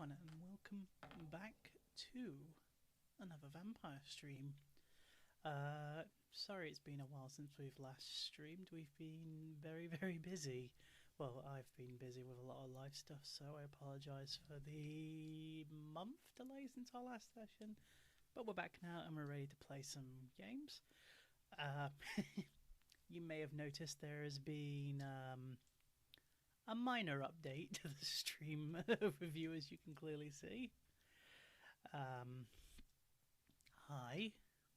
everyone, and welcome back to another vampire stream. Sorry it's been a while since we've last streamed. We've been very busy. Well, I've been busy with a lot of life stuff, so I apologise for the month delay since our last session. But we're back now and we're ready to play some games. Uh, you may have noticed there has been a minor update to the stream overview, as you can clearly see. Um, Hi,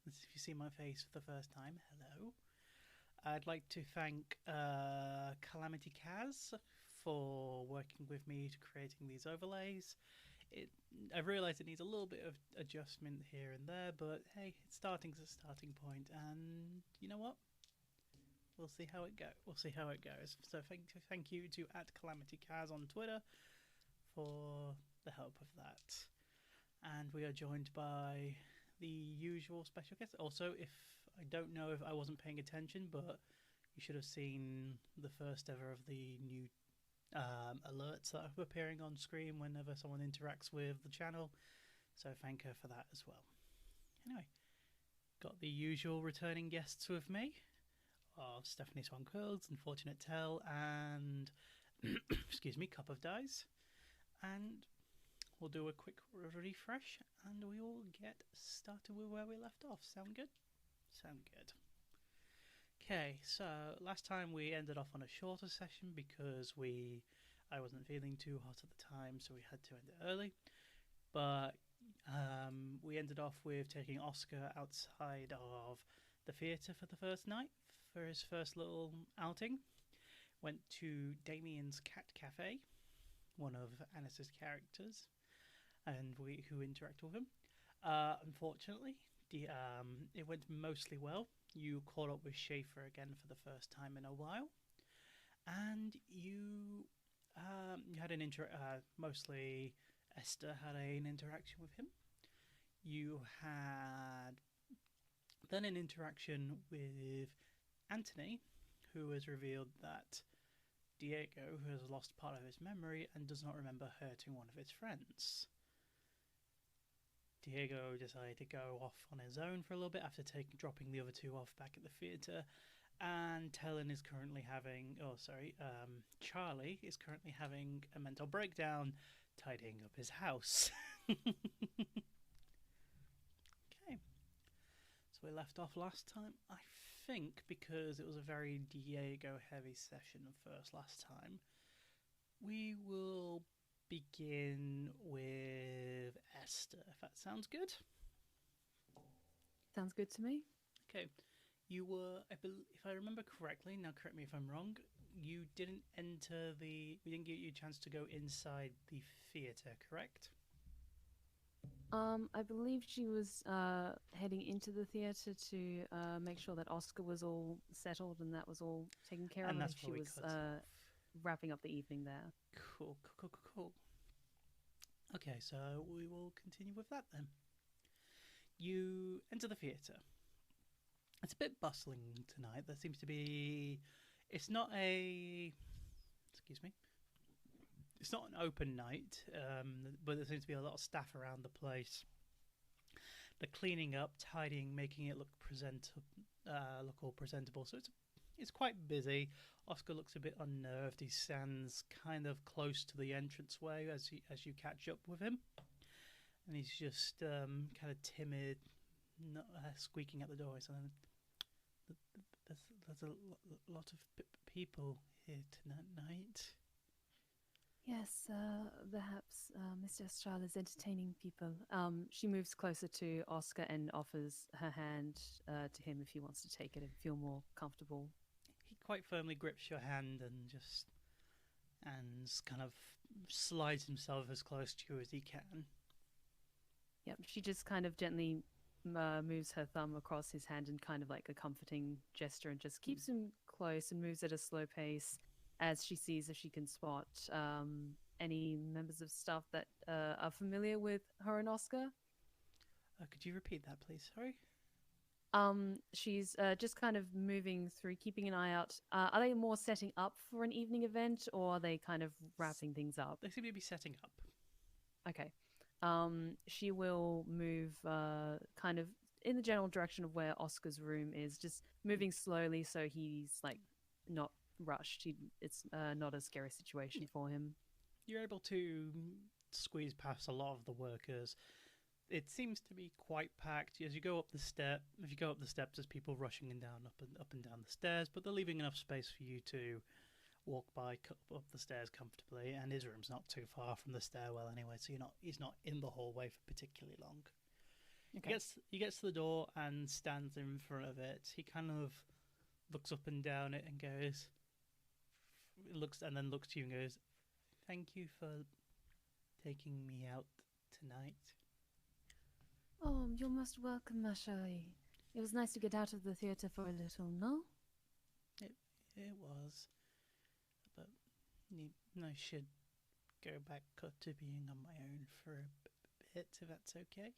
if you see my face for the first time, hello. I'd like to thank Calamity Kaz for working with me to creating these overlays. It, I realise it needs a little bit of adjustment here and there, but hey, starting's a starting point, and you know what? We'll see how it goes. We'll see how it goes. So thank you to @CalamityCaz on Twitter for the help of that. And we are joined by the usual special guest. Also, if I don't know if I wasn't paying attention, but you should have seen the first ever of the new alerts that are appearing on screen whenever someone interacts with the channel. So thank her for that as well. Anyway, got the usual returning guests with me of Stephanie Swan Curls and Fortunate Tell and excuse me, Cup of Dice. And we'll do a quick refresh and we will get started with where we left off. Sound good? Sound good. Okay, so last time we ended off on a shorter session because I wasn't feeling too hot at the time, so we had to end it early. But we ended off with taking Oscar outside of the theatre for the first night for his first little outing. Went to Damien's Cat Cafe, one of Anis's characters, and who interact with him. Unfortunately, it went mostly well. You caught up with Schaefer again for the first time in a while, and you had mostly Esther had an interaction with him. You had then an interaction with Anthony, who has revealed that Diego has lost part of his memory and does not remember hurting one of his friends. Diego decided to go off on his own for a little bit after dropping the other two off back at the theatre, and Charlie is currently having a mental breakdown tidying up his house. Okay, so we left off last time, I think, because it was a very Diego heavy session first last time. We will begin with Esther, if that sounds good. Sounds good to me. Okay, you were, if I remember correctly, now correct me if I'm wrong, we didn't give you a chance to go inside the theatre, correct? I believe she was heading into the theatre to make sure that Oscar was all settled and that was all taken care of. And that's she where we was cut off. wrapping up the evening there. Cool. Okay, so we will continue with that then. You enter the theatre. It's a bit bustling tonight. There seems to be... It's not an open night, but there seems to be a lot of staff around the place. They're cleaning up, tidying, making it look all presentable. So it's quite busy. Oscar looks a bit unnerved. He stands kind of close to the entranceway as you catch up with him, and he's just kind of timid, not squeaking at the door. So there's a lot of people here tonight. Yes, perhaps Mr. Estrada is entertaining people. She moves closer to Oscar and offers her hand to him if he wants to take it and feel more comfortable. He quite firmly grips your hand and kind of slides himself as close to you as he can. Yep, she just kind of gently moves her thumb across his hand in kind of like a comforting gesture and just keeps him close and moves at a slow pace as she sees if she can spot any members of staff that are familiar with her and Oscar. Could you repeat that, please? Sorry? She's just kind of moving through, keeping an eye out. Are they more setting up for an evening event, or are they kind of wrapping things up? They seem to be setting up. Okay. She will move kind of in the general direction of where Oscar's room is, just moving slowly so he's like not rushed. It's not a scary situation for him. You're able to squeeze past a lot of the workers. It seems to be quite packed as you go up the step. If you go up the steps, there's people rushing down up and down the stairs, but they're leaving enough space for you to walk up the stairs comfortably. And his room's not too far from the stairwell anyway, so he's not in the hallway for particularly long. Okay. He gets to the door and stands in front of it. He kind of looks up and down it and looks to you and goes, "Thank you for taking me out tonight." Oh, you're most welcome, Masquerade. It was nice to get out of the theatre for a little, no? It was, but I should go back to being on my own for a bit, if that's okay.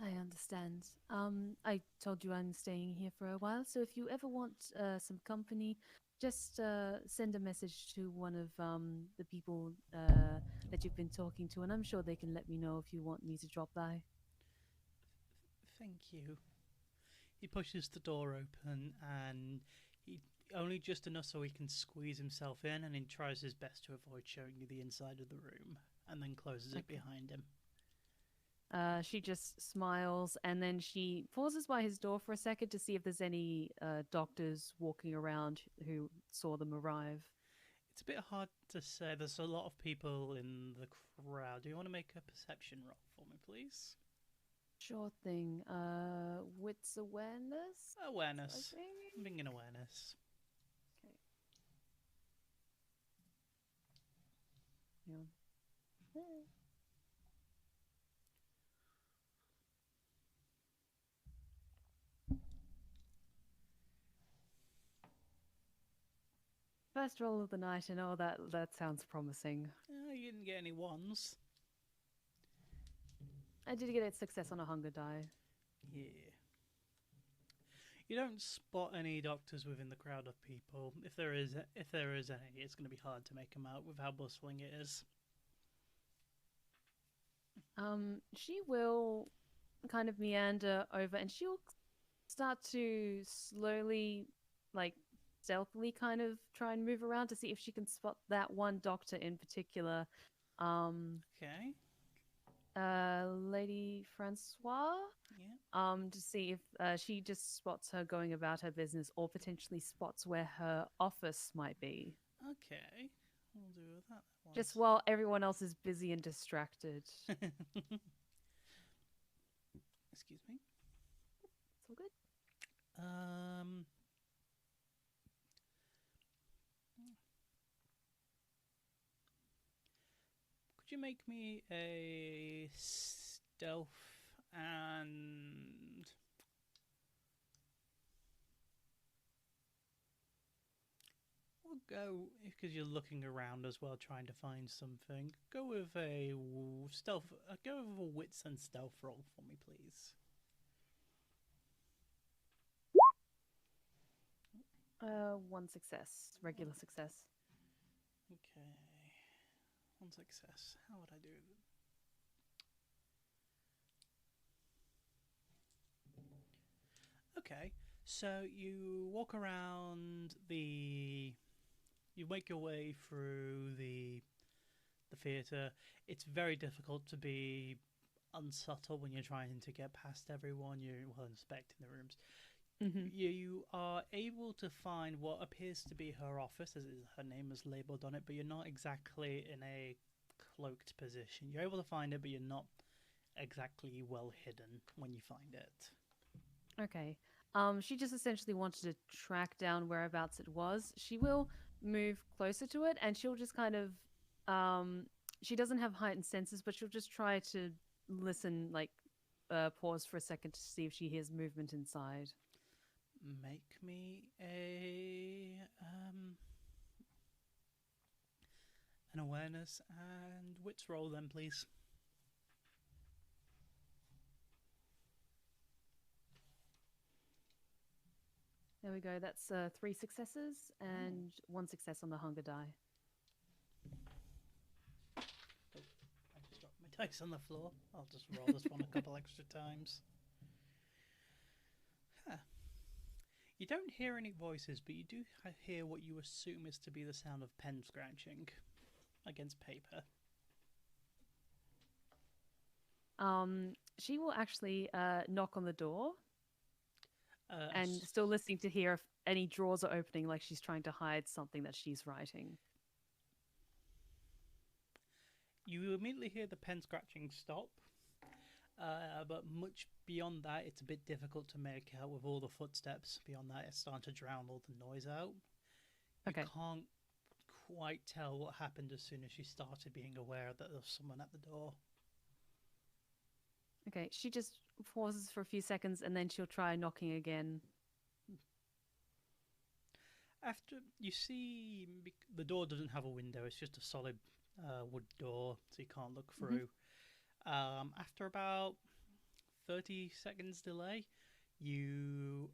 I understand. I told you I'm staying here for a while, so if you ever want some company, just send a message to one of the people that you've been talking to, and I'm sure they can let me know if you want me to drop by. Thank you. He pushes the door open, and he only just enough so he can squeeze himself in, and he tries his best to avoid showing you the inside of the room, and then closes it behind him. She just smiles, and then she pauses by his door for a second to see if there's any doctors walking around who saw them arrive. It's a bit hard to say. There's a lot of people in the crowd. Do you want to make a perception roll for me, please? Sure thing. Wits awareness? Awareness. Bring in awareness. Okay. Yeah. First roll of the night, and oh, that sounds promising. You didn't get any ones. I did get a success on a hunger die. Yeah. You don't spot any doctors within the crowd of people. If there is any, it's going to be hard to make them out with how bustling it is. She will kind of meander over, and she'll start to slowly, like, stealthily kind of try and move around to see if she can spot that one doctor in particular. Okay. Lady Francois? Yeah. To see if she just spots her going about her business, or potentially spots where her office might be. Okay. We'll do that once. Just while everyone else is busy and distracted. Excuse me. It's all good. Could you make me a stealth and we'll go, because you're looking around as well trying to find something, go with a stealth, go with a wits and stealth roll for me, please. One success. Regular success. Okay. One success. How would I do it? Okay, so you walk around you make your way through the theatre. It's very difficult to be unsubtle when you're trying to get past everyone. You're inspecting the rooms. Mm-hmm. You are able to find what appears to be her office, as her name is labelled on it, but you're not exactly in a cloaked position. You're able to find it, but you're not exactly well hidden when you find it. Okay. She just essentially wanted to track down whereabouts it was. She will move closer to it, and she'll just kind of she doesn't have heightened senses, but she'll just try to listen, like pause for a second to see if she hears movement inside. Make me an awareness and wits roll then, please. There we go. That's 3 successes and 1 success on the hunger die. Oh, I just dropped dice on the floor. I'll just roll this one a couple extra times. Huh. You don't hear any voices, but you do hear what you assume is to be the sound of pen scratching against paper. She will actually knock on the door and S- still listening to hear if any drawers are opening, like she's trying to hide something that she's writing. You immediately hear the pen scratching stop, but much beyond that, it's a bit difficult to make out with all the footsteps. Beyond that, it's starting to drown all the noise out. You Okay. can't quite tell what happened as soon as she started being aware that there was someone at the door. Okay, she just pauses for a few seconds and then she'll try knocking again. After you see, the door doesn't have a window, it's just a solid wood door, so you can't look through. After about 30 seconds delay, you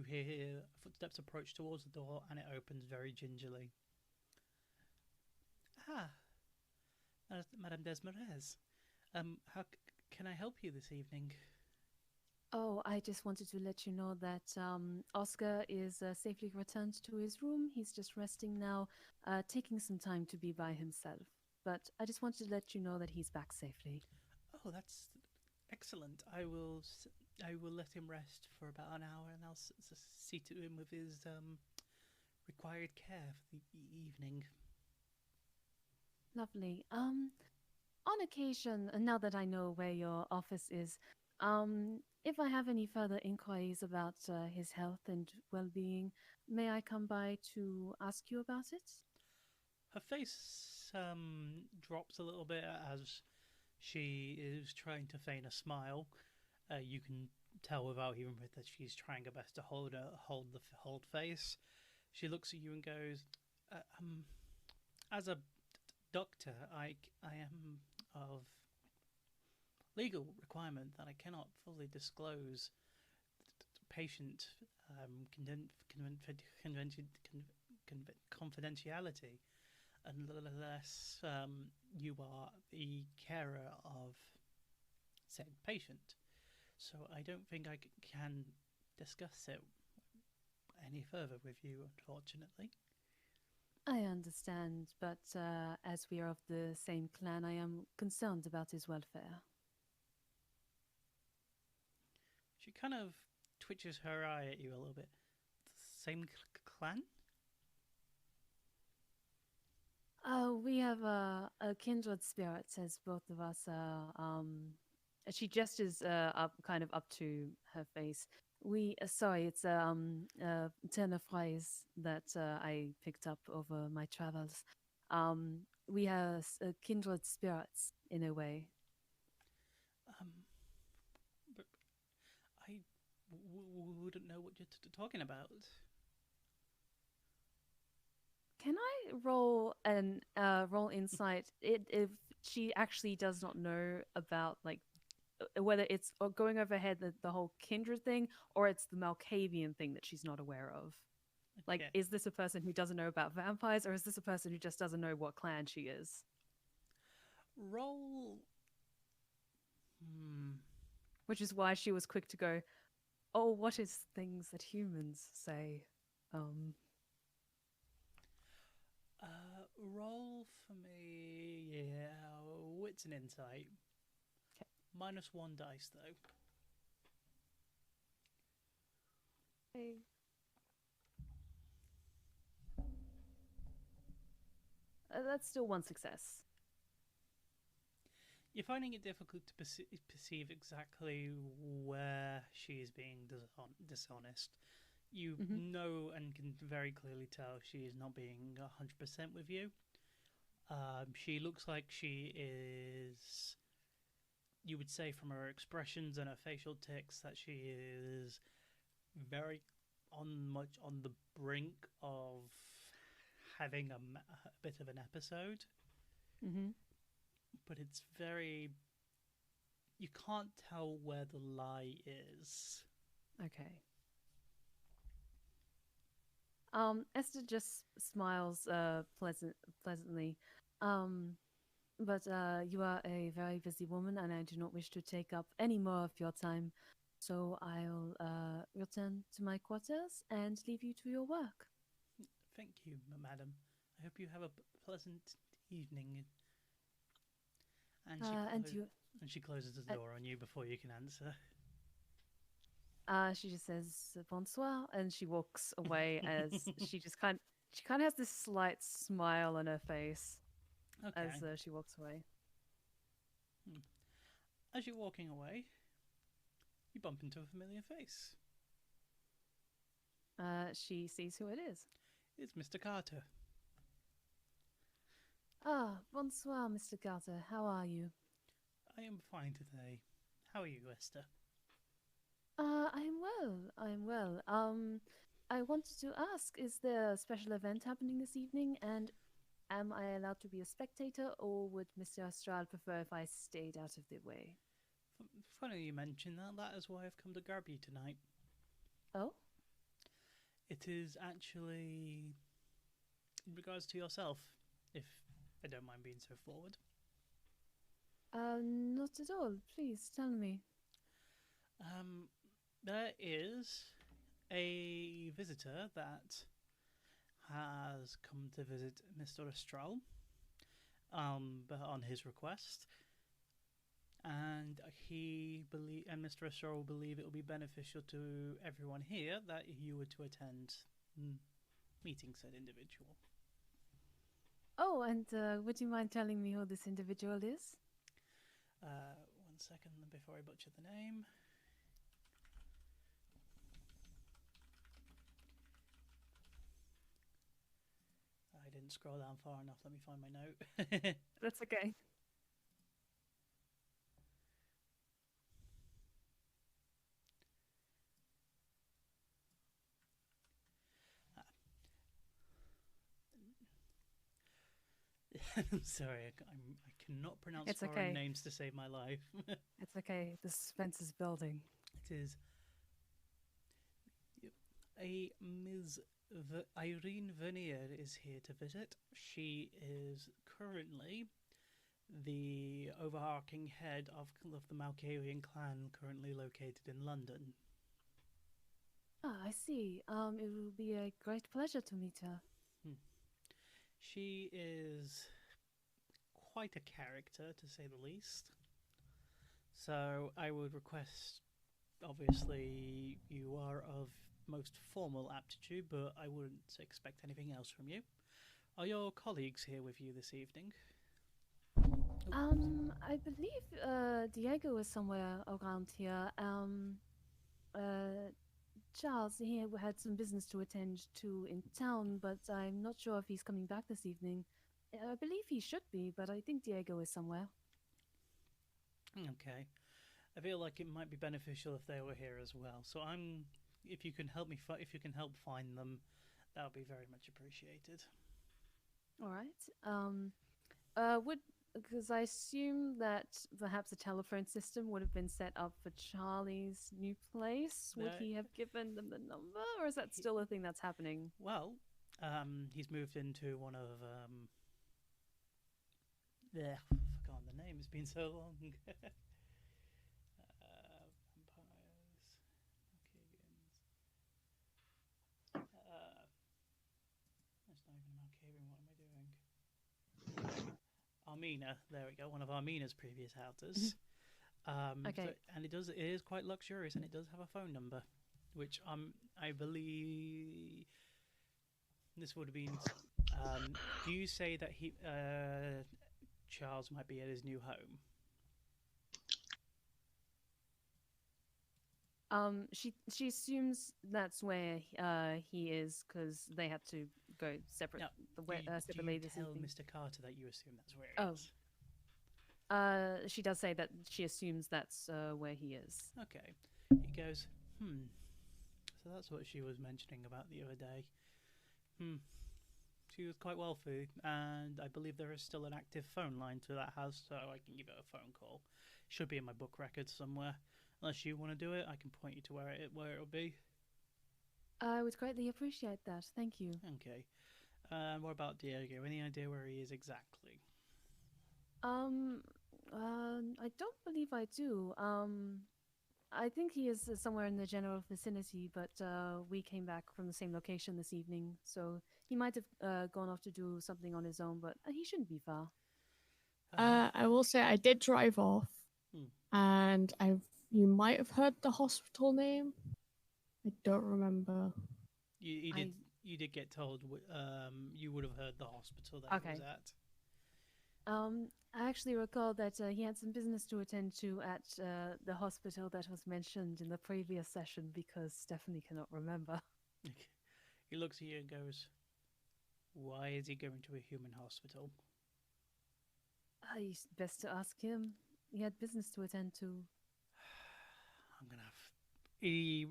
hear footsteps approach towards the door, and it opens very gingerly. Ah, Madame Desmarais. How can I help you this evening? Oh, I just wanted to let you know that Oscar is safely returned to his room. He's just resting now, taking some time to be by himself. But I just wanted to let you know that he's back safely. Oh, that's excellent. I will let him rest for about an hour, and I'll see to him with his required care for the evening. Lovely. On occasion, now that I know where your office is, if I have any further inquiries about his health and well-being, may I come by to ask you about it? Her face drops a little bit as she is trying to feign a smile. You can tell without even with that she's trying her best to hold face. She looks at you and goes, "As a doctor, I am of legal requirement that I cannot fully disclose patient confidentiality unless you are the carer of said patient. So I don't think I can discuss it any further with you, unfortunately." I understand, but as we are of the same clan, I am concerned about his welfare. She kind of twitches her eye at you a little bit. Same clan? We have a kindred spirit, says both of us. She gestures up, kind of up to her face. Sorry, it's turn of phrase that I picked up over my travels. We are kindred spirits in a way. But I wouldn't know what you're talking about. Can I roll an roll insight? If she actually does not know about like whether it's going overhead the whole kindred thing or it's the Malkavian thing that she's not aware of. Like, Okay. is this a person who doesn't know about vampires, or is this a person who just doesn't know what clan she is? Roll. Which is why she was quick to go, "Oh, what is things that humans say?" Roll for me. Yeah, wits and insight. Okay. -1 dice though. Okay. That's still one success. You're finding it difficult to perceive exactly where she is being dishonest. You know and can very clearly tell she is not being 100% with you. She looks like she is. You would say from her expressions and her facial tics that she is very much on the brink of having a bit of an episode. But it's very. You can't tell where the lie is. Okay. Esther just smiles pleasantly. but you are a very busy woman, and I do not wish to take up any more of your time. So I'll return to my quarters and leave you to your work. Thank you, madam. I hope you have a pleasant evening. And And you, and she closes the door on you before you can answer. she just says bonsoir, and she walks away as she kind of has this slight smile on her face Okay. as she walks away. As you're walking away, you bump into a familiar face. She sees who it is. It's Mr. Carter. Ah, bonsoir, Mr. Carter. How are you? I am fine today. How are you, Esther? I am well. I am well. I wanted to ask, is there a special event happening this evening? And am I allowed to be a spectator, or would Mr. Astral prefer if I stayed out of the way? Funny you mention that. That is why I've come to grab you tonight. Oh? It is actually in regards to yourself, if I don't mind being so forward. Not at all. Please tell me. There is a visitor that has come to visit Mr. Astral, but on his request, and Mr. Astral will believe it will be beneficial to everyone here that you were to attend meeting said individual. Oh, and would you mind telling me who this individual is? 1 second before I butcher the name. I didn't scroll down far enough. Let me find my note. That's okay. I'm sorry, I cannot pronounce It's foreign okay. names to save my life. It's okay. The suspense is building. It is a Ms. Irene Vernier is here to visit. She is currently the overarching head of the Malkavian clan, currently located in London. Ah, I see. It will be a great pleasure to meet her. She is quite a character, to say the least. So I would request, obviously, you are of most formal aptitude, but I wouldn't expect anything else from you. Are your colleagues here with you this evening? I believe Diego is somewhere around here. Charles, he had some business to attend to in town, but I'm not sure if he's coming back this evening. I believe he should be, but I think Diego is somewhere. Okay. I feel like it might be beneficial if they were here as well. So if you can help me, if you can help find them, that would be very much appreciated. All right. Because I assume that perhaps a telephone system would have been set up for Charlie's new place. Would he have given them the number, or is that still a thing that's happening? Well, he's moved into one of I've forgotten the name. It's been so long. Vampires, Malkavians. That's not even Malkavian. What am I doing? Armina. There we go. One of Armina's previous houses. Okay. And it is quite luxurious, and it does have a phone number, which I believe this would have been. Do you say that Charles might be at his new home? She assumes that's where he is because they had to go separate. Separately this tell evening. Mr. Carter that you assume that's where he is? She does say that she assumes that's where he is. Okay. He goes, So that's what she was mentioning about the other day. She was quite wealthy, and I believe there is still an active phone line to that house, so I can give her a phone call. Should be in my book records somewhere. Unless you want to do it, I can point you to where it'll be. I would greatly appreciate that. Thank you. Okay. What about Diego? Any idea where he is exactly? Um, I don't believe I do. I think he is somewhere in the general vicinity, but we came back from the same location this evening, so he might have gone off to do something on his own, but he shouldn't be far. I will say I did drive off, Hmm. and you might have heard the hospital name. I don't remember. You did get told. You would have heard the hospital that he was at. I actually recall that he had some business to attend to at the hospital that was mentioned in the previous session because Stephanie cannot remember. He looks at you and goes, "Why is he going to a human hospital?" It's best to ask him. He had business to attend to. I'm gonna have. He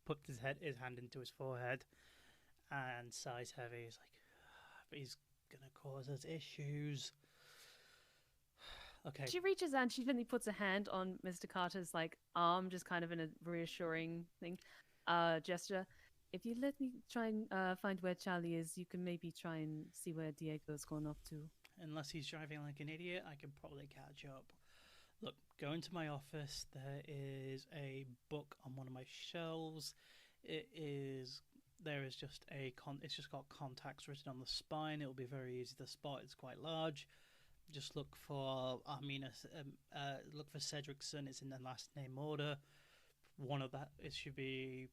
put his hand into his forehead, and sighs heavy. He's like, "But he's gonna cause us issues." Okay. She reaches out and she gently puts a hand on Mr. Carter's arm, just kind of in a reassuring gesture. If you let me try and find where Charlie is, you can maybe try and see where Diego's gone off to. Unless he's driving like an idiot, I can probably catch up. Look, go into my office. There is a book on one of my shelves. There is just it's just got contacts written on the spine. It'll be very easy to spot. It's quite large. Just look for look for Cedricson. It's in the last name order. One of that. It should be.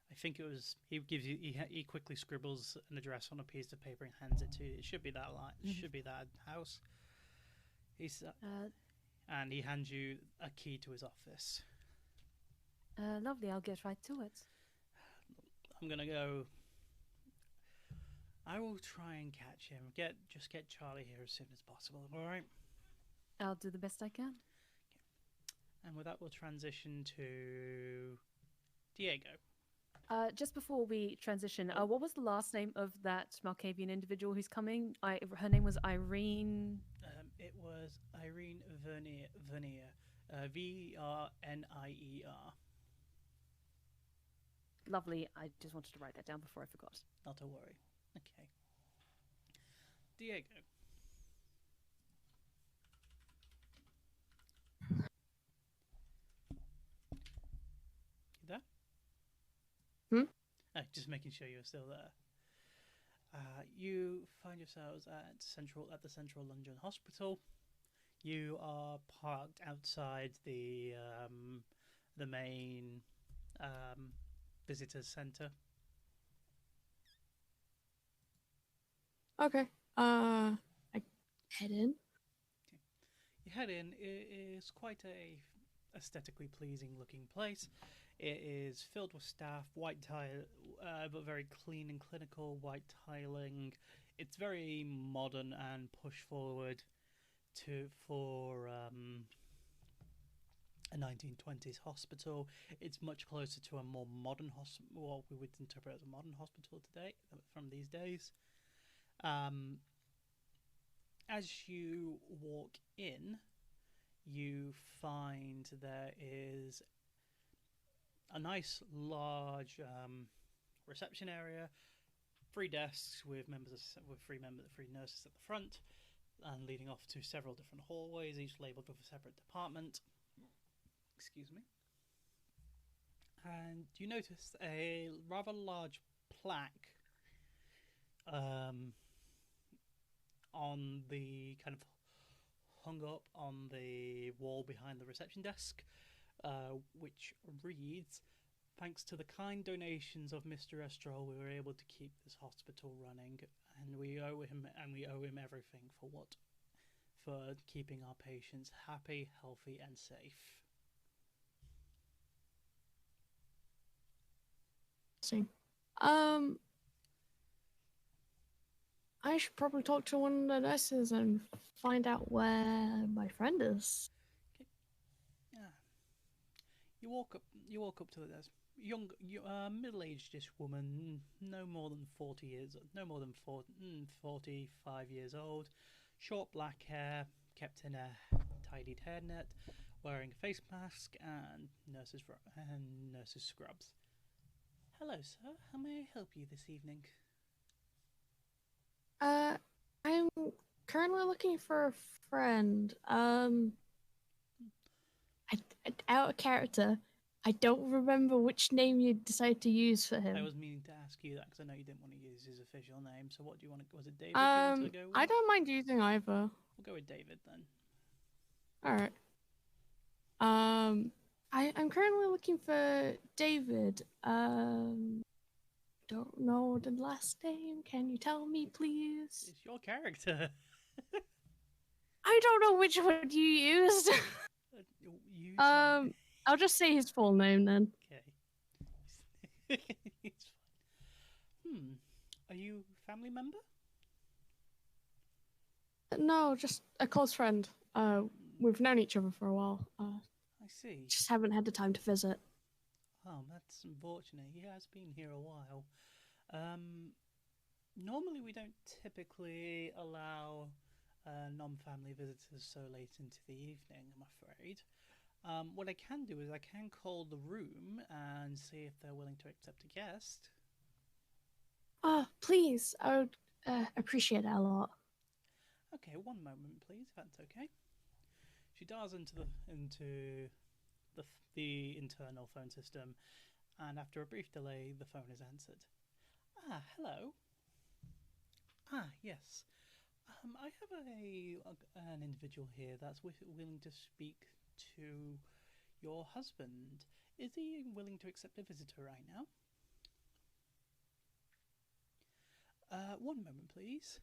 I think it was. He gives you. He quickly scribbles an address on a piece of paper and hands it to you. It should be that line. It should be that house. And he hands you a key to his office. Lovely. I'll get right to it. I'm gonna go. I will try and catch him. Just get Charlie here as soon as possible. All right. I'll do the best I can. And with that, we'll transition to Diego. Just before we transition, what was the last name of that Malkavian individual who's coming? Her name was Irene. It was Irene Vernier. Vernier. Lovely. I just wanted to write that down before I forgot. Not to worry. Okay. Diego. You there? Just making sure you're still there. You find yourselves at the Central London Hospital. You are parked outside the main visitors centre. Okay. I head in. You head in. It is quite a aesthetically pleasing looking place. It is filled with staff, white tile, but very clean and clinical white tiling. It's very modern and push forward for a 1920s hospital. It's much closer to a more modern hospital, what we would interpret as a modern hospital today from these days. As you walk in, you find there is a nice large reception area, 3 desks with three nurses at the front, and leading off to several different hallways, each labelled with a separate department. Excuse me. And you notice a rather large plaque on the kind of hung up on the wall behind the reception desk, which reads, "Thanks to the kind donations of Mr. Estrol, we were able to keep this hospital running, and we owe him everything for keeping our patients happy, healthy, and safe." See. I should probably talk to one of the nurses and find out where my friend is. Okay. Yeah. You walk up to the desk. Middle-aged-ish woman, no more than 45 years old. Short black hair, kept in a tidied hairnet, wearing a face mask and nurse's scrubs. "Hello, sir. How may I help you this evening?" I'm currently looking for a friend. Out of character, I don't remember which name you decided to use for I him. was meaning to ask you that because I know you didn't want to use his official name. So what do you want to? Was it David you wanted to go with? I don't mind using either. We'll go with David then. All right. I'm currently looking for David. Don't know the last name. Can you tell me, please? It's your character. I don't know which one you used. You. I'll just say his full name then. Okay. It's fine. Are you a family member? No, just a close friend. We've known each other for a while. I see. Just haven't had the time to visit. Oh, that's unfortunate. He has been here a while. Normally we don't typically allow non-family visitors so late into the evening, I'm afraid. What I can do is I can call the room and see if they're willing to accept a guest. Please, I would appreciate that a lot. Okay, one moment, please, if that's okay. She dials into the internal phone system, and after a brief delay, the phone is answered. Hello. Yes. I have an individual here that's willing to speak to your husband. Is he willing to accept a visitor right now? One moment, please.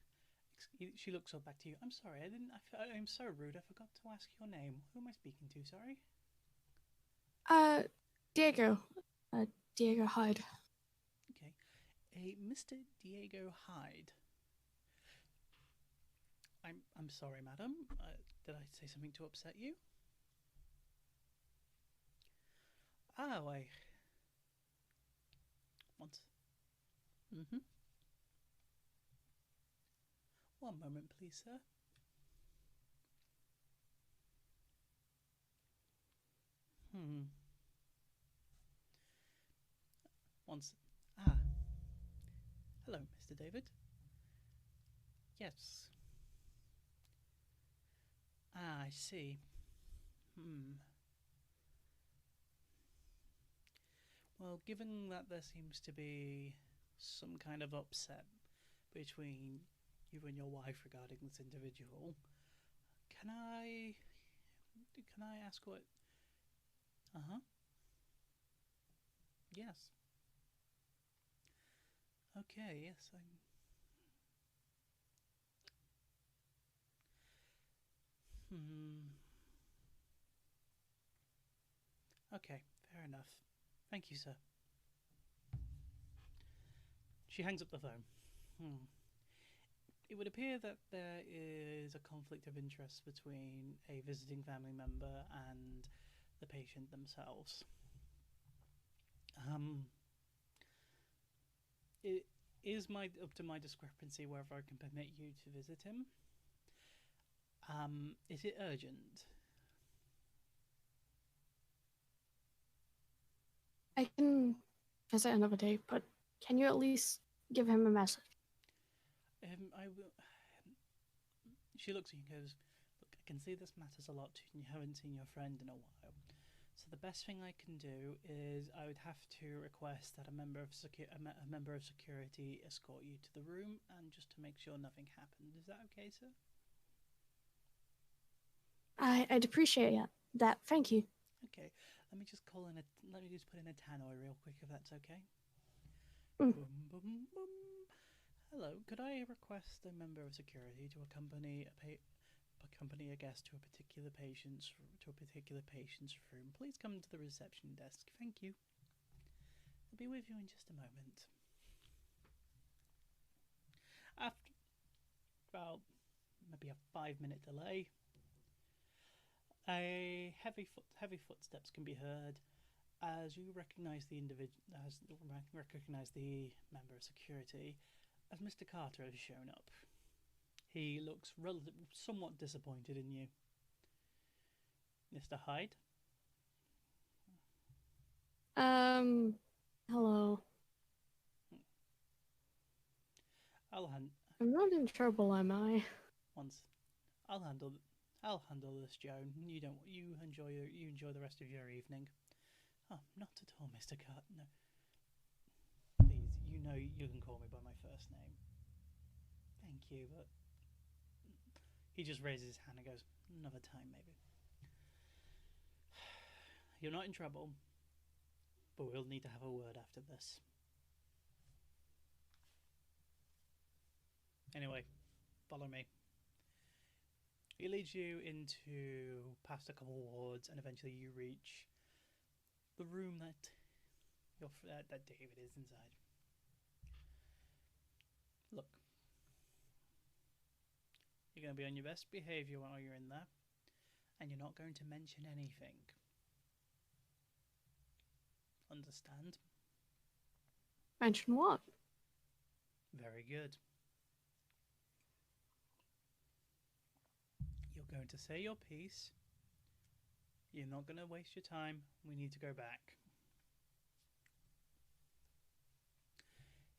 She looks up back to you. I'm sorry, I'm so rude. I forgot to ask your name. Who am I speaking to? Sorry. Diego. Diego Hyde. Okay. A Mr. Diego Hyde. I'm sorry, madam. Did I say something to upset you? Oh, I. Once. One moment, please, sir. Once. Hello, Mr. David. Yes. I see. Well, given that there seems to be some kind of upset between you and your wife regarding this individual, can I ask what? Yes. Okay. Yes. Okay. Fair enough. Thank you, sir. She hangs up the phone. It would appear that there is a conflict of interest between a visiting family member and the patient themselves. It is up to my discrepancy whether I can permit you to visit him. Is it urgent? I can visit another day, but can you at least give him a message? I will. She looks at you and goes, "Look, I can see this matters a lot to you, and you haven't seen your friend in a while. So the best thing I can do is I would have to request that a member of security escort you to the room, and just to make sure nothing happened. Is that okay, sir?" I'd appreciate that. Thank you. Okay. Let me just put in a tannoy real quick, if that's okay. Mm. Boom, boom, boom. Hello, could I request a member of security to accompany a guest to a particular patient's room? Please come to the reception desk. Thank you. I'll be with you in just a moment. After about maybe a 5-minute delay, heavy footsteps can be heard as you recognise the member of security as Mr. Carter has shown up. He looks somewhat disappointed in you. Mr. Hyde? Hello. I'll hand. I'm not in trouble, am I? once. I'll handle this, Joan. You enjoy the rest of your evening. Oh, not at all, Mr. Cart. No. Please, you can call me by my first name. Thank you, but he just raises his hand and goes, another time maybe. You're not in trouble, but we'll need to have a word after this. Anyway, follow me. He leads you into past a couple of wards, and eventually you reach the room that David is inside. Look, you're going to be on your best behaviour while you're in there, and you're not going to mention anything. Understand? Mention what? Very good. You're going to say your piece. You're not going to waste your time. We need to go back.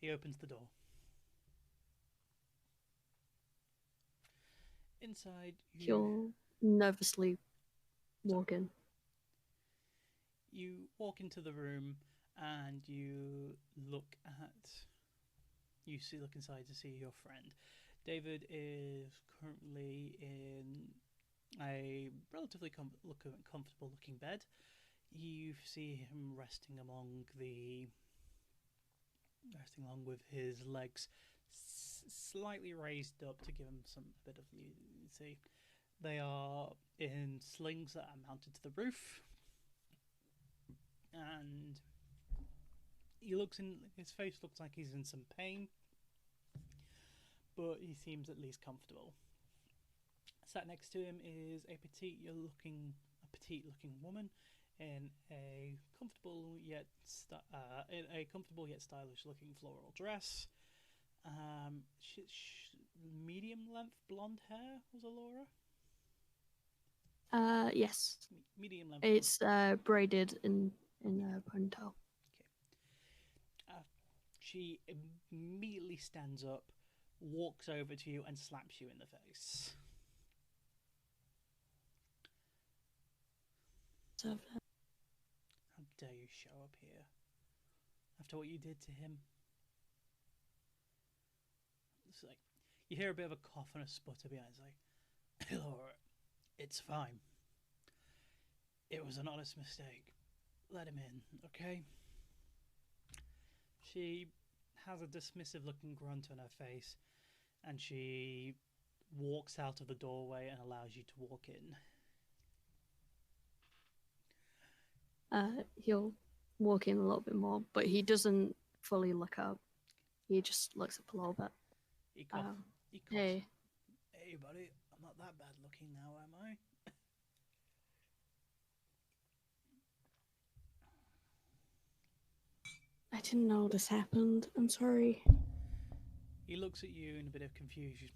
He opens the door. Inside, He'll nervously walk in. You walk into the room and you look inside to see your friend. David is currently in a relatively comfortable looking bed. You see him resting along with his legs slightly raised up to give him a bit of leniency. They are in slings that are mounted to the roof, and his face looks like he's in some pain, but he seems at least comfortable. Sat next to him is a petite looking woman in a comfortable yet stylish looking floral dress. Medium length blonde hair, was Alora? Yes. Medium length. It's braided in a ponytail. Okay. She immediately stands up, walks over to you, and slaps you in the face. How dare you show up here after what you did to him? It's like you hear a bit of a cough and a sputter behind. It's like, Laura, it's fine. It was an honest mistake. Let him in, okay? She has a dismissive looking grunt on her face, and she walks out of the doorway and allows you to walk in. He'll walk in a little bit more, but he doesn't fully look up. He just looks up a little bit. He coughs. Hey. Hey, buddy. I'm not that bad looking now, am I? I didn't know this happened. I'm sorry. He looks at you in a bit of confusion.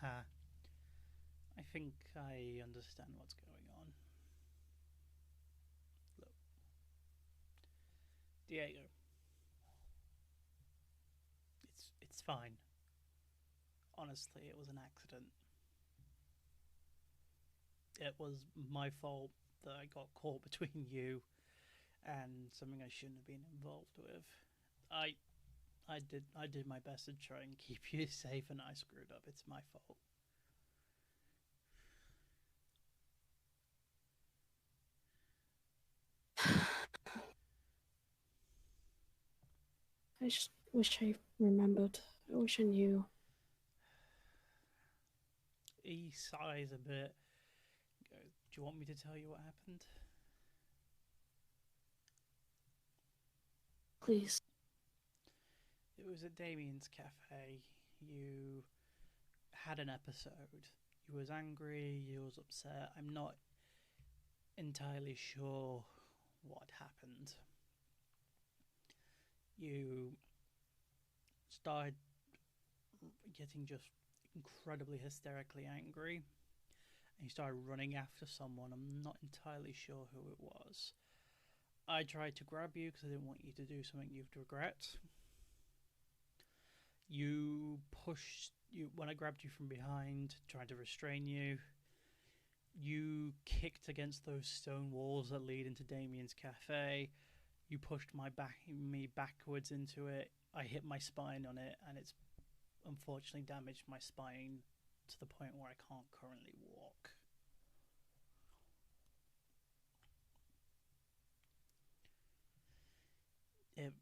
I think I understand what's going on. Look. Diego. It's fine. Honestly, it was an accident. It was my fault that I got caught between you and something I shouldn't have been involved with. I did my best to try and keep you safe, and I screwed up. It's my fault. I just wish I remembered. I wish I knew. He sighs a bit. Goes, do you want me to tell you what happened? Please. It was at Damien's cafe. You had an episode. You was angry, you was upset. I'm not entirely sure what happened. You started getting just incredibly hysterically angry, and you started running after someone. I'm not entirely sure who it was. I tried to grab you because I didn't want you to do something you'd regret. You pushed when I grabbed you from behind, trying to restrain you, you kicked against those stone walls that lead into Damien's cafe. You pushed me backwards into it. I hit my spine on it, and it's unfortunately damaged my spine to the point where I can't currently walk.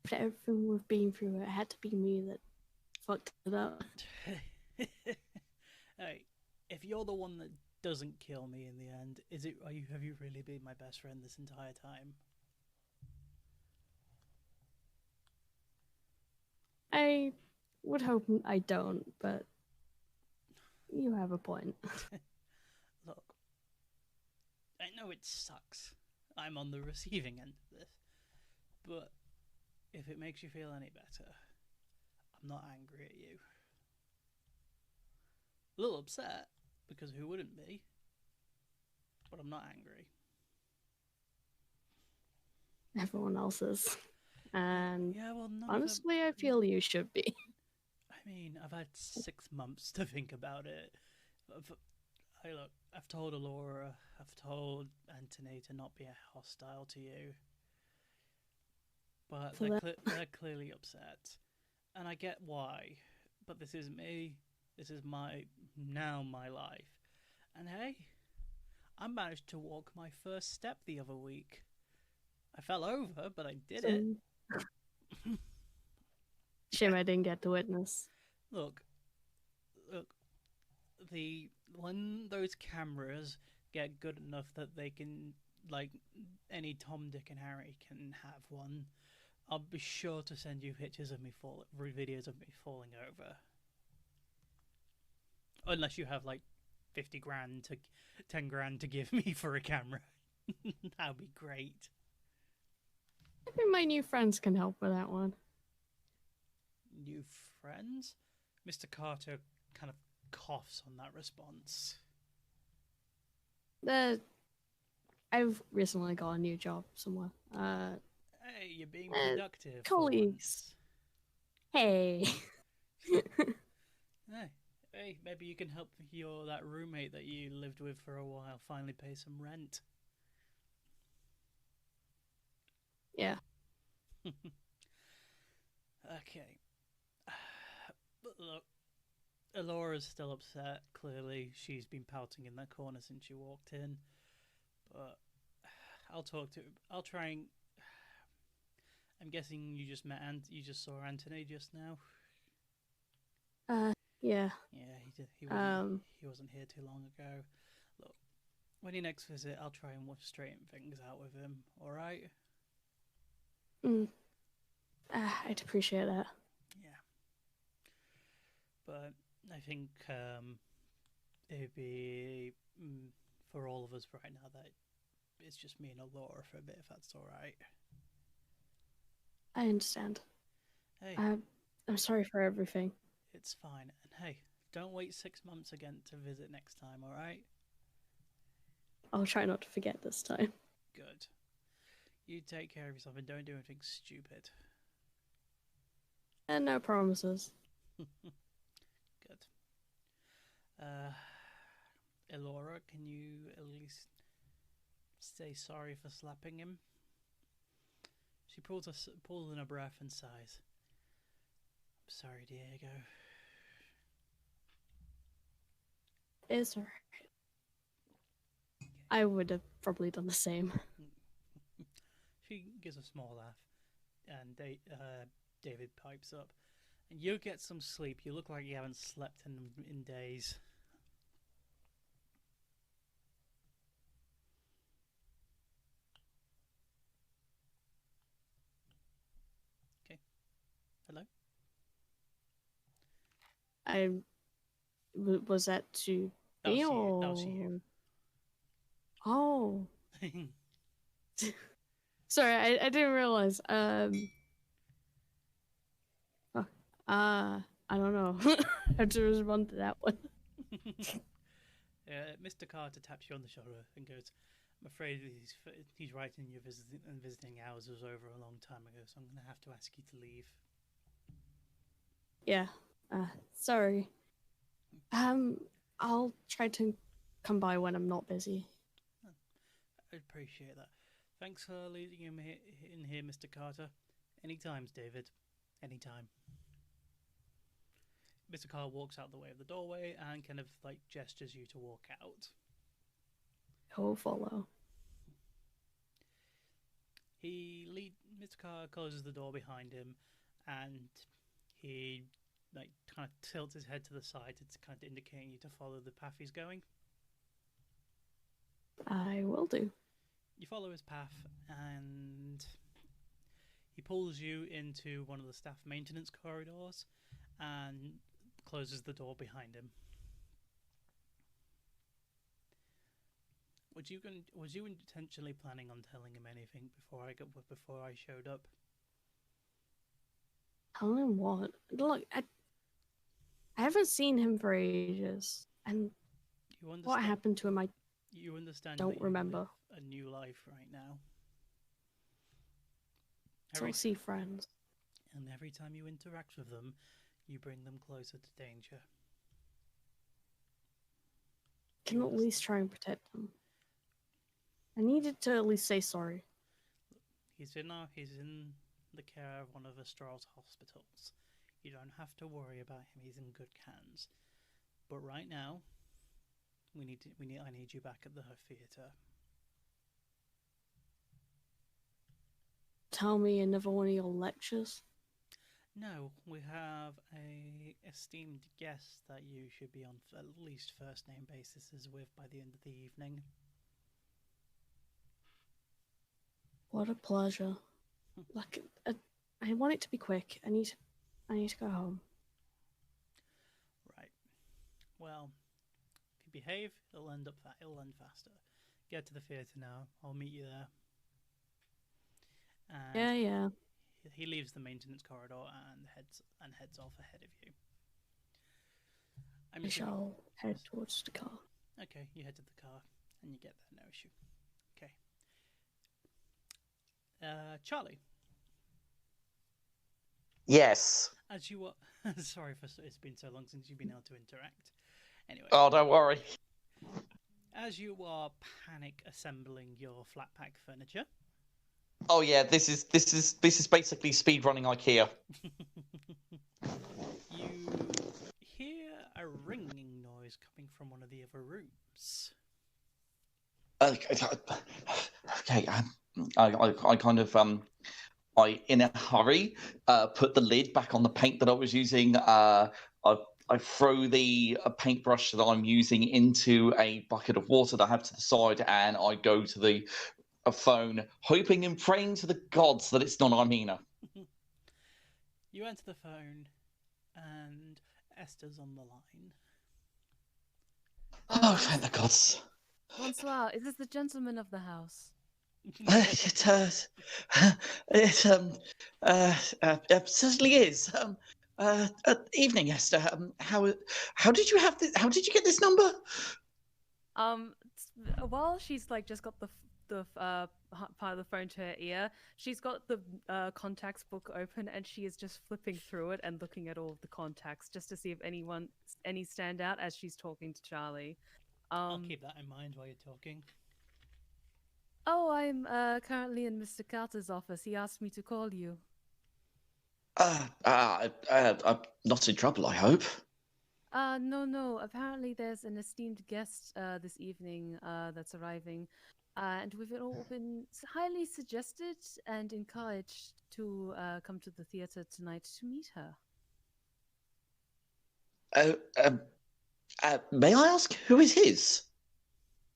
But everything we've been through, it had to be me that fucked it up. Hey, if you're the one that doesn't kill me in the end, have you really been my best friend this entire time? I would hope I don't, but you have a point. Look, I know it sucks. I'm on the receiving end of this, but if it makes you feel any better, I'm not angry at you. A little upset, because who wouldn't be? But I'm not angry. Everyone else is. And Yeah, well, honestly, I feel you should be. I mean, I've had 6 months to think about it. I've told Alora, I've told Anthony to not be hostile to you. But they're clearly upset. And I get why. But this is me. This is my life. And hey, I managed to walk my first step the other week. I fell over, but I did it. Shame I didn't get to witness. Look, when those cameras get good enough that they can, like, any Tom, Dick, and Harry can have one, I'll be sure to send you pictures of me videos of me falling over. Unless you have like 50 grand to 10 grand to give me for a camera. That'd be great. Maybe my new friends can help with that one. New friends? Mr. Carter kind of coughs on that response. I've recently got a new job somewhere. Hey, you're being productive. Colleagues. Hey. Hey, maybe you can help that roommate that you lived with for a while finally pay some rent. Yeah. Okay. But look, Alora's still upset, clearly. She's been pouting in that corner since you walked in. But I'll try and... I'm guessing you just saw Anthony just now? Yeah. Yeah, he did. He wasn't here too long ago. Look, when you next visit, I'll try and straighten things out with him, alright? I'd appreciate that. Yeah. But I think it'd be, for all of us right now, that it's just me and Alora for a bit, if that's alright. I understand. Hey. I'm sorry for everything. It's fine. And hey, don't wait 6 months again to visit next time, alright? I'll try not to forget this time. Good. You take care of yourself and don't do anything stupid. And no promises. Good. Elora, can you at least say sorry for slapping him? She pulls in a breath and sighs. I'm sorry, Diego. It's alright. I would have probably done the same. She gives a small laugh, and David pipes up. And you get some sleep. You look like you haven't slept in days. Okay. Hello? Was that to me or... That was you. Oh. Sorry, I didn't realize. I don't know how to respond to that one. Mr. Carter taps you on the shoulder and goes, I'm afraid he's right in your visiting hours was over a long time ago, so I'm going to have to ask you to leave. Yeah. Sorry. I'll try to come by when I'm not busy. I appreciate that. Thanks for leading him in here, Mr. Carter. Anytime, David. Anytime. Mr. Carter walks out the way of the doorway and kind of like gestures you to walk out. I'll follow. Mr. Carter closes the door behind him, and he like kind of tilts his head to the side. It's kind of indicating you to follow the path he's going. I will do. You follow his path, and he pulls you into one of the staff maintenance corridors and closes the door behind him. Was you intentionally planning on telling him anything before I showed up? Tell him what? Look, I haven't seen him for ages, and what happened to him, I don't remember. A new life right now. Still see friends. And every time you interact with them, you bring them closer to danger. Can at least try and protect them. I needed to at least say sorry. He's in the care of one of Astral's hospitals. You don't have to worry about him. He's in good hands. But right now, I need you back at the theatre. Tell me another one of your lectures? No, we have a esteemed guest that you should be on at least first name basis with by the end of the evening. What a pleasure. Like, I want it to be quick. I need to go home. Right. Well, if you behave, it'll end faster. Get to the theatre now. I'll meet you there. And yeah. He leaves the maintenance corridor and heads off ahead of you. I shall head towards the car. Okay, you head to the car and you get there, no issue. Okay. Charlie. Yes. As you are, sorry for it's been so long since you've been able to interact. Anyway. Oh, don't worry. As you are panic assembling your flat pack furniture. Oh yeah, this is basically speedrunning IKEA. You hear a ringing noise coming from one of the other rooms. Okay, I kind of I in a hurry put the lid back on the paint that I was using. I throw the paintbrush that I'm using into a bucket of water that I have to the side, and I go to a phone, hoping and praying to the gods that it's not Armina. You enter the phone, and Esther's on the line. Oh, thank the gods. Bonsoir, is this the gentleman of the house? It certainly is. Evening, Esther. How did you have this? How did you get this number? While she's like just got the part of the phone to her ear, she's got the contacts book open, and she is just flipping through it and looking at all of the contacts just to see if any stand out as she's talking to Charlie. I'll keep that in mind while you're talking. Oh, I'm currently in Mr. Carter's office. He asked me to call you. I'm not in trouble, I hope. No. Apparently there's an esteemed guest this evening that's arriving. And we've all been highly suggested and encouraged to come to the theatre tonight to meet her. May I ask, who is his?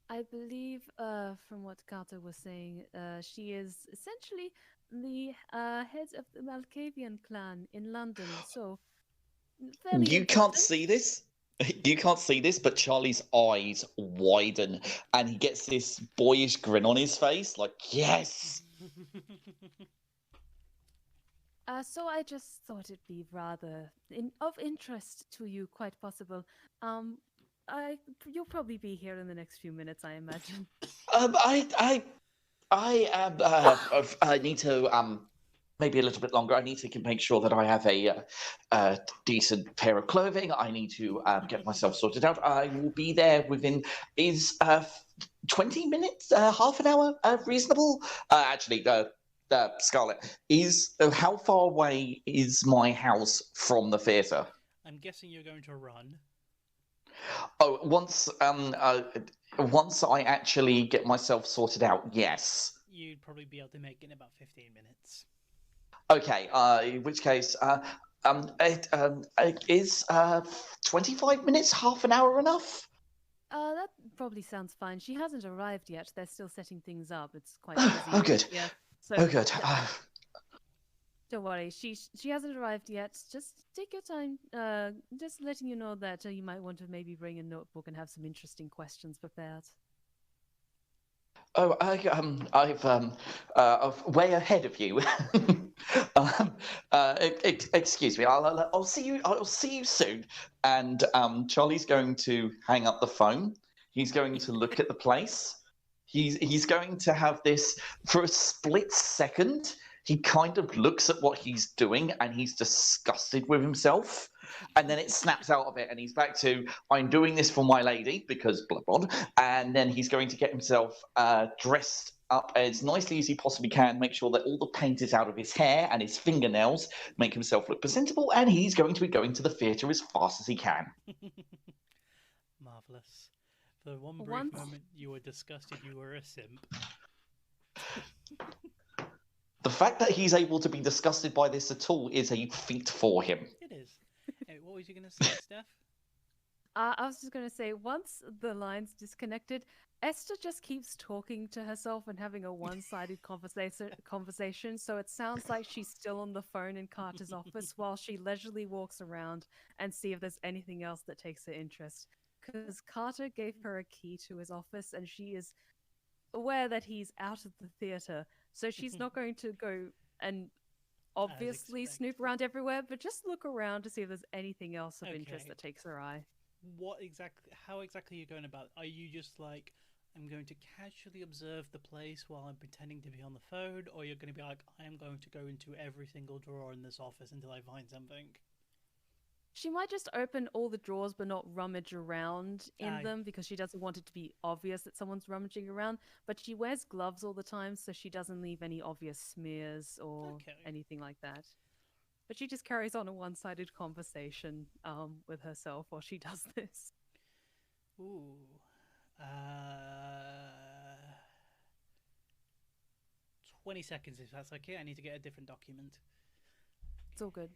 I believe, from what Carter was saying, she is essentially the head of the Malkavian clan in London. So, you can't see this. You can't see this, but Charlie's eyes widen, and he gets this boyish grin on his face, like, yes! So I just thought it'd be rather of interest to you, quite possible. You'll probably be here in the next few minutes, I imagine. I need to maybe a little bit longer. I need to make sure that I have a decent pair of clothing. I need to get myself sorted out. I will be there within 20 minutes, half an hour, reasonable? Actually, Scarlett, how far away is my house from the theatre? I'm guessing you're going to run. Oh, once I actually get myself sorted out, yes. You'd probably be able to make it in about 15 minutes. Okay, in which case, is 25 minutes, half an hour enough? That probably sounds fine. She hasn't arrived yet. They're still setting things up. It's quite busy. Oh, good. Yeah. So, Oh, good. don't worry. She hasn't arrived yet. Just take your time. Just letting you know that you might want to maybe bring a notebook and have some interesting questions prepared. Oh, I'm way ahead of you. Excuse me. I'll see you. I'll see you soon. And Charlie's going to hang up the phone. He's going to look at the place. He's going to have this for a split second. He kind of looks at what he's doing and he's disgusted with himself. And then it snaps out of it and he's back to, I'm doing this for my lady because blah, blah. And then he's going to get himself dressed up as nicely as he possibly can, make sure that all the paint is out of his hair and his fingernails, make himself look presentable. And he's going to be going to the theatre as fast as he can. Marvellous. For one brief moment you were disgusted you were a simp. The fact that he's able to be disgusted by this at all is a feat for him. It is. Hey, what was you going to say, Steph? I was just going to say, once the line's disconnected, Esther just keeps talking to herself and having a one-sided conversation, so it sounds like she's still on the phone in Carter's office while she leisurely walks around and see if there's anything else that takes her interest. Because Carter gave her a key to his office and she is aware that he's out of the theatre, so she's not going to go and obviously snoop around everywhere, but just look around to see if there's anything else of interest that takes her eye. How exactly are you going about? Are you just like, I'm going to casually observe the place while I'm pretending to be on the phone, or you're going to be like, I am going to go into every single drawer in this office until I find something? She might just open all the drawers but not rummage around in them because she doesn't want it to be obvious that someone's rummaging around. But she wears gloves all the time, so she doesn't leave any obvious smears or anything like that. But she just carries on a one-sided conversation with herself while she does this. Ooh. 20 seconds if that's okay. I need to get a different document. It's all good.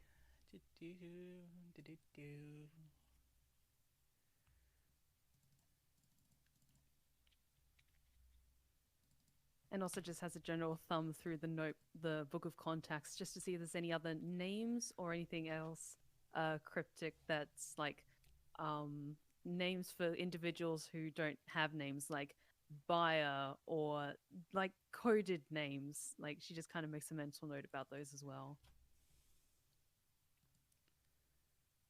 And also just has a general thumb through the book of contacts, just to see if there's any other names or anything else cryptic that's like names for individuals who don't have names, like buyer or like coded names. Like she just kind of makes a mental note about those as well.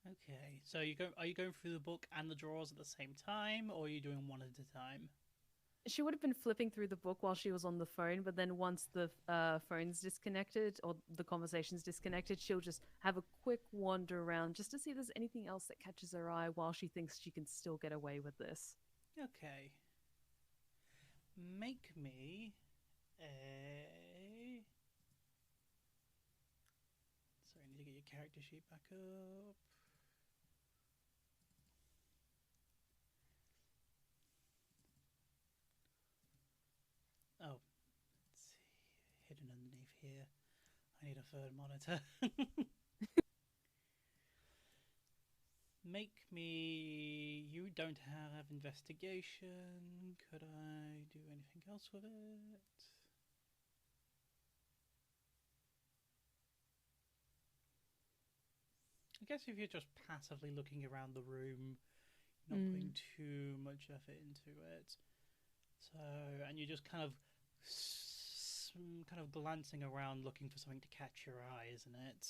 Okay, so are you going through the book and the drawers at the same time, or are you doing one at a time? She would have been flipping through the book while she was on the phone, but then once the phone's disconnected or the conversation's disconnected, she'll just have a quick wander around just to see if there's anything else that catches her eye while she thinks she can still get away with this. Okay. Make me a... Sorry, I need to get your character sheet back up. Oh, let's see. Hidden underneath here. I need a third monitor. Make me... You don't have investigation. Could I do anything else with it? I guess if you're just passively looking around the room, not putting too much effort into it. So, and you're just kind of glancing around looking for something to catch your eye, isn't it?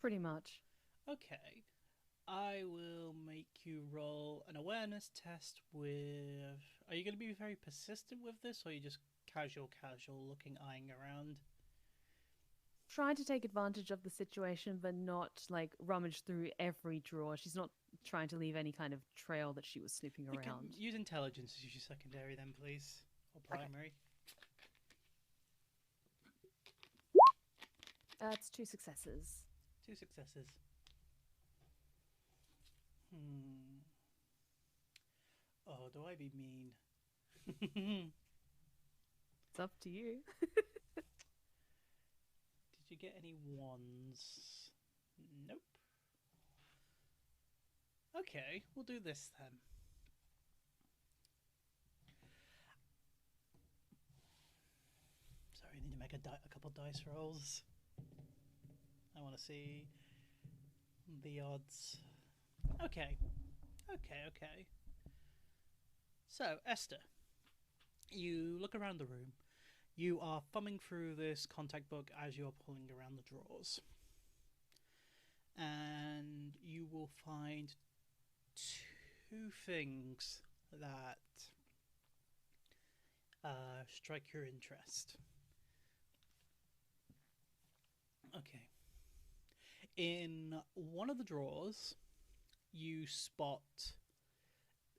Pretty much. Okay. I will make you roll an awareness test with... Are you going to be very persistent with this, or are you just casual looking, eyeing around? trying to take advantage of the situation, but not like rummage through every drawer. She's not trying to leave any kind of trail that she was snooping You can around. use intelligence as your secondary then, please. Or primary. It's 2 successes. 2 successes. Oh, do I be mean? It's up to you. Did you get any ones? Nope. Okay, we'll do this then. Sorry, I need to make a couple dice rolls. I want to see the odds. Okay. So, Esther, you look around the room. You are thumbing through this contact book as you're pulling around the drawers. And you will find 2 things that strike your interest. Okay. In one of the drawers, you spot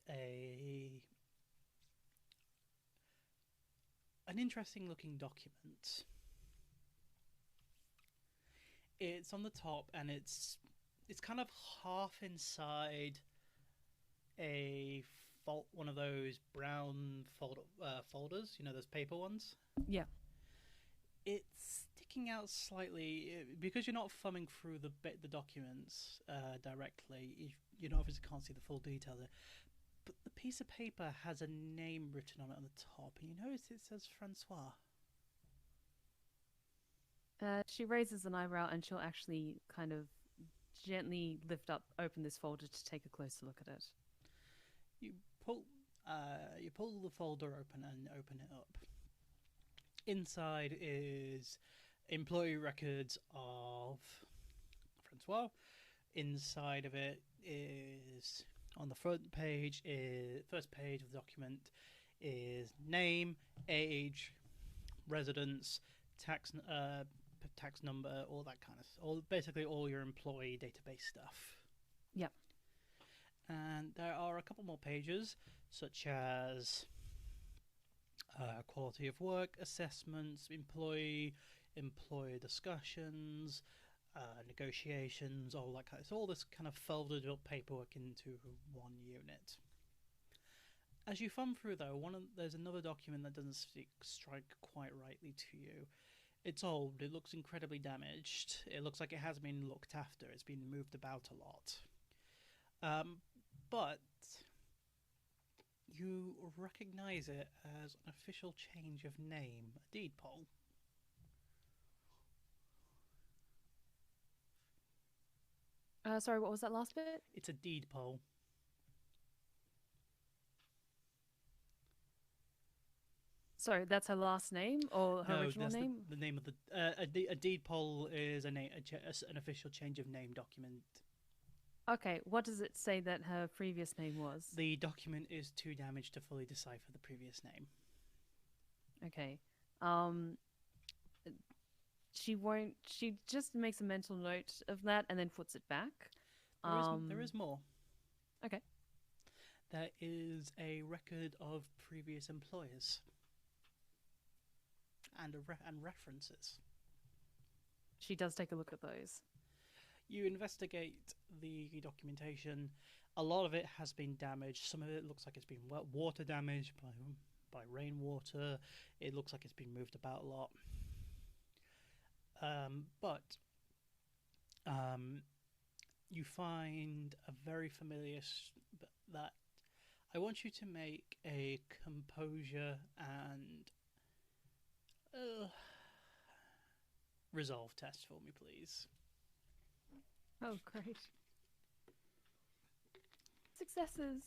an interesting looking document. It's on the top and it's kind of half inside one of those brown folders, you know, those paper ones. Yeah. It's sticking out slightly because you're not thumbing through the documents directly. You obviously can't see the full detail there. But the piece of paper has a name written on it on the top, and you notice it says Francois. She raises an eyebrow and she'll actually kind of gently open this folder to take a closer look at it. You pull the folder open and open it up. Inside is employee records of Francois. Inside of it is, on the first page of the document, is name, age, residence, tax number, all that kind of basically all your employee database stuff. Yep. And there are a couple more pages, such as quality of work assessments, employer discussions, negotiations, all that kind of. So all this kind of folded up paperwork into one unit. As you thumb through, though, there's another document that doesn't strike quite rightly to you. It's old. It looks incredibly damaged. It looks like it has been looked after. It's been moved about a lot. But you recognize it as an official change of name, a deed poll. Sorry, what was that last bit? It's a deed poll. Sorry, that's her last name or her original name? The name of a deed poll is an official change of name document. Okay, what does it say that her previous name was? The document is too damaged to fully decipher the previous name. Okay. She just makes a mental note of that and then puts it back. There is more. Okay. There is a record of previous employers and references. She does take a look at those. You investigate the documentation. A lot of it has been damaged. Some of it looks like it's been water damaged by rainwater. It looks like it's been moved about a lot. But you find a very familiar that I want you to make a composure and resolve test for me, please. Oh, great. Successes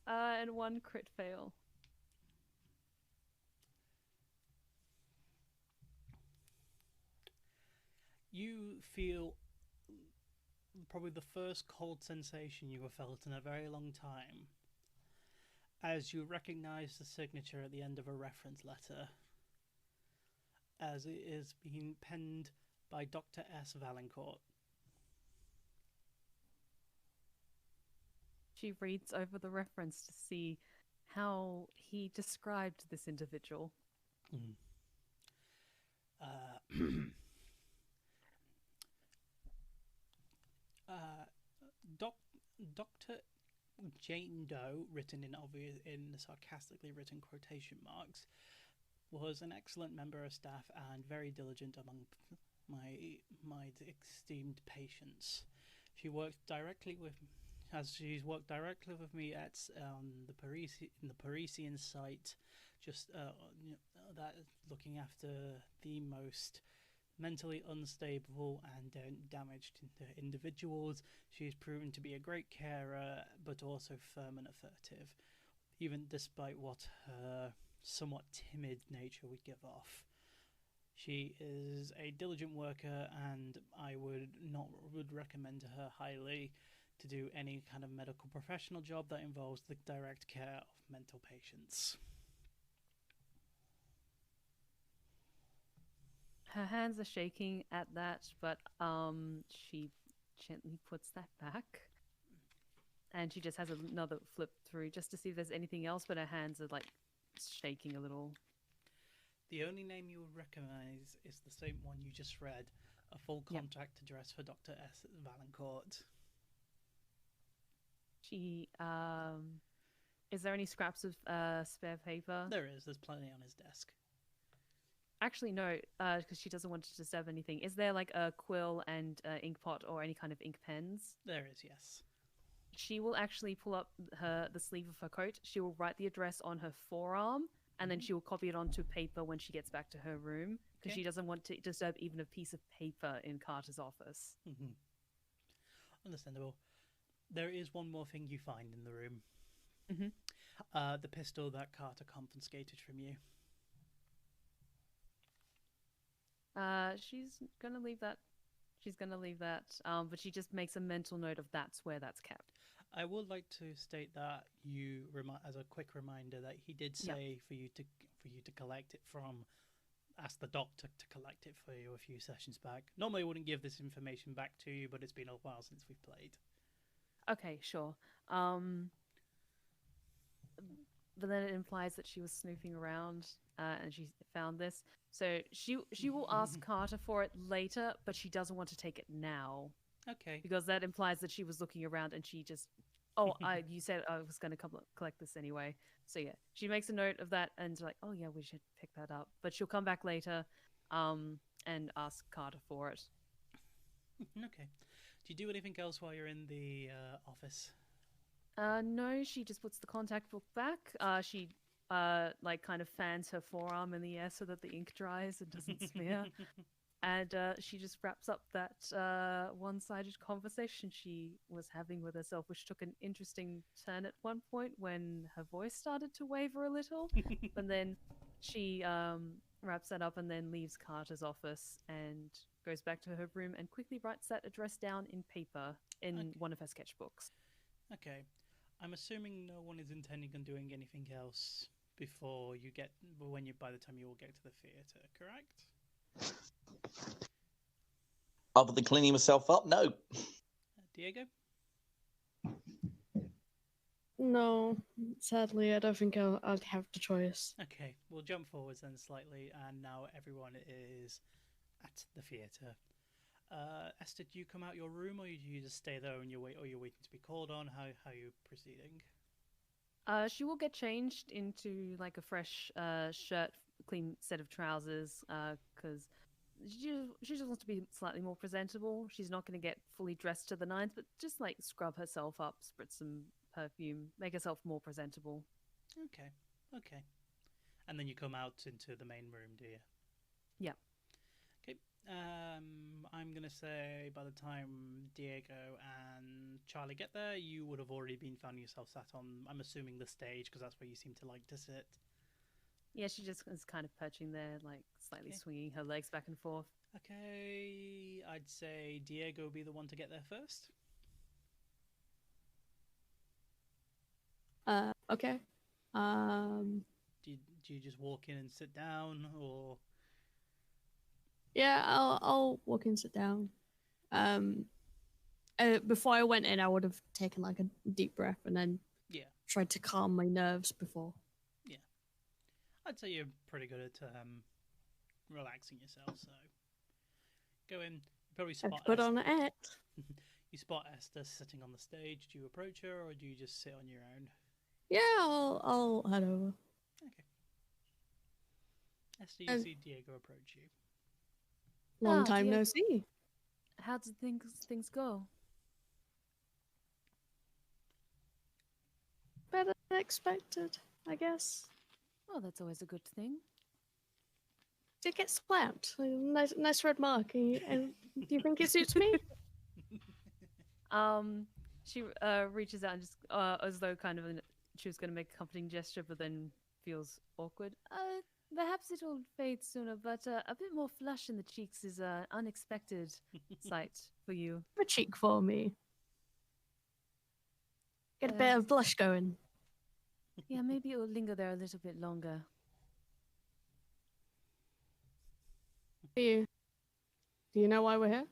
and 1 crit fail. You feel probably the first cold sensation you have felt in a very long time as you recognize the signature at the end of a reference letter, as it is being penned by Dr. S. Valancourt. She reads over the reference to see how he described this individual. Dr. Jane Doe, written in sarcastically written quotation marks, was an excellent member of staff and very diligent among my esteemed patients. She's worked directly with me at the Parisian site, just that looking after the most mentally unstable and damaged individuals. She's proven to be a great carer, but also firm and assertive, even despite what her somewhat timid nature would give off. She is a diligent worker, and I would recommend to her highly to do any kind of medical professional job that involves the direct care of mental patients. Her hands are shaking at that, but she gently puts that back. And she just has another flip through just to see if there's anything else, but her hands are like shaking a little. The only name you would recognize is the same one you just read, a full contact address for Dr. S. Valancourt. Is there any scraps of spare paper? There is. There's plenty on his desk. Actually, no, because she doesn't want to disturb anything. Is there like a quill and ink pot or any kind of ink pens? There is, yes. She will actually pull up the sleeve of her coat. She will write the address on her forearm, and then she will copy it onto paper when she gets back to her room, because she doesn't want to disturb even a piece of paper in Carter's office. Mm-hmm. Understandable. There is one more thing you find in the room. Mm-hmm. The pistol that Carter confiscated from you. She's gonna leave that. But she just makes a mental note of that's where that's kept. I would like to state that as a quick reminder, that he did say for you to collect it from. Ask the doctor to collect it for you a few sessions back. Normally, I wouldn't give this information back to you, but it's been a while since we've played. Okay, sure. But then it implies that she was snooping around and she found this. So she will ask Carter for it later, but she doesn't want to take it now. Okay. Because that implies that she was looking around and she just... you said I was going to come collect this anyway. So yeah, she makes a note of that and like, oh yeah, we should pick that up. But she'll come back later and ask Carter for it. Okay. Do you do anything else while you're in the office? No, she just puts the contact book back. She kind of fans her forearm in the air so that the ink dries and doesn't smear. And she just wraps up that one-sided conversation she was having with herself, which took an interesting turn at one point when her voice started to waver a little. And then she wraps that up and then leaves Carter's office and goes back to her room and quickly writes that address down in paper in one of her sketchbooks. Okay. I'm assuming no one is intending on doing anything else by the time you all get to the theatre, correct? Other than cleaning myself up, no. Diego? No, sadly, I don't think I'll have the choice. Okay, we'll jump forwards then slightly, and now everyone is at the theatre. Esther, do you come out your room, or do you just stay there and you're waiting to be called on? How are you proceeding? She will get changed into like a fresh shirt, clean set of trousers, because she just wants to be slightly more presentable. She's not going to get fully dressed to the nines, but just like scrub herself up, spritz some perfume, make herself more presentable. Okay. And then you come out into the main room, do you? Yeah. Okay. I'm going to say by the time Diego and Charlie get there, you would have already found yourself sat on, I'm assuming, the stage, because that's where you seem to like to sit. Yeah, she just is kind of perching there, like slightly swinging her legs back and forth. Okay, I'd say Diego will be the one to get there first. Okay. Do you just walk in and sit down, or... Yeah, I'll walk and sit down. Before I went in, I would have taken like a deep breath and then tried to calm my nerves before. Yeah, I'd say you're pretty good at relaxing yourself. So go in. You probably spot. Put on an act. You spot Esther sitting on the stage. Do you approach her, or do you just sit on your own? Yeah, I'll head over. Okay. Esther, you see Diego approach you. Long time no see. How did things go? Better than expected, I guess. Oh, that's always a good thing. Did get slapped. Nice red mark. And do you think it suits me? She reaches out and just as though kind of she was going to make a comforting gesture, but then feels awkward. Perhaps it'll fade sooner, but a bit more flush in the cheeks is an unexpected sight for you. Have a cheek for me. Get a bit of blush going. Yeah, maybe it'll linger there a little bit longer. Do you know why we're here?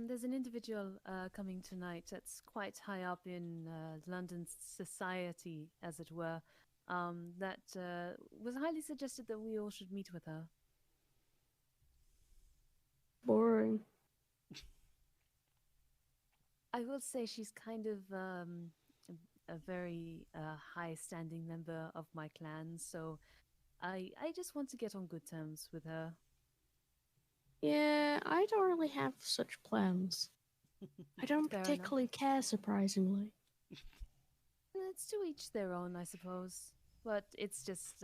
There's an individual coming tonight that's quite high up in London society, as it were, that was highly suggested that we all should meet with her. Boring. I will say she's kind of a very high-standing member of my clan, so I just want to get on good terms with her. Yeah, I don't really have such plans. I don't particularly care, surprisingly. It's to each their own, I suppose. But it's just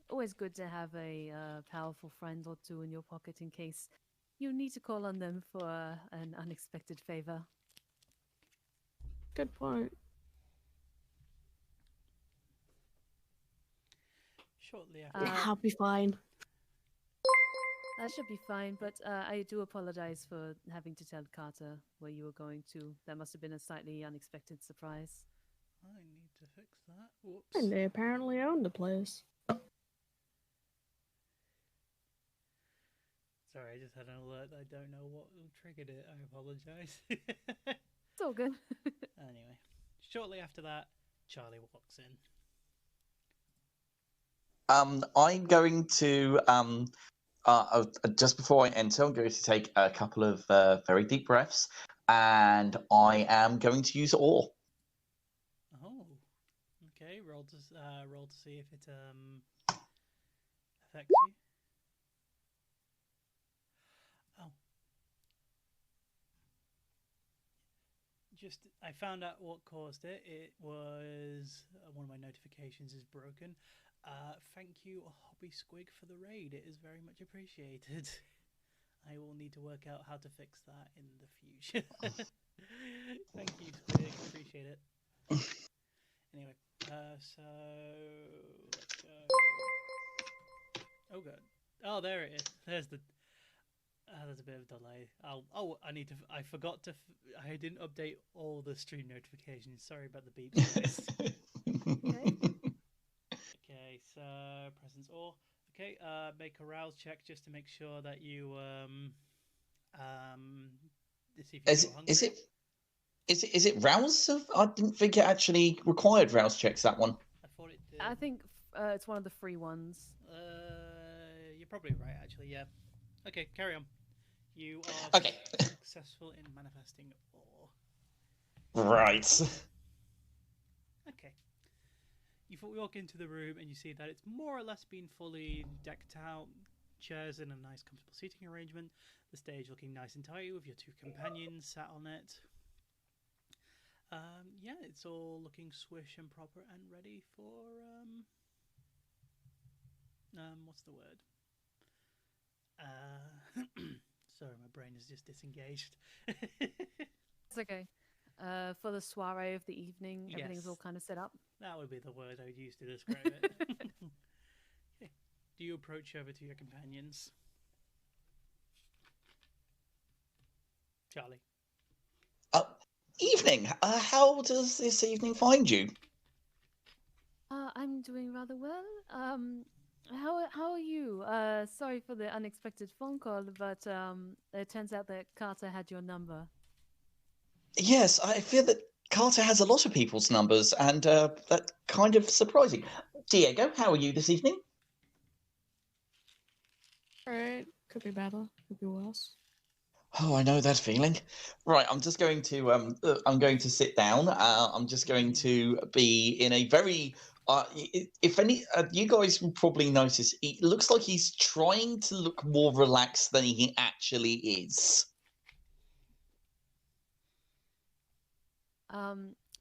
always good to have a powerful friend or two in your pocket in case you need to call on them for an unexpected favor. Good point. Shortly after. I'll be fine. That should be fine, but I do apologize for having to tell Carter where you were going to. That must have been a slightly unexpected surprise. I need to fix that. Whoops. And they apparently own the place. Sorry, I just had an alert that I don't know what triggered it. I apologize. It's all good. Anyway, shortly after that, Charlie walks in. I'm going to just before I enter, I'm going to take a couple of very deep breaths, and I am going to use awe. Oh, okay. Roll to see if it affects you. Oh, I found out what caused it. It was one of my notifications is broken. Thank you, Hobby Squig, for the raid. It is very much appreciated. I will need to work out how to fix that in the future. Thank you, Squig. Appreciate it. Anyway, so let's go. Oh, good. Oh, there it is. There's the. There's a bit of delay. I forgot to. I didn't update all the stream notifications. Sorry about the beeps. Okay. Okay, so presence all. Okay, make a rouse check just to make sure that you Is it rouse? I didn't think it actually required rouse checks. That one. I thought it did. I think it's one of the free ones. You're probably right, actually. Yeah. Okay, carry on. You are successful in manifesting awe. Right. Okay. You walk into the room and you see that it's more or less been fully decked out. Chairs in a nice comfortable seating arrangement. The stage looking nice and tidy with your two companions sat on it. Yeah, it's all looking swish and proper and ready for what's the word? Sorry, my brain is just disengaged. It's okay. For the soiree of the evening, everything's all kind of set up. That would be the word I would use to describe it. Okay. Do you approach over to your companions? Charlie. Evening. How does this evening find you? I'm doing rather well. How are you? Sorry for the unexpected phone call, but it turns out that Carter had your number. Yes, I fear that Carter has a lot of people's numbers, and that's kind of surprising. Diego, how are you this evening? Alright, could be better, could be worse. Oh, I know that feeling. Right, I'm just going to I'm going to sit down. I'm just going to be in a very if any you guys will probably notice, it looks like he's trying to look more relaxed than he actually is.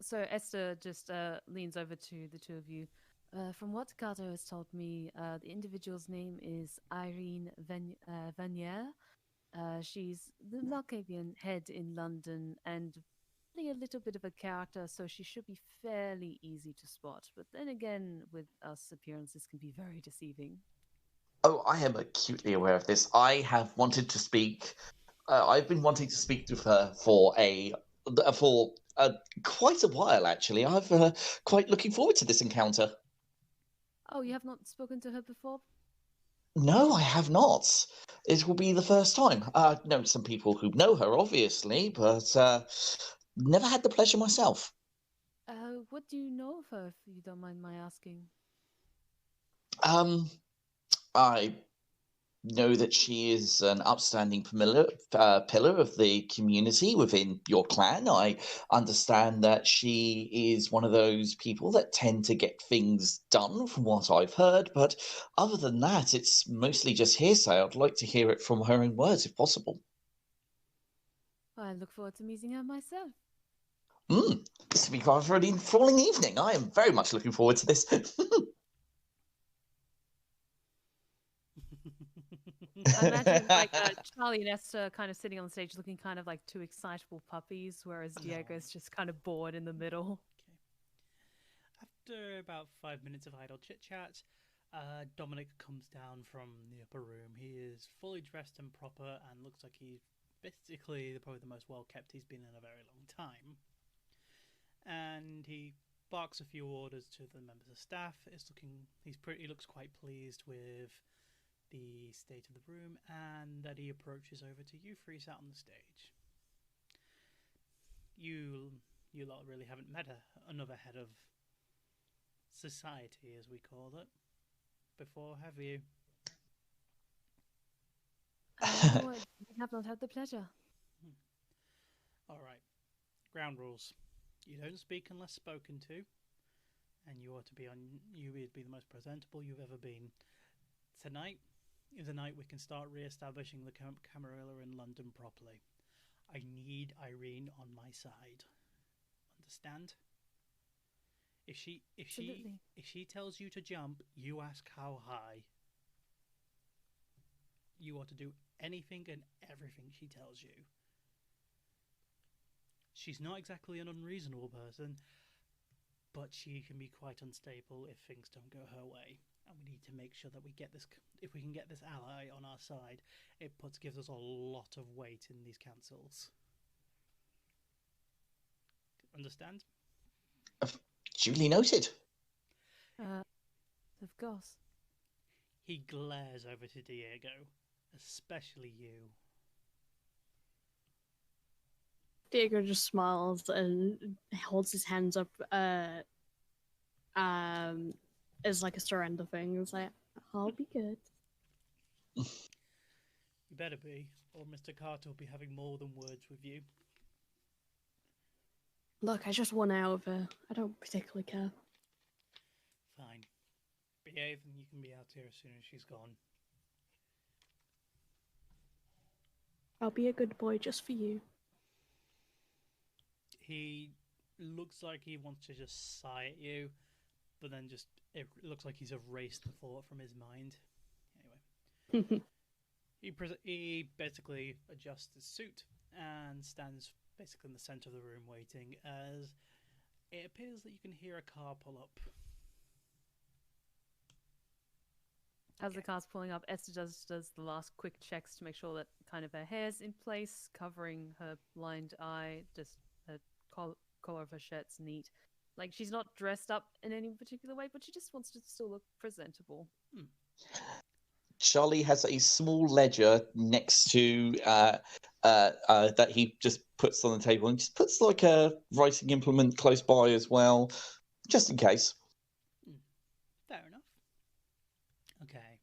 So Esther just leans over to the two of you. From what Carter has told me, the individual's name is Irene Vanier. She's the Malkavian head in London and really a little bit of a character, so she should be fairly easy to spot. But then again, with us, appearances can be very deceiving. Oh, I am acutely aware of this. I have wanted to speak. I've been wanting to speak with her for quite a while, actually. I've quite looking forward to this encounter. Oh, you have not spoken to her before? No, I have not. It will be the first time. I know some people who know her, obviously, but never had the pleasure myself. What do you know of her, if you don't mind my asking? I know that she is an upstanding pillar of the community within your clan. I understand that she is one of those people that tend to get things done, from what I've heard. But other than that, it's mostly just hearsay. I'd like to hear it from her in words, if possible. I look forward to meeting her myself. This will be rather an enthralling evening. I am very much looking forward to this. I imagine like Charlie and Esther kind of sitting on the stage looking kind of like two excitable puppies, whereas Diego's just kind of bored in the middle. Okay. After about 5 minutes of idle chit-chat, Dominic comes down from the upper room. He is fully dressed and proper and looks like he's basically probably the most well-kept he's been in a very long time. And he barks a few orders to the members of staff. He looks quite pleased with the state of the room, and that he approaches over to you three sat on the stage. You lot really haven't met another head of society, as we call it, before, have you? We have not had the pleasure. All right. Ground rules. You don't speak unless spoken to, and you would be the most presentable you've ever been. Tonight is the night we can start re-establishing the Camarilla in London properly. I need Irene on my side. Understand? If she tells you to jump, you ask how high. You ought to do anything and everything she tells you. She's not exactly an unreasonable person, but she can be quite unstable if things don't go her way. And we need to make sure that we get this. If we can get this ally on our side, it gives us a lot of weight in these councils. Understand? Duly noted. Of course. He glares over to Diego, especially you. Diego just smiles and holds his hands up as like a surrender thing. It's like, I'll be good. You better be, or Mr. Carter will be having more than words with you. Look, I just want out of her. I don't particularly care. Fine. Behave and you can be out here as soon as she's gone. I'll be a good boy just for you. He looks like he wants to just sigh at you, but then it looks like he's erased the thought from his mind. Anyway. He basically adjusts his suit and stands basically in the center of the room waiting, as it appears that you can hear a car pull up. As the car's pulling up, Esther does the last quick checks to make sure that kind of her hair's in place, covering her blind eye, just her collar of her shirt's neat. Like, she's not dressed up in any particular way, but she just wants to still look presentable. Charlie has a small ledger next to that he just puts on the table, and just puts like a writing implement close by as well, just in case. Fair enough. Okay.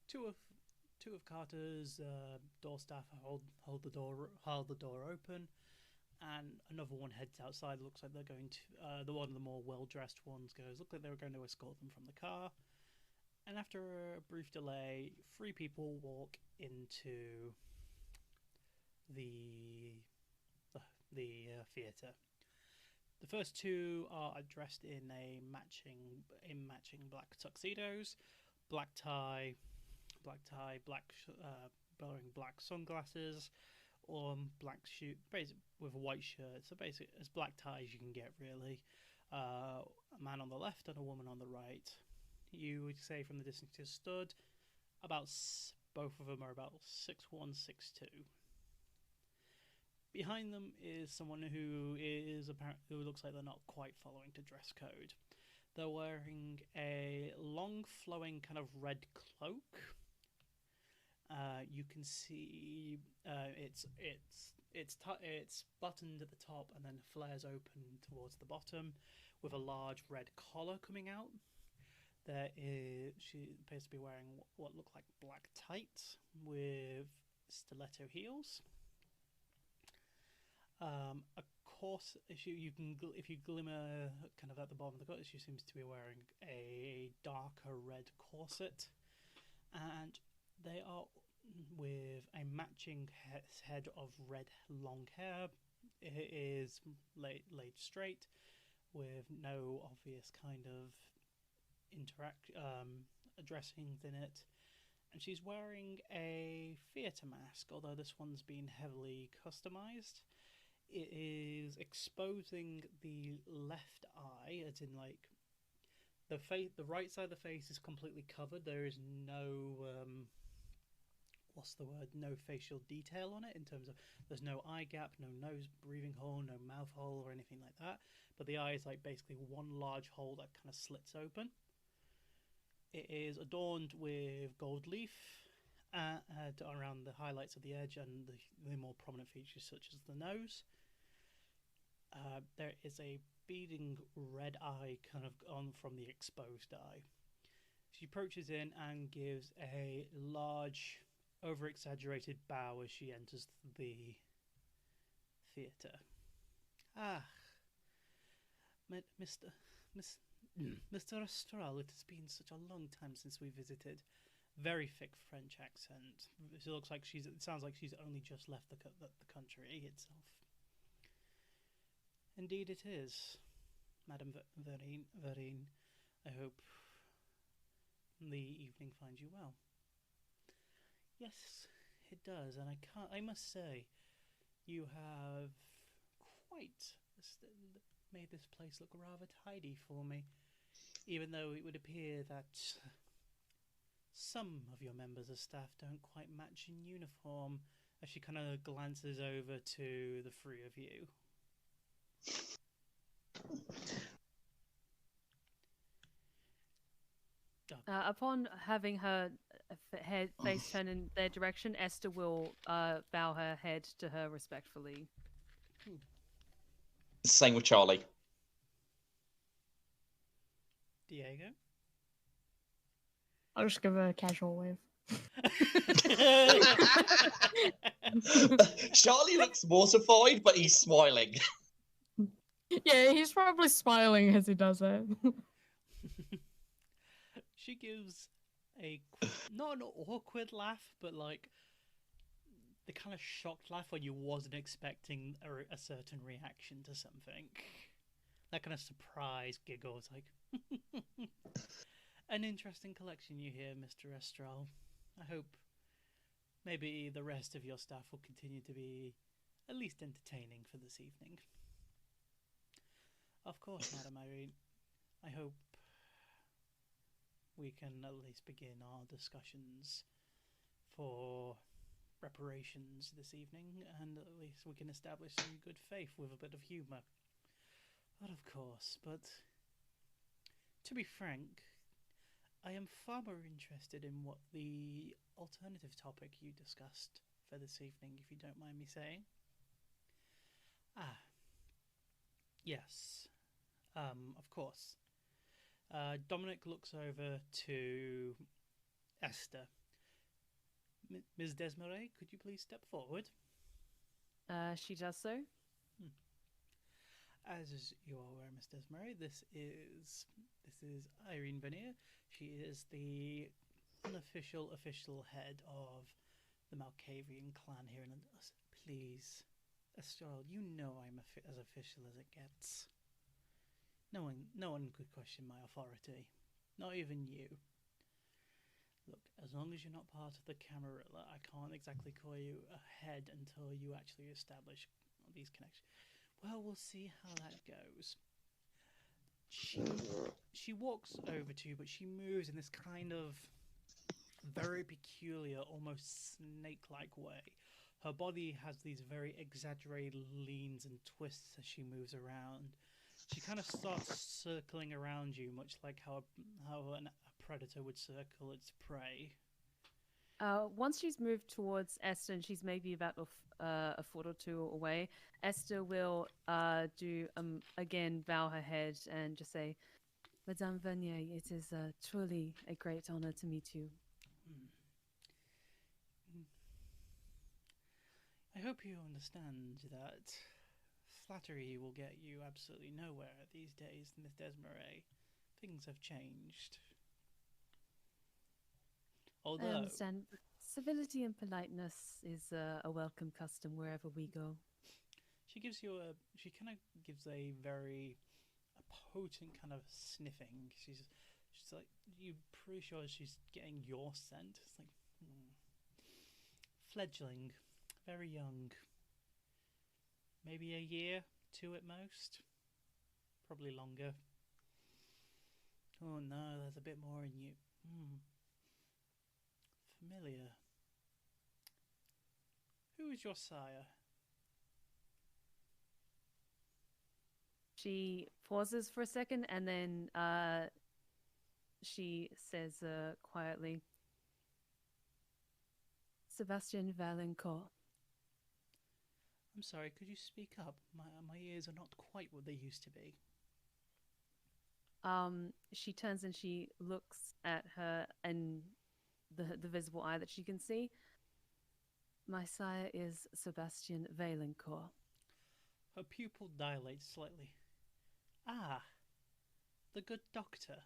Two of Carter's door staff hold the door open, and another one heads outside. Looks like they're going to. The one of the more well-dressed ones goes. Look like they were going to escort them from the car. And after a brief delay, 3 people walk into the theatre. The first 2 are dressed in matching black tuxedos, black tie, wearing black sunglasses, or black shoe, with a white shirt. So basically, as black ties you can get, really. A man on the left and a woman on the right. You would say from the distance you stood, both of them are about 6'1", 6'2". Behind them is someone who looks like they're not quite following to dress code. They're wearing a long, flowing kind of red cloak. You can see it's buttoned at the top and then flares open towards the bottom, with a large red collar coming out. She appears to be wearing what look like black tights with stiletto heels. A course, if you glimmer kind of at the bottom of the coat, she seems to be wearing a darker red corset, and they are with a matching head of red long hair. It is laid straight, with no obvious kind of dressings in it, and she's wearing a theatre mask, although this one's been heavily customized. It is exposing the left eye, as in like the right side of the face is completely covered. There is no no facial detail on it, in terms of there's no eye gap, no nose breathing hole, no mouth hole or anything like that, but the eye is like basically one large hole that kind of slits open. It is adorned with gold leaf around the highlights of the edge and the more prominent features such as the nose. There is a beading red eye kind of on from the exposed eye. She approaches in and gives a large, over-exaggerated bow as she enters the theatre. Mr. Astral, it has been such a long time since we visited. Very thick French accent. It sounds like she's only just left the country itself. Indeed it is, Madame Verine. I hope the evening finds you well. Yes, it does, and I must say, you have quite made this place look rather tidy for me, even though it would appear that some of your members of staff don't quite match in uniform, as she kind of glances over to the 3 of you. Upon having her face turn in their direction, Esther will bow her head to her respectfully. Same with Charlie. Diego? I'll just give her a casual wave. Charlie looks mortified, but he's smiling. Yeah, he's probably smiling as he does it. She gives not an awkward laugh, but like the kind of shocked laugh when you wasn't expecting a certain reaction to something. That kind of surprise giggle. It's like, an interesting collection you hear, Mr. Estral. I hope maybe the rest of your staff will continue to be at least entertaining for this evening. Of course, Madam Irene. I hope we can at least begin our discussions for reparations this evening, and at least we can establish some good faith with a bit of humour. Well, of course, but to be frank, I am far more interested in what the alternative topic you discussed for this evening, if you don't mind me saying. Ah, yes. Of course. Dominic looks over to Esther. Ms. Desmarais, could you please step forward? She does so. As you are aware, Ms. Desmarais, this is Irene Vanier. She is the unofficial official head of the Malkavian clan here in London. Please, Estelle, you know I'm as official as it gets. No one could question my authority, not even you. Look, as long as you're not part of the Camarilla, I can't exactly call you a head until you actually establish these connections. Well, we'll see how that goes. She walks over to you, but she moves in this kind of very peculiar, almost snake-like way. Her body has these very exaggerated leans and twists as she moves around. She kind of starts circling around you, much like how a predator would circle its prey. Once she's moved towards Esther, and she's maybe about a foot or two away, Esther will again bow her head and just say, Madame Vanier, it is truly a great honor to meet you. I hope you understand that flattery will get you absolutely nowhere these days, Miss Desmarais. Things have changed. Although, I understand civility and politeness is a welcome custom wherever we go. She kind of gives a very potent kind of sniffing. She's like, you're pretty sure she's getting your scent. It's like, fledgling, very young. Maybe a year, 2 at most. Probably longer. Oh no, there's a bit more in you. Familiar. Who is your sire? She pauses for a second and then she says quietly, Sebastian Valencourt. I'm sorry, could you speak up? My ears are not quite what they used to be. She turns and she looks at her and the visible eye that she can see. My sire is Sebastian Valencourt. Her pupil dilates slightly. Ah, the good doctor.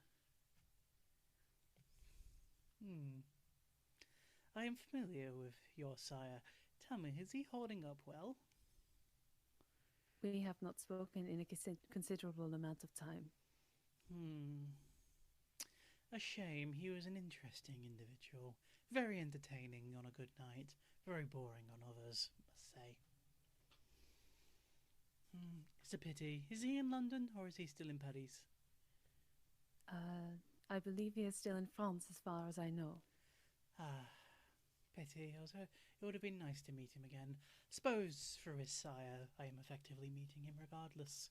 I am familiar with your sire. Tell me, is he holding up well? We have not spoken in a considerable amount of time. A shame. He was an interesting individual. Very entertaining on a good night. Very boring on others, must say. It's a pity. Is he in London or is he still in Paris? I believe he is still in France as far as I know. Pity. It would have been nice to meet him again. Suppose through his sire I am effectively meeting him regardless.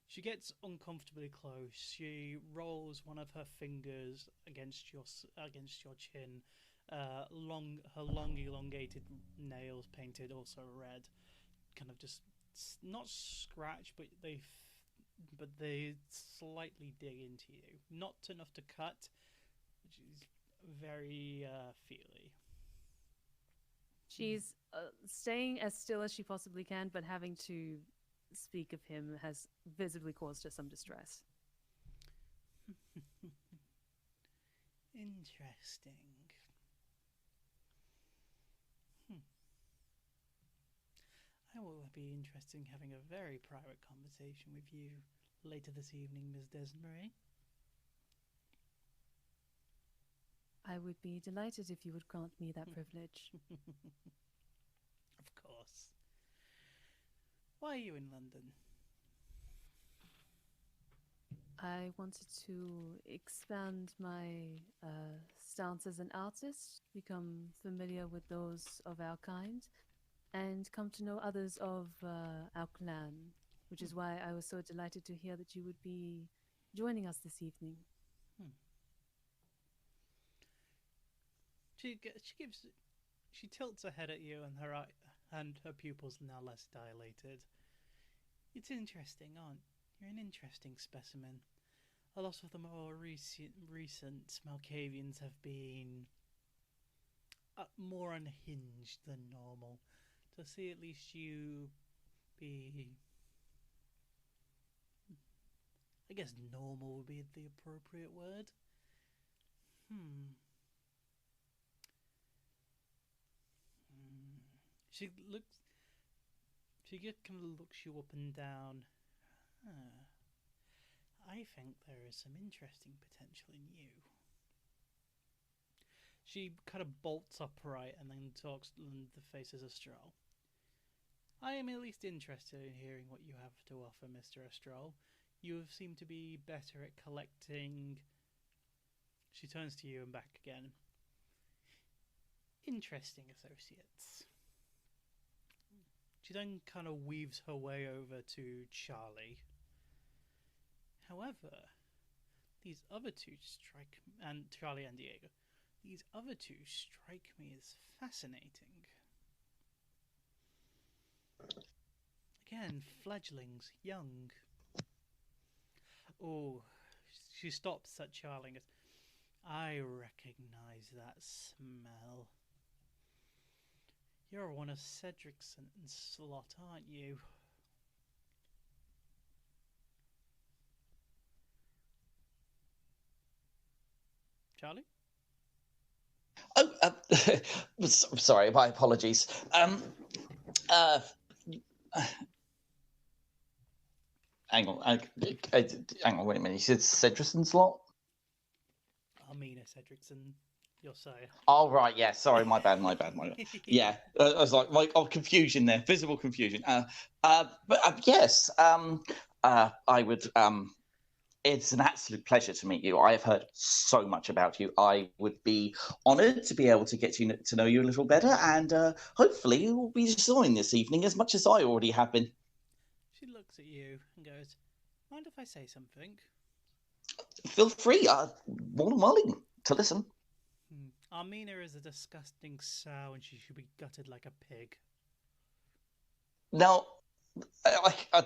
She gets uncomfortably close. She rolls one of her fingers against your chin. Her long elongated nails painted also red, kind of just not scratch, but they slightly dig into you. Not enough to cut, which is very feely. She's staying as still as she possibly can, but having to speak of him has visibly caused her some distress. Interesting. I will be interested in having a very private conversation with you later this evening, Ms. Desmarais. I would be delighted if you would grant me that privilege. Of course. Why are you in London? I wanted to expand my stance as an artist, become familiar with those of our kind, and come to know others of our clan. which is why I was so delighted to hear that you would be joining us this evening. She tilts her head at you, and her pupils are now less dilated. It's interesting, aren't you? You're an interesting specimen. A lot of the more recent Malkavians have been more unhinged than normal. To see at least you be... I guess normal would be the appropriate word. She kind of looks you up and down. I think there is some interesting potential in you. She kind of bolts upright and then talks, and the faces Astral. I am at least interested in hearing what you have to offer, Mr. Astral. You have seemed to be better at collecting... She turns to you and back again. Interesting associates. She then kind of weaves her way over to Charlie. However, these other two and Charlie and Diego, these other two strike me as fascinating. Again, fledglings, young. Oh, she stops at Charlie and goes, I recognize that smell. You're one of Cedric's and Slot, aren't you? Charlie? Oh, sorry, my apologies. Hang on, hang on, wait a minute. You said Cedric and Slot? Armina Cedricson, you'll say. Oh, right, yeah, sorry, my bad. Yeah, I was like, confusion there, visible confusion. But yes, I would, it's an absolute pleasure to meet you. I have heard so much about you. I would be honoured to be able to get to know you a little better, and hopefully you will be enjoying this evening as much as I already have been. She looks at you and goes, mind if I say something? Feel free, more than willing to listen. Armina is a disgusting sow and she should be gutted like a pig. Now,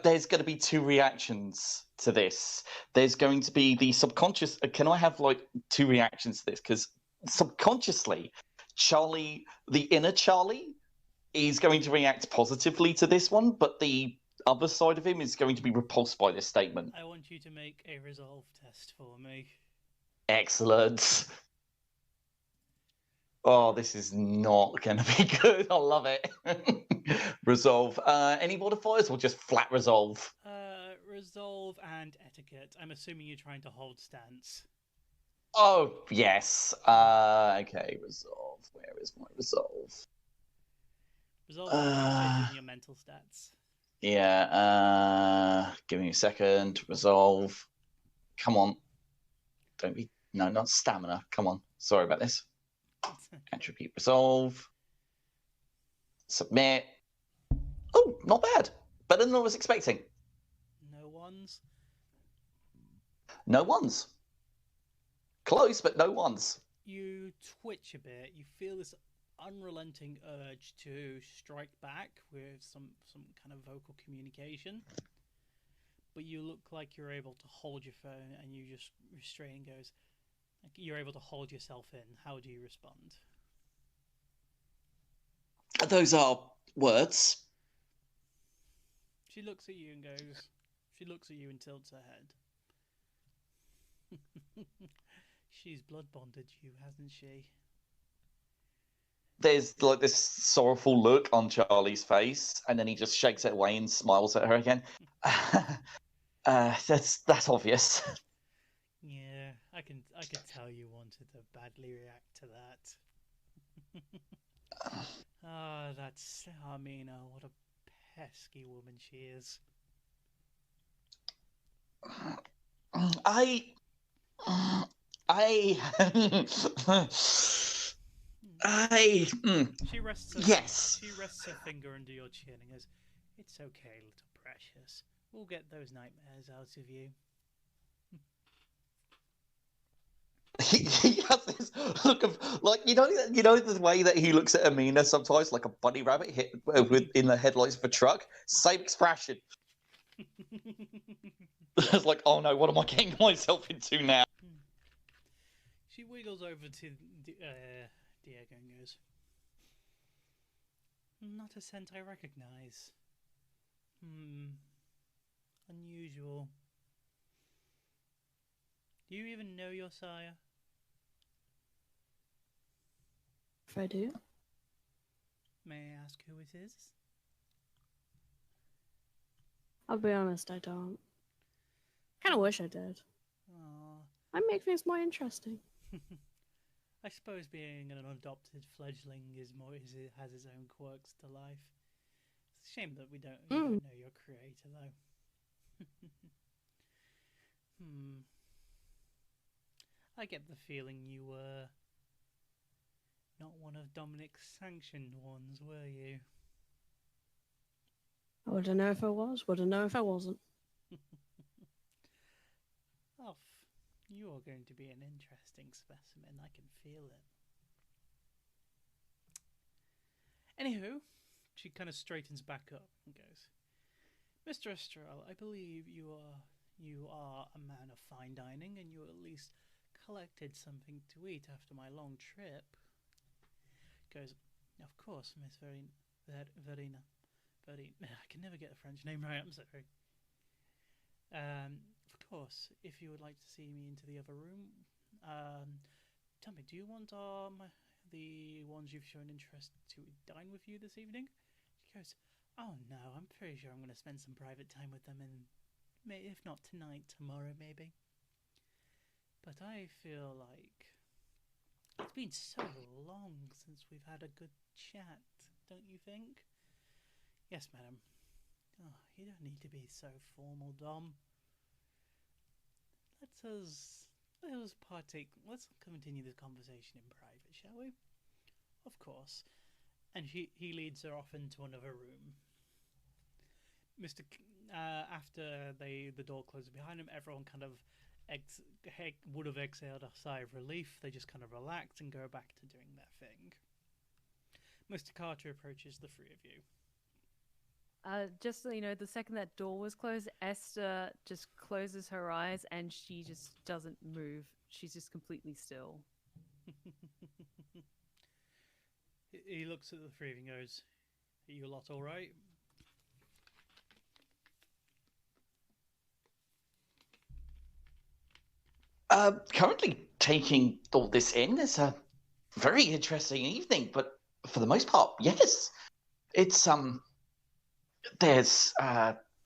there's going to be two reactions to this. There's going to be the subconscious. Can I have like two reactions to this? Because subconsciously, Charlie, the inner Charlie, is going to react positively to this one, but the other side of him is going to be repulsed by this statement. I want you to make a resolve test for me. Excellent. Oh, this is not going to be good. I love it. Resolve. Any modifiers or just flat resolve? Resolve and etiquette. I'm assuming you're trying to hold stance. Oh, yes. Okay, resolve. Where is my resolve? Resolve is in your mental stats. Yeah, give me a second. Resolve. Come on. Don't be... No, not stamina. Come on. Sorry about this. Attribute resolve. Submit. Oh, not bad. Better than I was expecting. No ones? No ones. Close, but no ones. You twitch a bit. You feel this unrelenting urge to strike back with some kind of vocal communication, but you look like you're able to hold your phone and you just restrain and goes, you're able to hold yourself in. How do you respond? Those are words. She looks at you and goes, she looks at you and tilts her head. She's blood bonded you, hasn't she? There's like this sorrowful look on Charlie's face, and then he just shakes it away and smiles at her again. That's obvious. Yeah, I can tell you wanted to badly react to that. Ah, that's Armina. What a pesky woman she is. She rests her finger under your chin and goes, "It's okay, little precious. We'll get those nightmares out of you. He has this look of like you know the way that he looks at Amina sometimes, like a bunny rabbit hit in the headlights of a truck. Same expression. It's like, oh no, what am I getting myself into now? She wiggles over to Diego and goes, "Not a scent I recognize. Unusual. Do you even know your sire?" If I do. May I ask who it is? I'll be honest, I don't. Kind of wish I did. Aww. Might make things more interesting. I suppose being an adopted fledgling has its own quirks to life. It's a shame that we don't know your creator, though. I get the feeling you were not one of Dominic's sanctioned ones, were you? I wouldn't know if I was, wouldn't know if I wasn't. Off. You're going to be an interesting specimen, I can feel it. Anywho, she kind of straightens back up and goes, "Mr. Estrel, I believe you are a man of fine dining, and you at least collected something to eat after my long trip." Goes, "Of course, Miss Verena. I can never get the French name right, I'm sorry. Of course, if you would like to see me into the other room, tell me, do you want the ones you've shown interest to dine with you this evening?" She goes, "Oh no, I'm pretty sure I'm going to spend some private time with them, and if not tonight, tomorrow maybe. But I feel like it's been so long since we've had a good chat, don't you think?" "Yes, madam." "Oh, you don't need to be so formal, Dom. Let us partake. Let's continue this conversation in private, shall we?" "Of course." And he leads her off into another room. After the door closes behind him, everyone kind of would have exhaled a sigh of relief. They just kind of relax and go back to doing their thing. Mr. Carter approaches the three of you. Just so you know, the second that door was closed, Esther just closes her eyes and she just doesn't move. She's just completely still. He looks at the three of you and goes, "Are you lot all right?" Currently taking all this in. It's a very interesting evening, but for the most part, yes. It's there's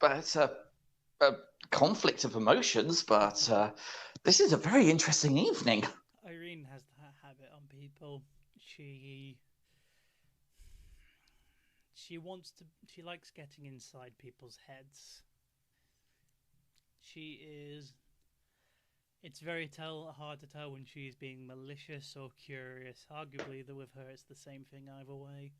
it's a conflict of emotions, but this is a very interesting evening. Irene has that habit on people. She likes getting inside people's heads. It's very hard to tell when she's being malicious or curious. Arguably, with her, it's the same thing either way.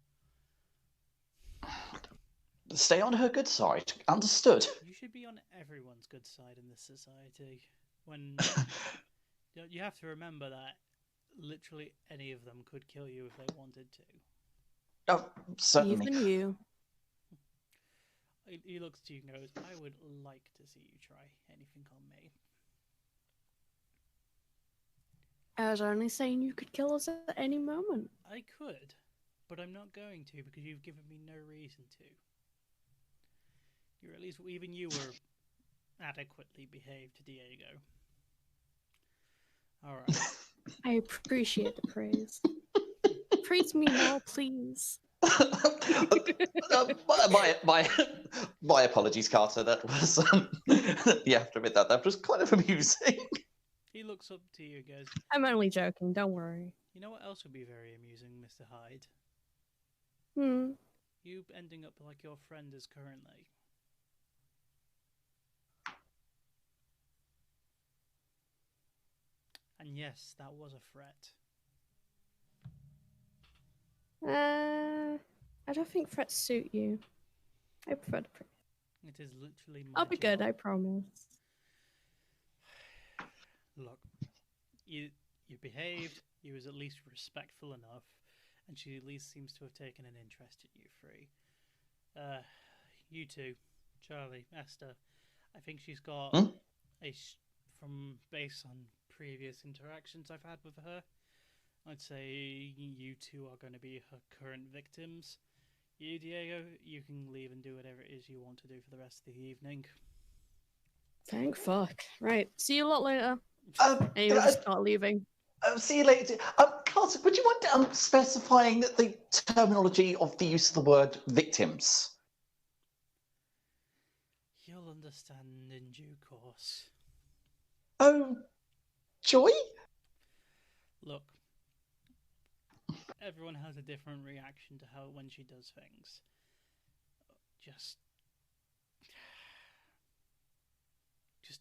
Stay on her good side. Understood. You should be on everyone's good side in this society. When you have to remember that literally any of them could kill you if they wanted to. Oh, certainly. Even you. He looks to you and goes, "I would like to see you try anything on me." I was only saying you could kill us at any moment. I could, but I'm not going to because you've given me no reason to. Even you were adequately behaved, Diego. All right. I appreciate the praise. Praise me now, please. My apologies, Carter. That was you have to admit that was kind of amusing. He looks up to you and goes, I'm only joking, don't worry. "You know what else would be very amusing, Mr. Hyde? You ending up like your friend is currently." And yes, that was a threat. I don't think threats suit you. I prefer to praise. It is literally my I'll be job. good, I promise. Look, you behaved. You was at least respectful enough, and she at least seems to have taken an interest in you three. You two, Charlie, Esther. I think she's got from based on previous interactions I've had with her, I'd say you two are going to be her current victims. You, Diego, you can leave and do whatever it is you want to do for the rest of the evening. Thank fuck. Right, see you a lot later. And you just start leaving. See you later. Carter, would you mind specifying the terminology of the use of the word victims? You'll understand in due course. Oh, Joy? Look, everyone has a different reaction to how when she does things. Just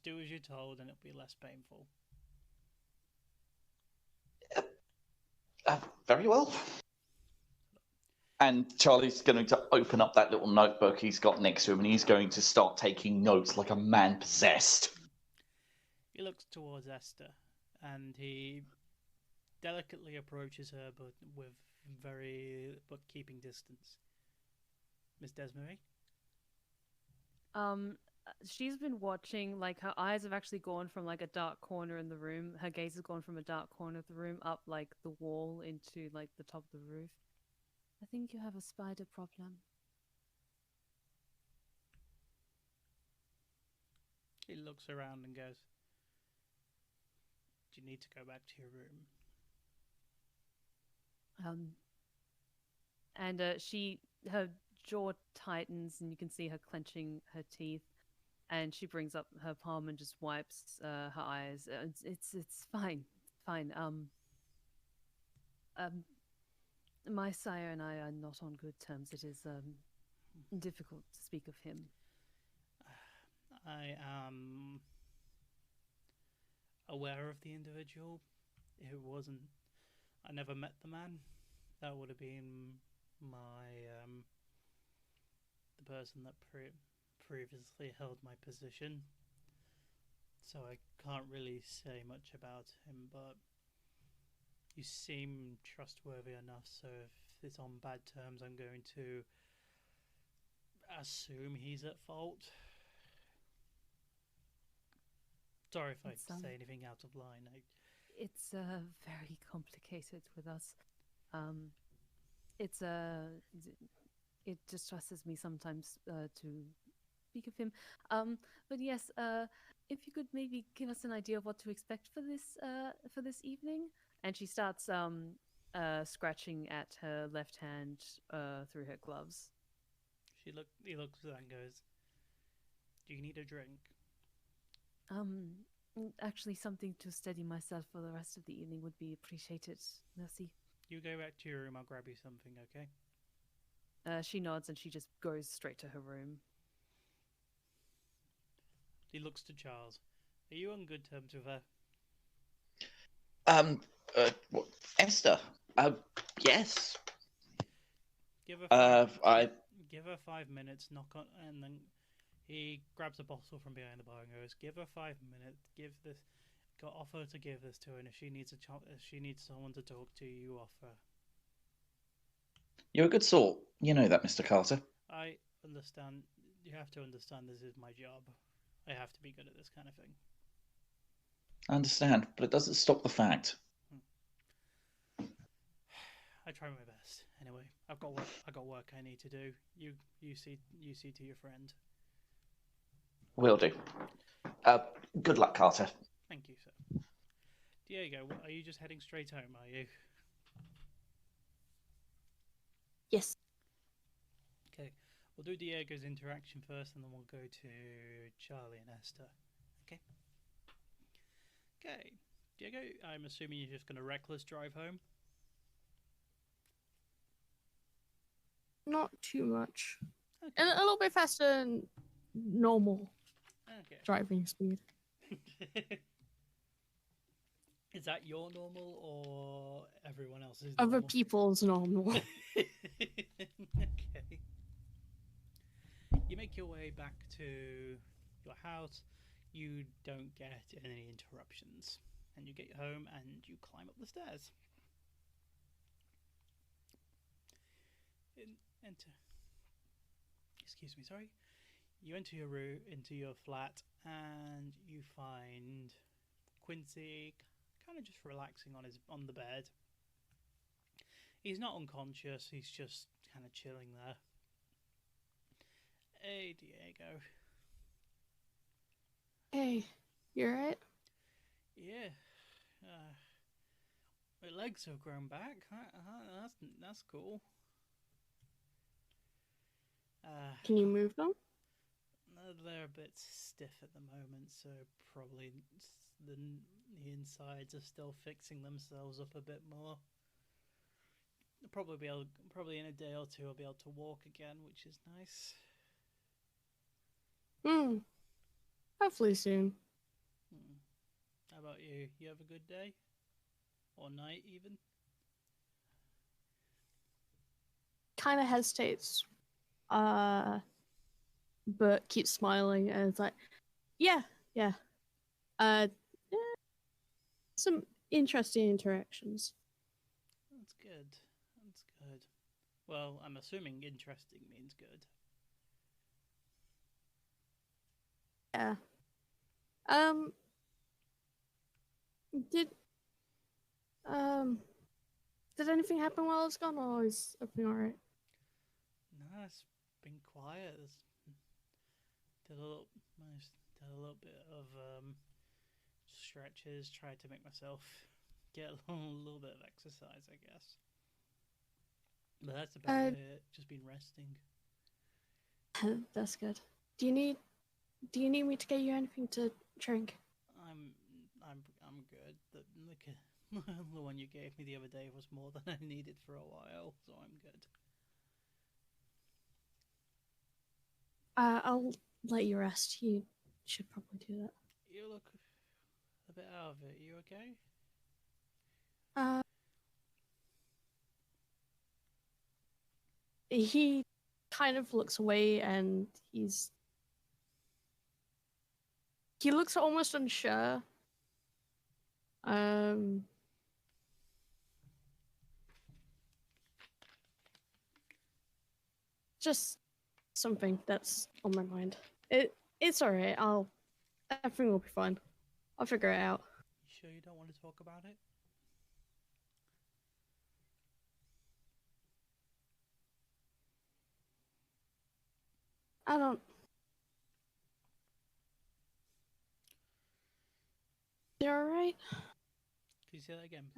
do as you're told and it'll be less painful. Very well. And Charlie's going to open up that little notebook he's got next to him, and he's going to start taking notes like a man possessed. He looks towards Esther, and he delicately approaches her, but keeping distance. Miss Desmarais? She's been watching, like, her eyes have actually gone from, like, a dark corner in the room. Her gaze has gone from a dark corner of the room up, like, the wall into, like, the top of the roof. I think you have a spider problem. He looks around and goes, do you need to go back to your room? And her jaw tightens, and you can see her clenching her teeth. And she brings up her palm and just wipes her eyes. It's fine, fine. My sire and I are not on good terms. It is difficult to speak of him. I am aware of the individual. I never met the man. That would have been the person that previously held my position. So I can't really say much about him, but you seem trustworthy enough, so if it's on bad terms, I'm going to assume he's at fault. Sorry if I say anything out of line. It's very complicated with us. It distresses me sometimes to speak of him. But yes, if you could maybe give us an idea of what to expect for this evening. And she starts scratching at her left hand through her gloves. He looks at that and goes, do you need a drink? Actually, something to steady myself for the rest of the evening would be appreciated. Merci. You go back to your room, I'll grab you something, okay? She nods and she just goes straight to her room. He looks to Charles. Are you on good terms with her? What, Esther? Yes. Give her 5 minutes, knock on, and then he grabs a bottle from behind the bar and goes, give her 5 minutes, offer to give this to her, and if she needs someone to talk to, you offer. You're a good sort. You know that, Mr. Carter. I understand. You have to understand this is my job. I have to be good at this kind of thing. I understand, but it doesn't stop the fact. I try my best. Anyway, I've got work I need to do. You see to your friend. Will do. Good luck, Carter. Thank you, sir. Diego, are you just heading straight home, are you? Yes. Okay, we'll do Diego's interaction first, and then we'll go to Charlie and Esther. Okay. Okay, Diego, I'm assuming you're just going to reckless drive home? Not too much. Okay. A little bit faster than normal driving speed. Is that your normal or everyone else's normal? Other people's normal. Okay. You make your way back to your house. You don't get any interruptions, and you get home and you climb up the stairs. Enter. Excuse me, sorry. You enter your room, into your flat, and you find Quincy kind of just relaxing on the bed. He's not unconscious. He's just kind of chilling there. Hey, Diego. Hey, you alright? Yeah. My legs have grown back. That's cool. Can you move them? They're a bit stiff at the moment, so probably the insides are still fixing themselves up a bit more. Probably in a day or two I'll be able to walk again, which is nice. Hopefully soon. How about you? You have a good day? Or night, even? Kind of hesitates, but keeps smiling, and it's like, yeah. Some interesting interactions. That's good. Well, I'm assuming interesting means good. Yeah. Did anything happen while I was gone, or is everything alright? No, it's been quiet. Did a little bit of stretches. Tried to make myself get a little bit of exercise, I guess. But that's about it. Just been resting. That's good. Do you need me to get you anything to drink? I'm good. The one you gave me the other day was more than I needed for a while, so I'm good. I'll let you rest. You should probably do that. You look a bit out of it. You okay? He kind of looks away, and he looks almost unsure. Just something that's on my mind. It's alright. Everything will be fine. I'll figure it out. You sure you don't want to talk about it? I don't. You're alright? Can you say that again?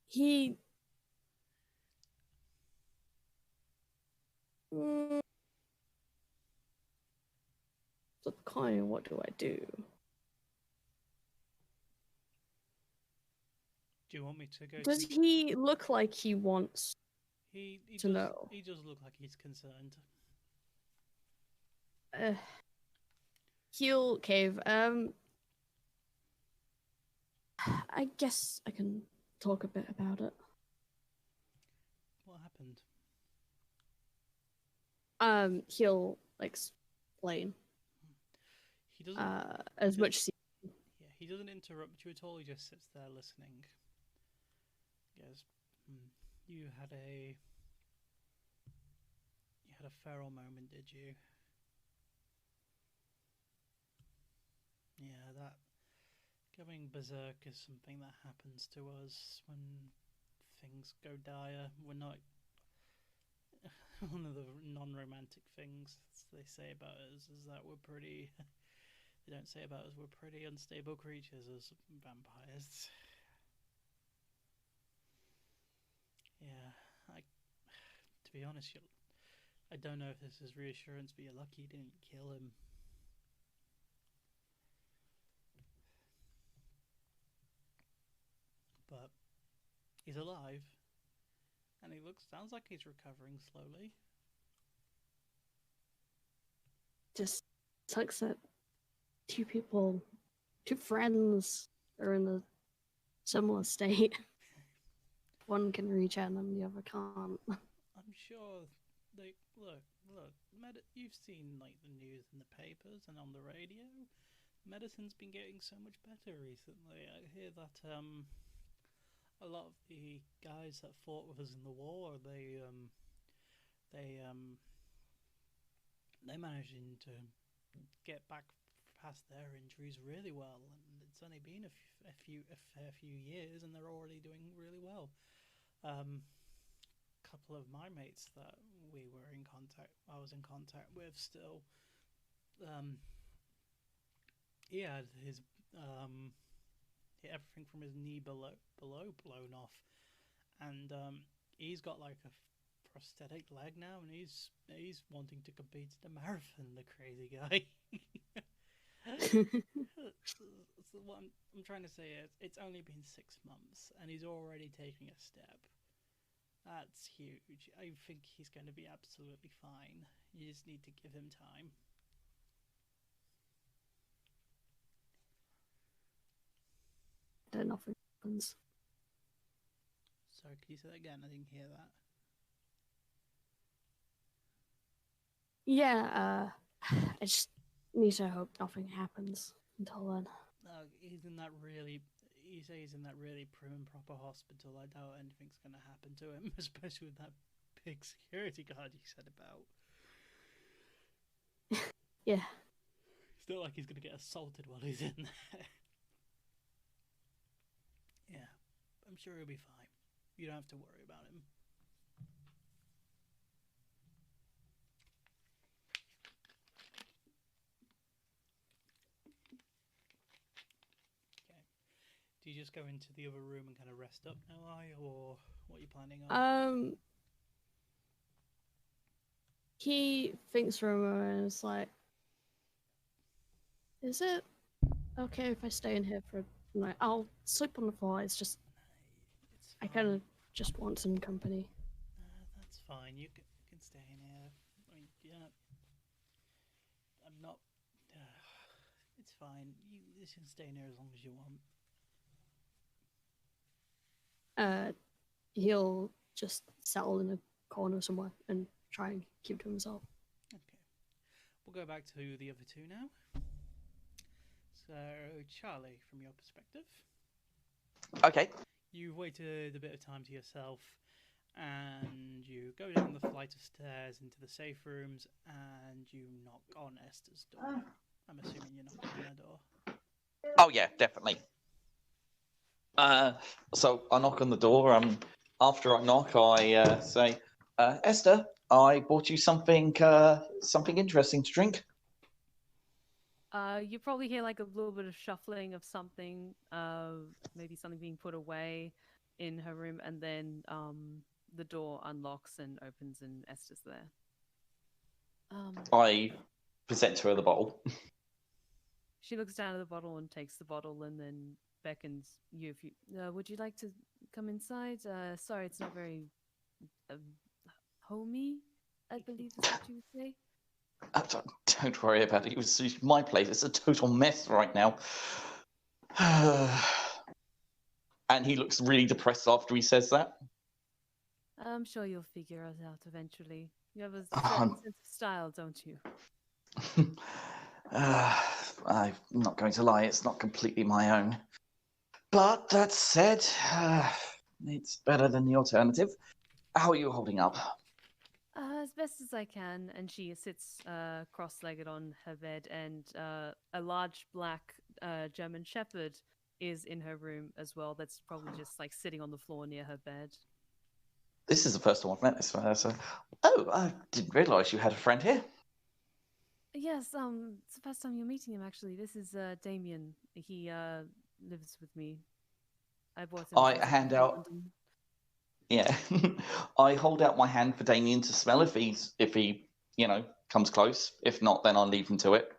He. So kind of, what do I do? Do you want me to go? Does he look like he wants to know? He does look like he's concerned. He'll cave. I guess I can talk a bit about it. What happened? He'll explain. He doesn't. As much. Yeah, he doesn't interrupt you at all. He just sits there listening. He goes, You had a feral moment, did you? Yeah, that going berserk is something that happens to us when things go dire. We're not one of the non-romantic things they say about us is that we're pretty. They don't say about us we're pretty unstable creatures as vampires. Yeah, to be honest, I don't know if this is reassurance, but you're lucky you didn't kill him. But he's alive, and sounds like he's recovering slowly. Just sucks that two friends are in a similar state. One can reach out and the other can't. I'm sure look, you've seen like the news in the papers and on the radio. Medicine's been getting so much better recently. I hear that a lot of the guys that fought with us in the war, they managed to get back past their injuries really well, and it's only been a fair few years, and they're already doing really well. Couple of my mates that I was in contact with still. He had his everything from his knee below blown off, and he's got like a prosthetic leg now, and he's wanting to compete in the marathon. The crazy guy. So what I'm trying to say is, it's only been 6 months, and he's already taking a step. That's huge. I think he's going to be absolutely fine. You just need to give him time. Then nothing happens. Sorry, can you say that again? I didn't hear that. Yeah, I just need to hope nothing happens until then. He's in that really prim and proper hospital. I doubt anything's going to happen to him, especially with that big security guard you said about. Yeah. It's not like he's going to get assaulted while he's in there. Yeah, I'm sure he'll be fine. You don't have to worry about him. Do you just go into the other room and kind of rest up now, or what are you planning on? He thinks for a moment and is like, is it okay if I stay in here for a night? I'll sleep on the floor. It's just, I kind of just want some company. That's fine. You can stay in here. I mean, yeah. I'm not. It's fine. You can stay in here as long as you want. He'll just settle in a corner somewhere and try and keep to himself. Okay. We'll go back to the other two now. So, Charlie, from your perspective. Okay. You've waited a bit of time to yourself, and you go down the flight of stairs into the safe rooms, and you knock on Esther's door. I'm assuming you're knocking on her door. Oh yeah, definitely. So I knock on the door. After I knock, I say, Esther, I bought you something interesting to drink. You probably hear like a little bit of shuffling of something, maybe something being put away in her room, and then the door unlocks and opens, and Esther's there. I present to her the bottle. She looks down at the bottle and takes the bottle, and then beckons you. If you would you like to come inside? Sorry, it's not very homey, I believe is what you would say. Don't worry about it. It's my place. It's a total mess right now. And he looks really depressed after he says that. I'm sure you'll figure us out eventually. You have a certain sense of style, don't you? I'm not going to lie. It's not completely my own. But that said, it's better than the alternative. How are you holding up? As best as I can, and she sits cross-legged on her bed, and a large black German Shepherd is in her room as well. That's probably just like sitting on the floor near her bed. This is the first time I've met this one. So, I didn't realise you had a friend here. Yes, it's the first time you're meeting him. Actually, this is Damien. He lives with me. I bought him. I hand out. London. Yeah, I hold out my hand for Damien to smell if he comes close. If not, then I'll leave him to it.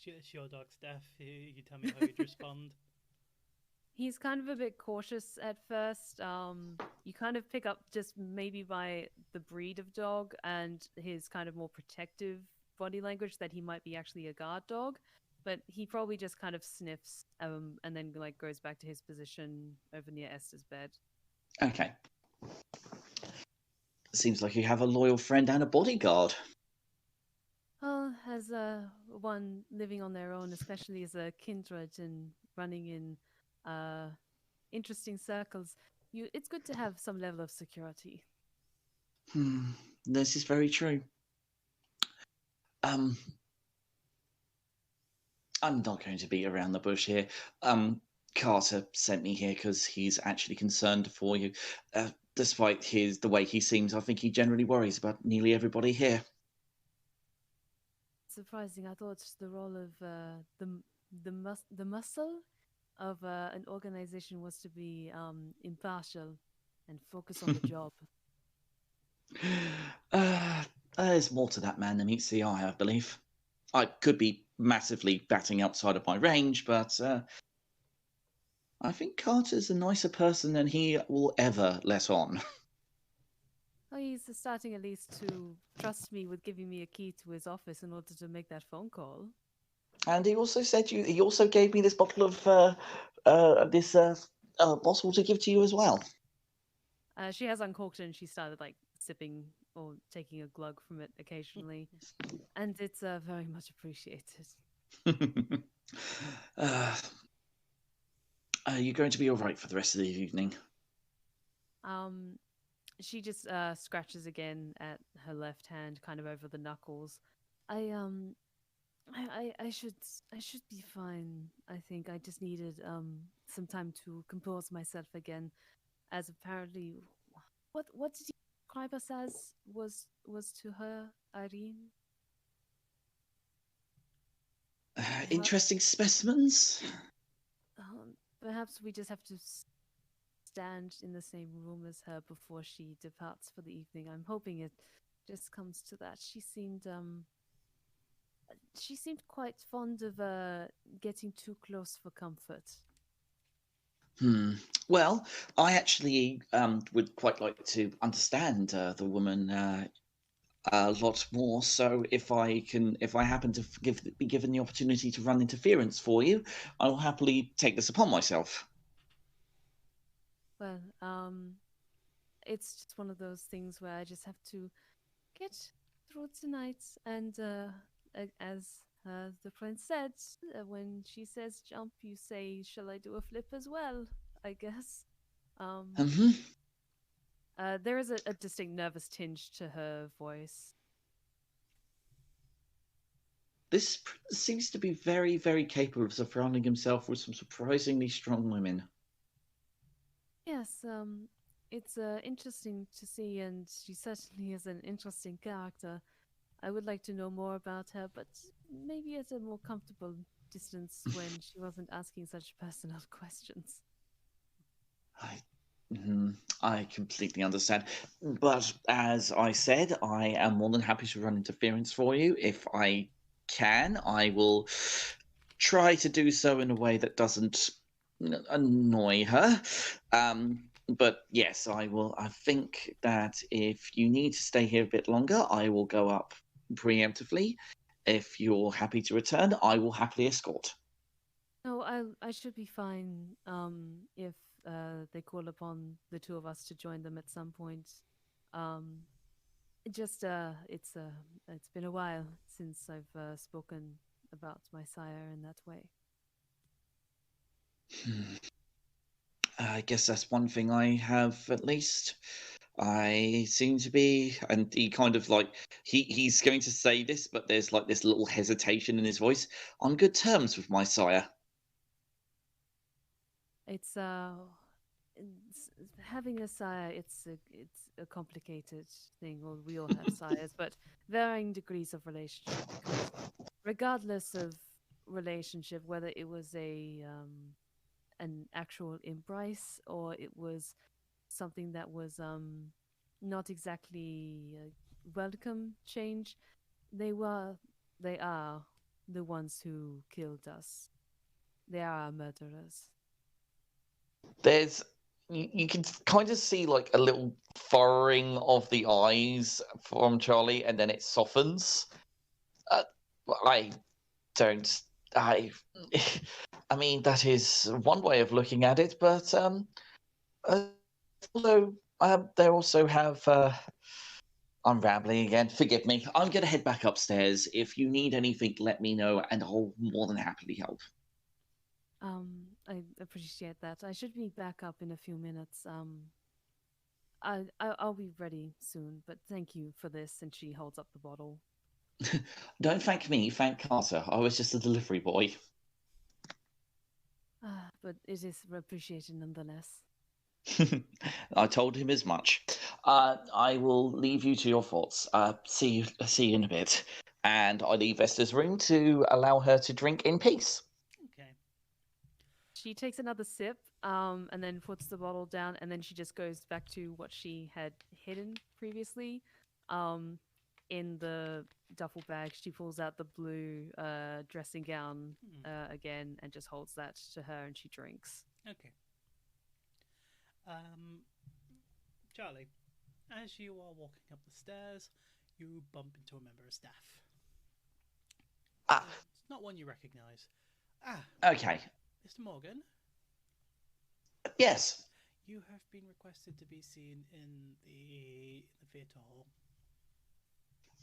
It's your dog, Steph. You tell me how you'd respond. He's kind of a bit cautious at first. You kind of pick up just maybe by the breed of dog and his kind of more protective body language that he might be actually a guard dog. But he probably just kind of sniffs and then like goes back to his position over near Esther's bed. Okay. seems like you have a loyal friend and a bodyguard. Oh, as one living on their own, especially as a kindred and running in interesting circles, it's good to have some level of security. This is very true. I'm not going to beat around the bush here. Carter sent me here because he's actually concerned for you. Despite the way he seems, I think he generally worries about nearly everybody here. Surprising. I thought the role of the muscle of an organization was to be impartial and focus on the job. There's more to that man than meets the eye, I believe. I could be massively batting outside of my range, but I think Carter's a nicer person than he will ever let on. Oh, he's starting at least to trust me with giving me a key to his office in order to make that phone call. And he also said he also gave me this bottle of bottle to give to you as well. She has uncorked it and she started like sipping or taking a glug from it occasionally, and it's very much appreciated. Are you going to be all right for the rest of the evening? She just scratches again at her left hand, kind of over the knuckles. I should be fine. I think I just needed some time to compose myself again, as apparently what did you describe us as was to her, Irene? Interesting specimens. Perhaps we just have to stand in the same room as her before she departs for the evening. I'm hoping it just comes to that. She seemed quite fond of getting too close for comfort. Well, I actually would quite like to understand the woman a lot more. So if I happen to be given the opportunity to run interference for you, I will happily take this upon myself. Well, it's just one of those things where I just have to get through tonight, and as the prince said, when she says jump, you say, shall I do a flip as well? I guess. There is a distinct nervous tinge to her voice. This prince seems to be very, very capable of surrounding himself with some surprisingly strong women. Yes, it's interesting to see, and she certainly is an interesting character. I would like to know more about her, but maybe at a more comfortable distance when she wasn't asking such personal questions. I completely understand. But as I said, I am more than happy to run interference for you. If I can, I will try to do so in a way that doesn't annoy her. But yes, I will. I think that if you need to stay here a bit longer, I will go up preemptively. If you're happy to return, I will happily escort. No, I should be fine. If they call upon the two of us to join them at some point. It's been a while since I've spoken about my sire in that way. I guess that's one thing I have, at least. I seem to be, and he kind of like he's going to say this, but there's like this little hesitation in his voice. On good terms with my sire. It's having a sire. It's a complicated thing. Well, we all have sires, but varying degrees of relationship. Because regardless of relationship, whether it was an actual embrace or it was something that was not exactly a welcome change, they are the ones who killed us. They are our murderers. You can kind of see like a little furrowing of the eyes from Charlie, and then it softens. I mean, that is one way of looking at it, but also they also have. I'm rambling again. Forgive me. I'm going to head back upstairs. If you need anything, let me know, and I'll more than happily help. I appreciate that. I should be back up in a few minutes. I'll be ready soon, but thank you for this. And she holds up the bottle. Don't thank me, thank Carter. I was just a delivery boy. But it is appreciated nonetheless. I told him as much. I will leave you to your thoughts. See you in a bit. And I leave Esther's room to allow her to drink in peace. Okay. She takes another sip, and then puts the bottle down, and then she just goes back to what she had hidden previously. In the duffel bag, she pulls out the blue dressing gown again and just holds that to her, and she drinks. Okay. Charlie, as you are walking up the stairs, you bump into a member of staff. It's not one you recognise. Okay. Mr. Morgan? Yes. You have been requested to be seen in the theatre hall.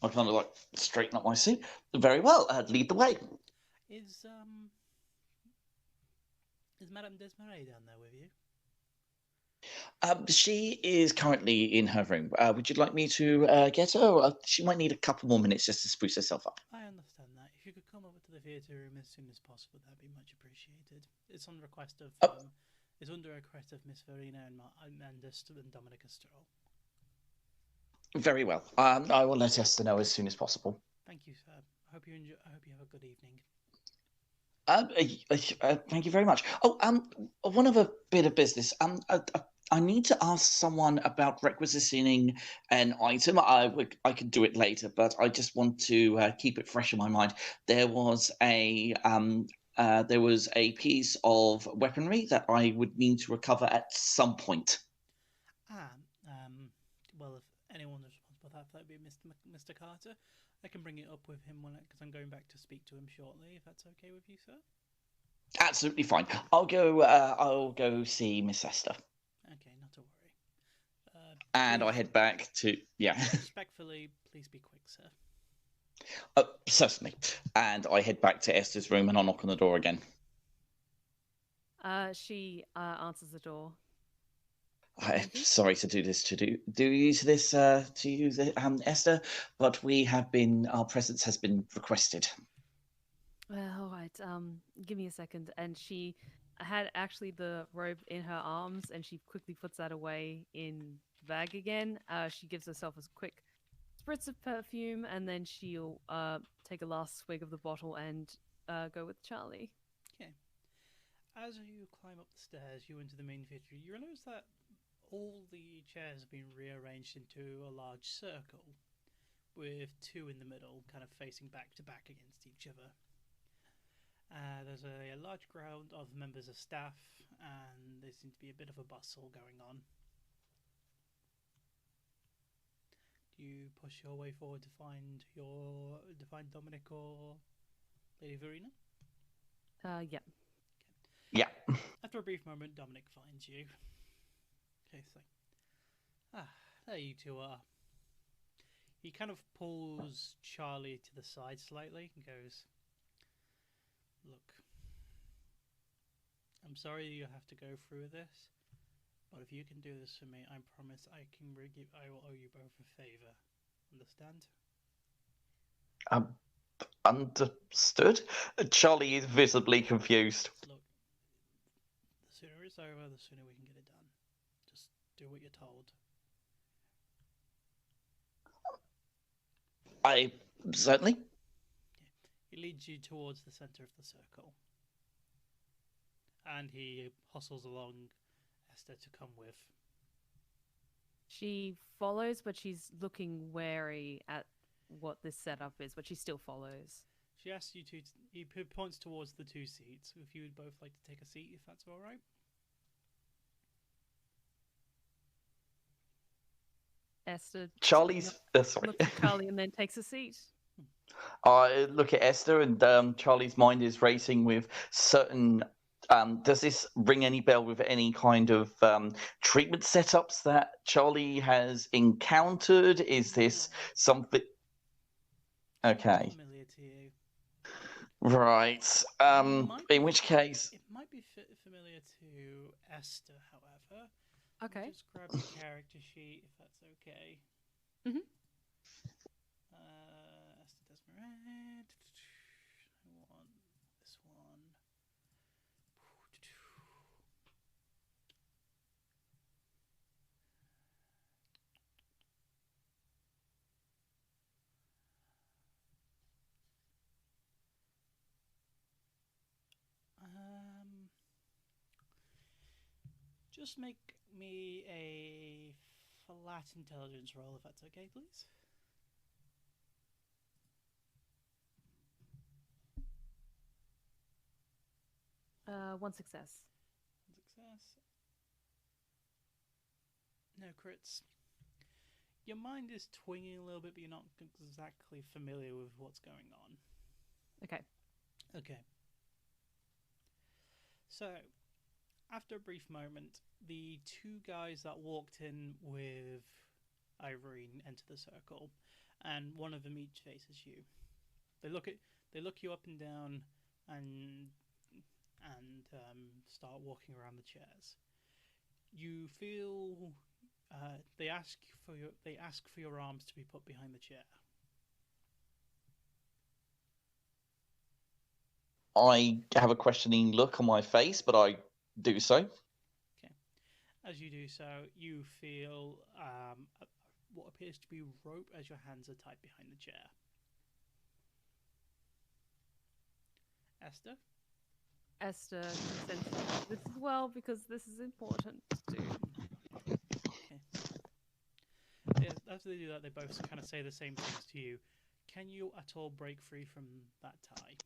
I kind of straighten up my seat. Very well. Lead the way. Is Madame Desmarais down there with you? She is currently in her room. Would you like me to get her? She might need a couple more minutes just to spruce herself up. I understand that. If you could come over to the theatre room as soon as possible, that'd be much appreciated. It's on request of it's under request of Miss Verena and Dominic Estrell. Very well. I will let Esther know as soon as possible. Thank you, sir. I hope you have a good evening. Thank you very much. Oh, one other bit of business. I need to ask someone about requisitioning an item. I could do it later, but I just want to keep it fresh in my mind. There was a piece of weaponry that I would need to recover at some point. Well, if anyone's responsible for that, that'd be Mr. Carter. I can bring it up with him because I'm going back to speak to him shortly. If that's okay with you, sir. Absolutely fine. I'll go see Miss Esther. Okay, not to worry. And I head back to Respectfully, please be quick, sir. Certainly. And I head back to Esther's room and I'll knock on the door again. She answers the door. I'm sorry to do this to you, Esther, but our presence has been requested. All right. Give me a second. And she had actually the robe in her arms, and she quickly puts that away in the bag again. She gives herself a quick spritz of perfume, and then she'll take a last swig of the bottle and go with Charlie. Okay. As you climb up the stairs, you enter the main theatre. You realize that all the chairs have been rearranged into a large circle, with two in the middle, kind of facing back to back against each other. There's a large crowd of members of staff, and there seems to be a bit of a bustle going on. Do you push your way forward to find Dominic or Lady Verena? Yeah. Okay. Yeah. After a brief moment, Dominic finds you. Okay, so there you two are. He kind of pulls Charlie to the side slightly and goes, "Look, I'm sorry you have to go through this, but if you can do this for me, I promise I will owe you both a favor. Understand?" Understood. Charlie is visibly confused. Look, the sooner it's over, the sooner we can get it done. Just do what you're told. I certainly. He leads you towards the center of the circle, and he hustles along Esther to come with. She follows, but she's looking wary at what this setup is, but she still follows. She asks you to. He points towards the two seats. If you would both like to take a seat, if that's all right. Esther. Charlie's. Sorry. Looks at Charlie and then takes a seat. I look at Esther, and Charlie's mind is racing with certain Does this ring any bell with any kind of treatment setups that Charlie has encountered? Is this something? Okay. Familiar to you. Right. In which case, it might be familiar to Esther. However, Okay. Just grab the character sheet if that's okay. Mhm. Esther Desmerade. I want this one. Just make me a flat intelligence roll if that's okay, please. One success. One success. No crits. Your mind is twinging a little bit, but you're not exactly familiar with what's going on. Okay. Okay. So, after a brief moment, the two guys that walked in with Irene enter the circle, and one of them each faces you. They look you up and down, and start walking around the chairs. You feel they ask for your arms to be put behind the chair. I have a questioning look on my face, but I do so. Okay. As you do so, you feel what appears to be rope as your hands are tied behind the chair. Esther? Esther consents to this as well because this is important to do. Okay. Yeah, after they do that, they both kind of say the same things to you. Can you at all break free from that tie?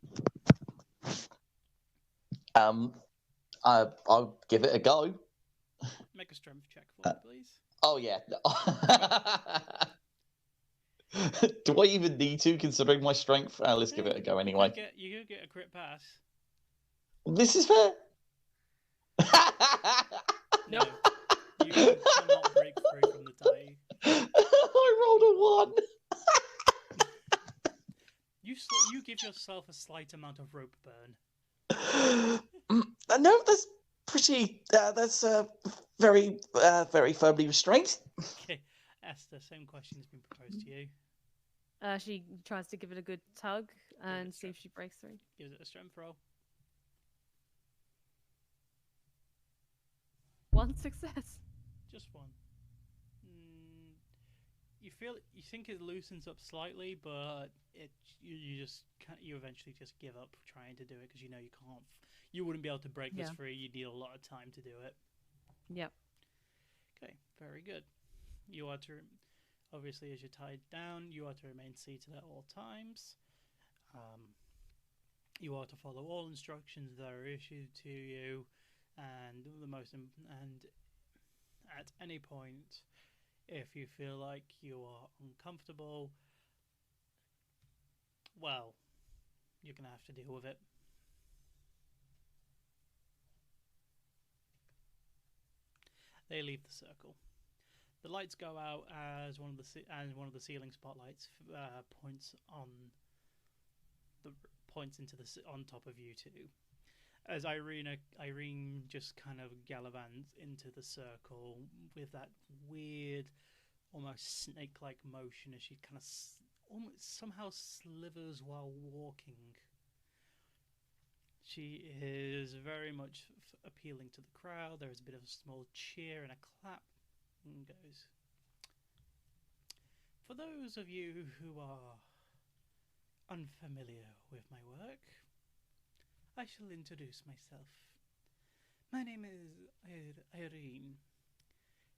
I'll give it a go. Make a strength check for me, please. Oh yeah. Do I even need to, considering my strength? Let's give it a go anyway. You could get a crit pass. This is fair. No, you cannot break free from the tie. I rolled a 1. You give yourself a slight amount of rope burn. No, that's pretty. That's very, very firmly restrained. Okay, Esther, same question has been proposed to you. She tries to give it a good tug and see if she breaks through. Gives it a strength roll. 1 success. Just one. You think it loosens up slightly, but you eventually just give up trying to do it because you know you wouldn't be able to break this free. You need a lot of time to do it. Yep. Okay, very good. You are to, obviously, as you're tied down, you are to remain seated at all times. You are to follow all instructions that are issued to you, and at any point, if you feel like you are uncomfortable, well, you're gonna have to deal with it. They leave the circle. The lights go out as one of the ceiling spotlights points on top of you two. As Irene just kind of gallivants into the circle with that weird, almost snake-like motion as she kind of almost somehow slithers while walking. She is very much appealing to the crowd. There is a bit of a small cheer and a clap. And goes. For those of you who are unfamiliar with my work, I shall introduce myself. My name is Irene,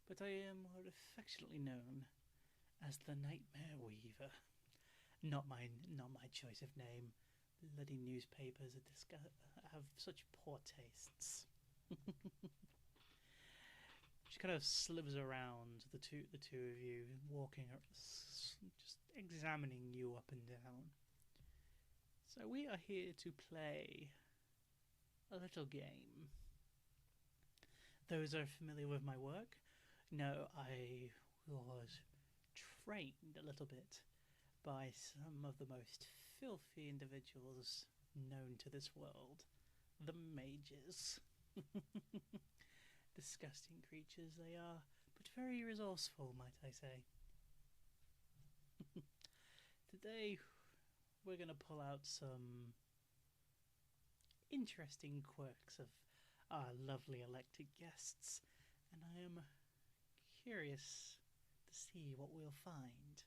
but I am more affectionately known as the Nightmare Weaver. Not my choice of name. Bloody newspapers have such poor tastes. She kind of slithers around the two of you, walking, just examining you up and down. So we are here to play a little game. Those are familiar with my work know I was trained a little bit by some of the most filthy individuals known to this world, the mages. Disgusting creatures they are, but very resourceful, might I say. Today, we're going to pull out some interesting quirks of our lovely elected guests, and I am curious to see what we'll find.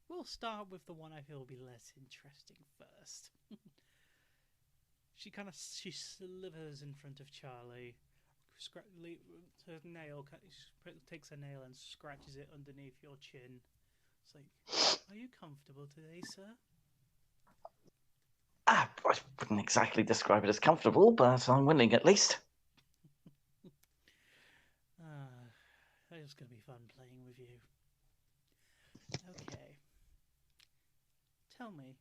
We'll start with the one I feel will be less interesting first. She slithers in front of Charlie, takes a nail and scratches it underneath your chin. It's like, are you comfortable today, sir? I wouldn't exactly describe it as comfortable, but I'm willing at least. It's going to be fun playing with you. Okay. Tell me,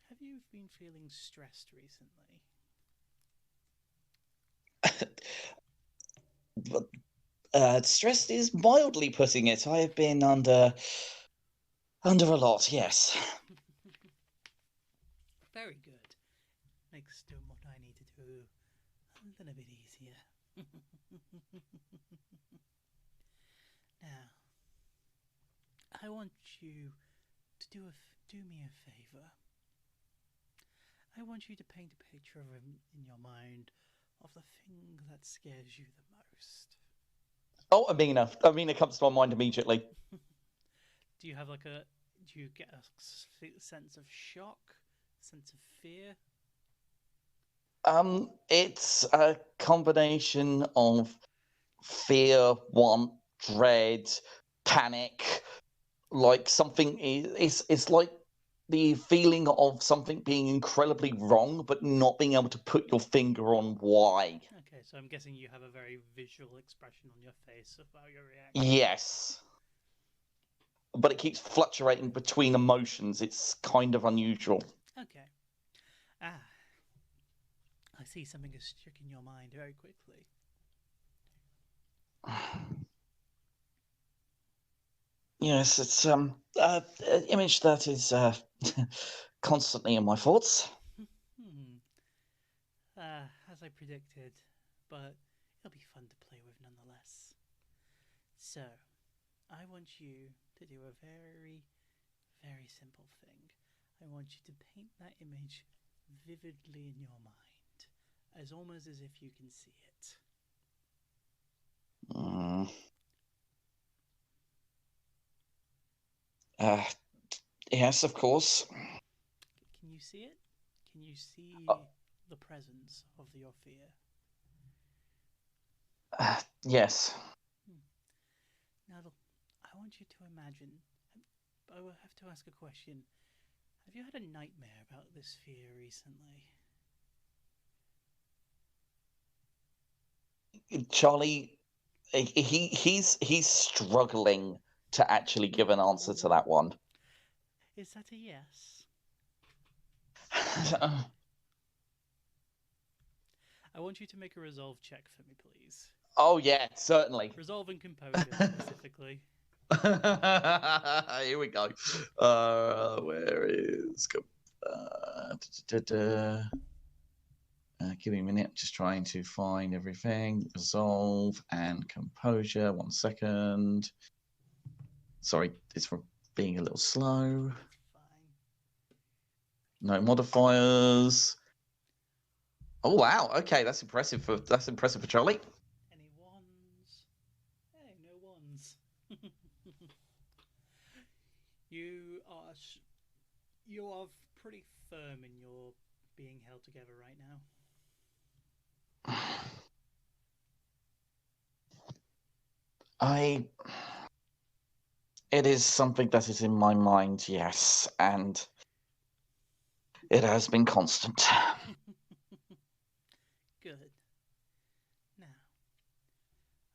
have you been feeling stressed recently? Stressed is mildly putting it. I have been under a lot, yes. Very good. Makes doing what I need to do a little bit easier. Now, I want you to do me a favor. I want you to paint a picture of him in your mind of the thing that scares you the most. Oh, Amina comes to my mind immediately. Do you get a sense of shock, sense of fear? It's a combination of fear, want, dread, panic, like something it's like the feeling of something being incredibly wrong, but not being able to put your finger on why. Okay, so I'm guessing you have a very visual expression on your face of how you're reacting. Yes. But it keeps fluctuating between emotions. It's kind of unusual. Okay. I see something has stricken your mind very quickly. Yes, it's an image that is constantly in my thoughts. As I predicted, but it'll be fun to play with nonetheless. So, I want you to do a very, very simple thing. I want you to paint that image vividly in your mind, as almost as if you can see it. Yes, of course. Can you see it? Can you see the presence of your fear? Yes. Now, I want you to imagine. I will have to ask a question. Have you had a nightmare about this fear recently? Charlie, he's struggling to actually give an answer to that one. Is that a yes? I want you to make a resolve check for me, please. Oh, yeah, certainly. Resolve and composure, specifically. Here we go. Where is... give me a minute. Just trying to find everything. Resolve and composure. 1 second. Sorry, it's being a little slow. Fine. No modifiers. Oh wow! Okay, that's impressive for Charlie. Any ones? Hey, no ones. You are pretty firm in your being held together right now. It is something that is in my mind, yes, and it has been constant. Good. Now,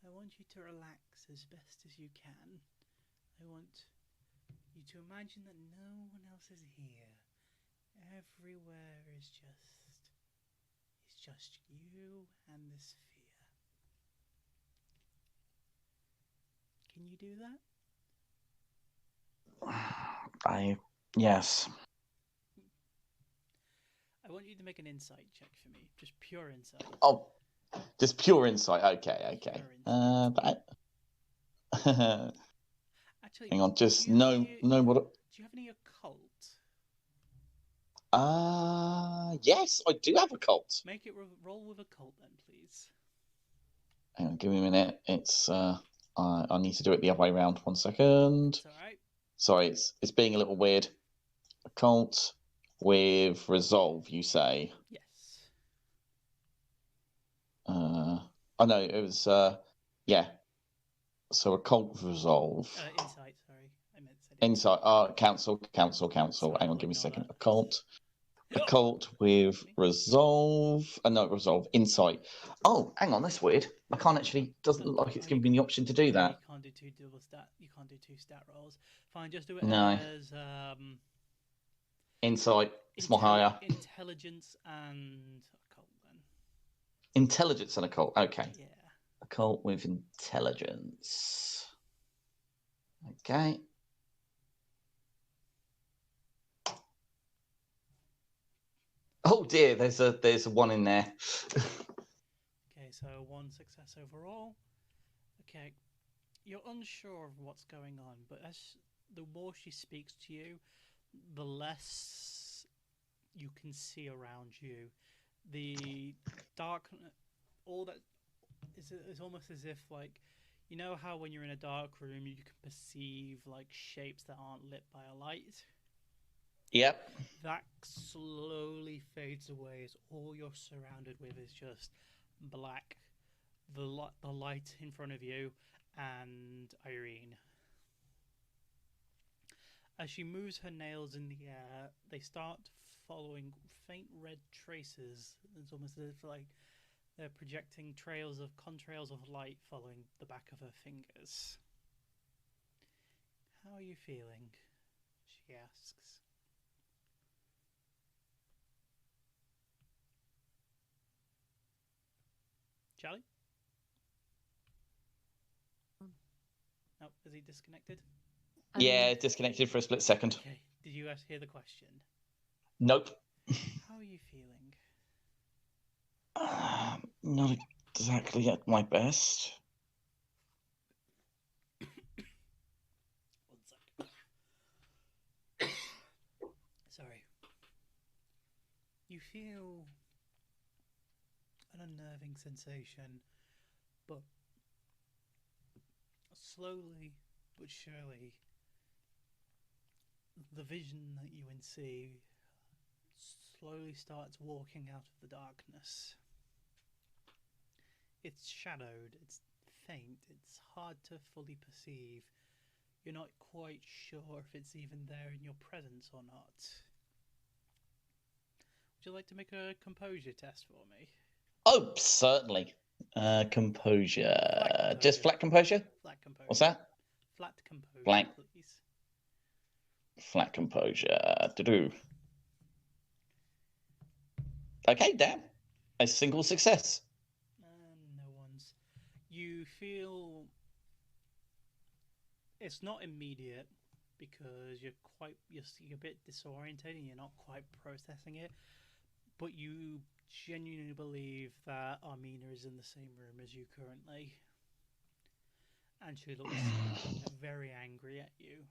I want you to relax as best as you can. I want you to imagine that no one else is here. Everywhere is just just you and this sphere. Can you do that? Yes. I want you to make an insight check for me. Just pure insight. Oh, just pure insight. Okay. Actually, hang on. Just do you no what. do you have any occult? Yes, I do have a cult. Make it roll with occult then, please. Hang on, give me a minute. It's I need to do it the other way around. 1 second. It's all right. Sorry, it's being a little weird. Occult with resolve, you say? Yes. I know it was. Yeah. So occult with resolve. Insight. Sorry, I meant to say Insight. Council. Sorry, Hang on, give me a second. that. Occult with resolve. No, resolve. Insight. Oh, hang on, that's weird. I can't actually. Doesn't look like it's giving me the option to do that. You can't do two double stat. You can't do two stat rolls. Fine, just do it No. as Insight. It's more higher. Intelligence and occult then. Intelligence and occult. Okay. Yeah. Occult with intelligence. Okay. Oh dear, there's a one in there. Okay, so 1 success overall. Okay, you're unsure of what's going on, but as the more she speaks to you, the less you can see around you. The dark, all that is almost as if, like, you know how when you're in a dark room you can perceive like shapes that aren't lit by a light. Yep. That slowly fades away as all you're surrounded with is just black. The light in front of you and Irene. As she moves her nails in the air, they start following faint red traces. It's almost as if like they're projecting contrails of light following the back of her fingers. How are you feeling? She asks. Charlie? No, is he disconnected? Yeah, disconnected for a split second. Okay, did you guys hear the question? Nope. How are you feeling? Not exactly at my best. 1 sec. Sorry. You feel an unnerving sensation, but slowly but surely, the vision that you see slowly starts walking out of the darkness. It's shadowed, it's faint, it's hard to fully perceive. You're not quite sure if it's even there in your presence or not. Would you like to make a composure test for me? Oh, certainly. Composure. Flat composure. Just flat composure? Flat composure. What's that? Flat composure, Blank. please. Flat composure. To-do. Okay, damn. A single success. No one's. You feel it's not immediate because you're a bit disorientated and you're not quite processing it, but you genuinely believe that Armina is in the same room as you currently, and she looks very angry at you.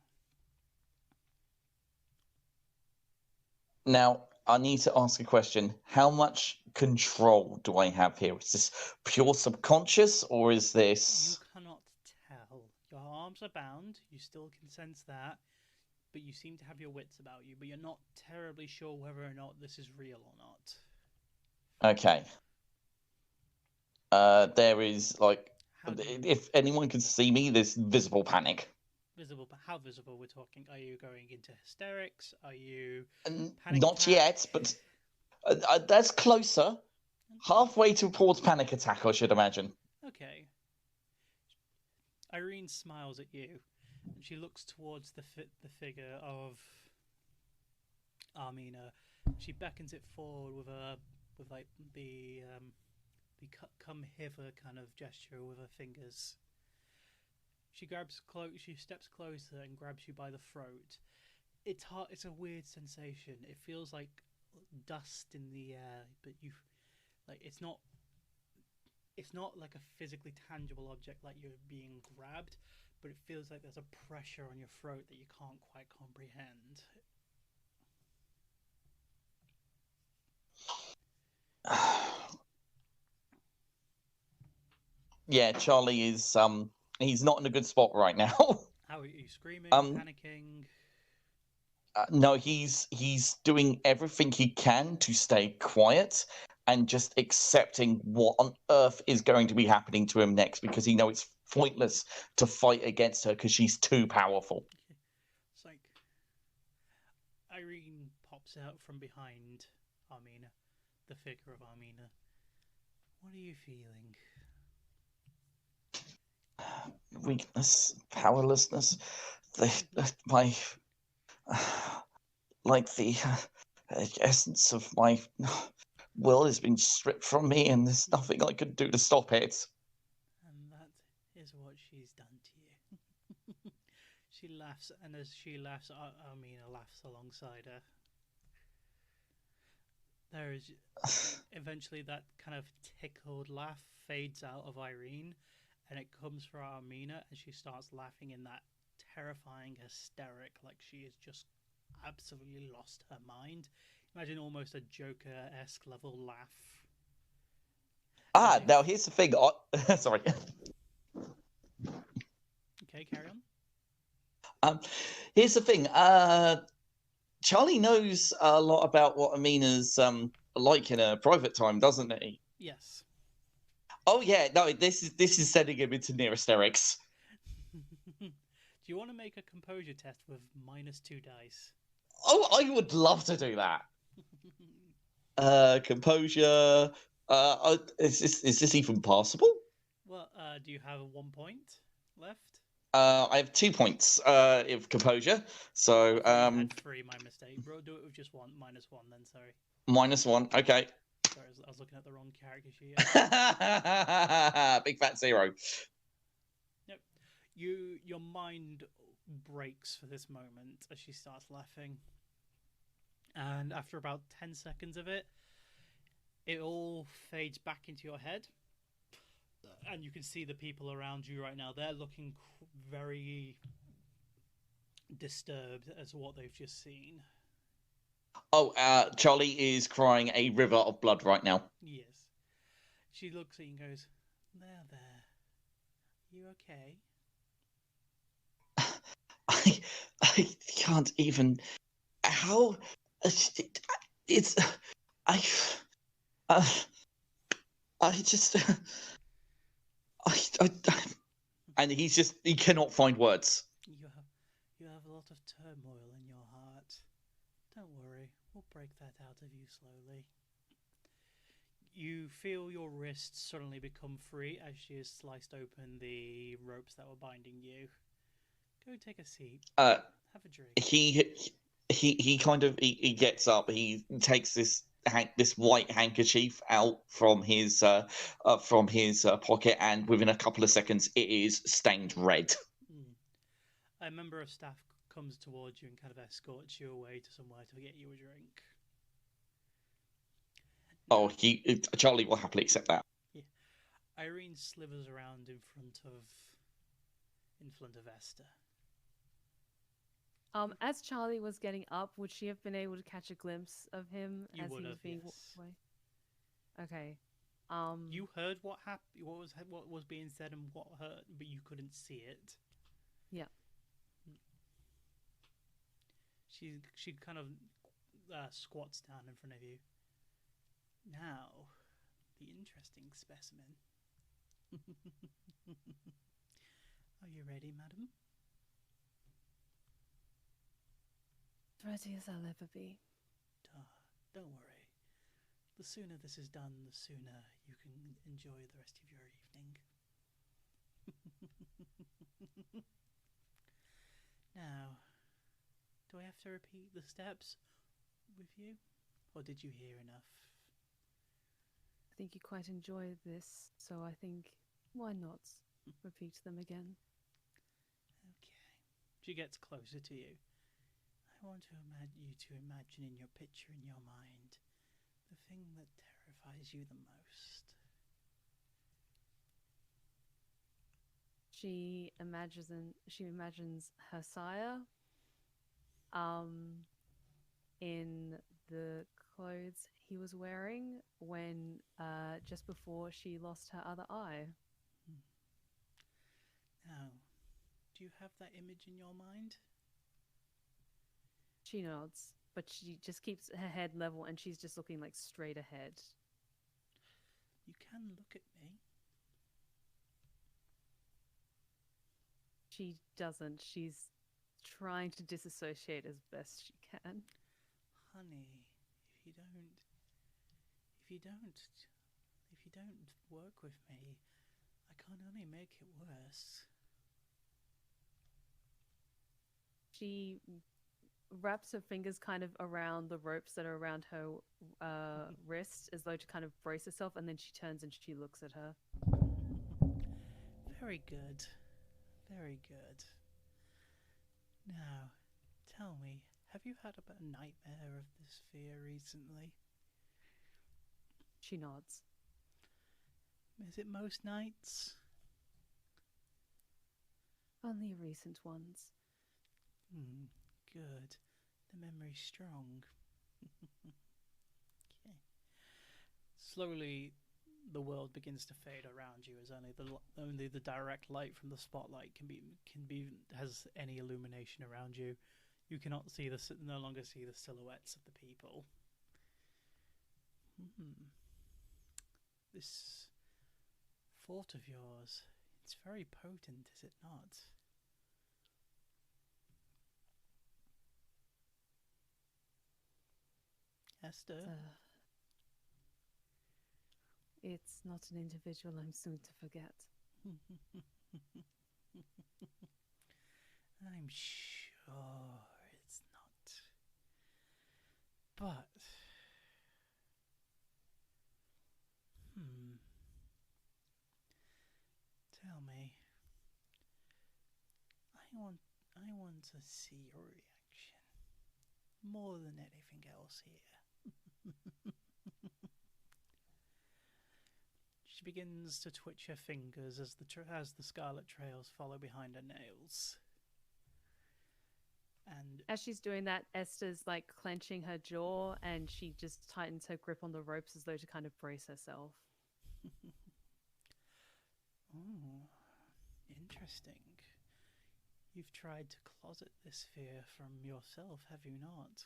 Now, I need to ask a question. How much control do I have here? Is this pure subconscious, or is this... You cannot tell. Your arms are bound. You still can sense that. But you seem to have your wits about you. But you're not terribly sure whether or not this is real or not. Okay. There is, like... If anyone can see me, there's visible panic. Visible, but how visible we're talking? Are you going into hysterics? Are you not yet, but that's closer. Halfway towards panic attack, I should imagine. Okay. Irene smiles at you, and she looks towards the figure of Armina. She beckons it forward with with like the come hither kind of gesture with her fingers. She steps closer and grabs you by the throat. It's hard. It's a weird sensation. It feels like dust in the air, but it's not. It's not like a physically tangible object, like you're being grabbed, but it feels like there's a pressure on your throat that you can't quite comprehend. Yeah, Charlie is he's not in a good spot right now. How are you screaming, panicking? No, he's doing everything he can to stay quiet and just accepting what on earth is going to be happening to him next, because he knows it's pointless to fight against her because she's too powerful. It's like Irene pops out from behind Armina, the figure of Armina. What are you feeling? Weakness, powerlessness, my like the essence of my will has been stripped from me, and there's nothing I could do to stop it. And that is what she's done to you. She laughs, and as she laughs, Armina laughs alongside her. There is eventually that kind of tickled laugh fades out of Irene, and it comes from Armina, and she starts laughing in that terrifying hysteric, like she has just absolutely lost her mind. Imagine almost a Joker-esque level laugh. Now here's the thing. Sorry. Okay, carry on. Here's the thing. Charlie knows a lot about what Amina's like in her private time, doesn't he? Yes. Oh yeah, no, this is sending him into near hysterics. Do you want to make a composure test with -2 dice? Oh, I would love to do that. Composure. Is this even possible? Well, do you have 1 point left? I have 2 points of composure. So I had 3, my mistake. Bro, do it with just one, -1 then, sorry. -1, okay. Sorry, I was looking at the wrong character sheet. Big fat 0. Yep. Your mind breaks for this moment as she starts laughing. And after about 10 seconds of it, it all fades back into your head. And you can see the people around you right now. They're looking very disturbed as to what they've just seen. Oh, Charlie is crying a river of blood right now. Yes. She looks at you and goes, There. You okay? I can't even. How? It's. I just. And he cannot find words. You have a lot of turmoil in your heart. Don't worry, we'll break that out of you slowly. You feel your wrists suddenly become free as she has sliced open the ropes that were binding you. Go take a seat. Have a drink. He kind of he gets up. He takes this white handkerchief out from his pocket, and within a couple of seconds, it is stained red. A member of staff comes towards you and kind of escorts you away to somewhere to get you a drink. Oh, Charlie will happily accept that. Yeah. Irene slithers around in front of Esther. As Charlie was getting up, would she have been able to catch a glimpse of him as he was being walked away? Okay. You heard what happened, what was being said, and what hurt, but you couldn't see it. Yeah. She kind of squats down in front of you. Now, the interesting specimen. Are you ready, madam? Ready as I'll ever be. Don't worry. The sooner this is done, the sooner you can enjoy the rest of your evening. Now, do I have to repeat the steps with you? Or did you hear enough? think you quite enjoy this, so I think, why not repeat them again? Okay. She gets closer to you. I want you to imagine in your picture in your mind the thing that terrifies you the most. She imagines her sire in the clothes he was wearing when just before she lost her other eye. Now, do you have that image in your mind? She nods, but she just keeps her head level and she's just looking like straight ahead. You can look at me. She doesn't. She's trying to disassociate as best she can. Honey, if you don't work with me, I can only make it worse. She wraps her fingers kind of around the ropes that are around her wrist as though to kind of brace herself, and then she turns and she looks at her. Very good. Very good. Now, tell me, have you had a nightmare of this fear recently? She nods. Is it most nights? Only recent ones. Good. The memory's strong. Okay. Slowly, the world begins to fade around you as only the direct light from the spotlight has any illumination around you. You cannot no longer see the silhouettes of the people. This thought of yours, it's very potent, is it not? Esther? It's not an individual I'm soon to forget. I'm sure it's not. But... Tell me. I want to see your reaction. More than anything else here. She begins to twitch her fingers as the scarlet trails follow behind her nails. And as she's doing that, Esther's like clenching her jaw and she just tightens her grip on the ropes as though to kind of brace herself. Oh, interesting. You've tried to closet this fear from yourself, have you not?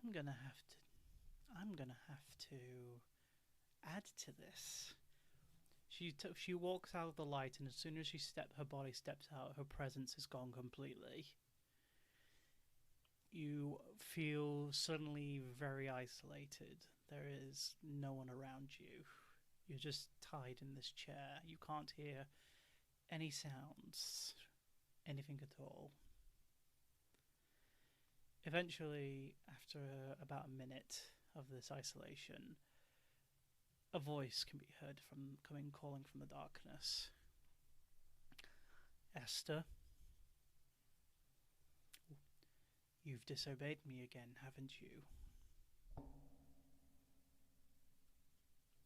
I'm gonna have to add to this. She walks out of the light, and as soon as her body steps out, her presence is gone completely. You feel suddenly very isolated. There is no one around you. You're just tied in this chair. You can't hear any sounds, anything at all. Eventually, after about a minute of this isolation, a voice can be heard calling from the darkness. Esther, you've disobeyed me again, haven't you?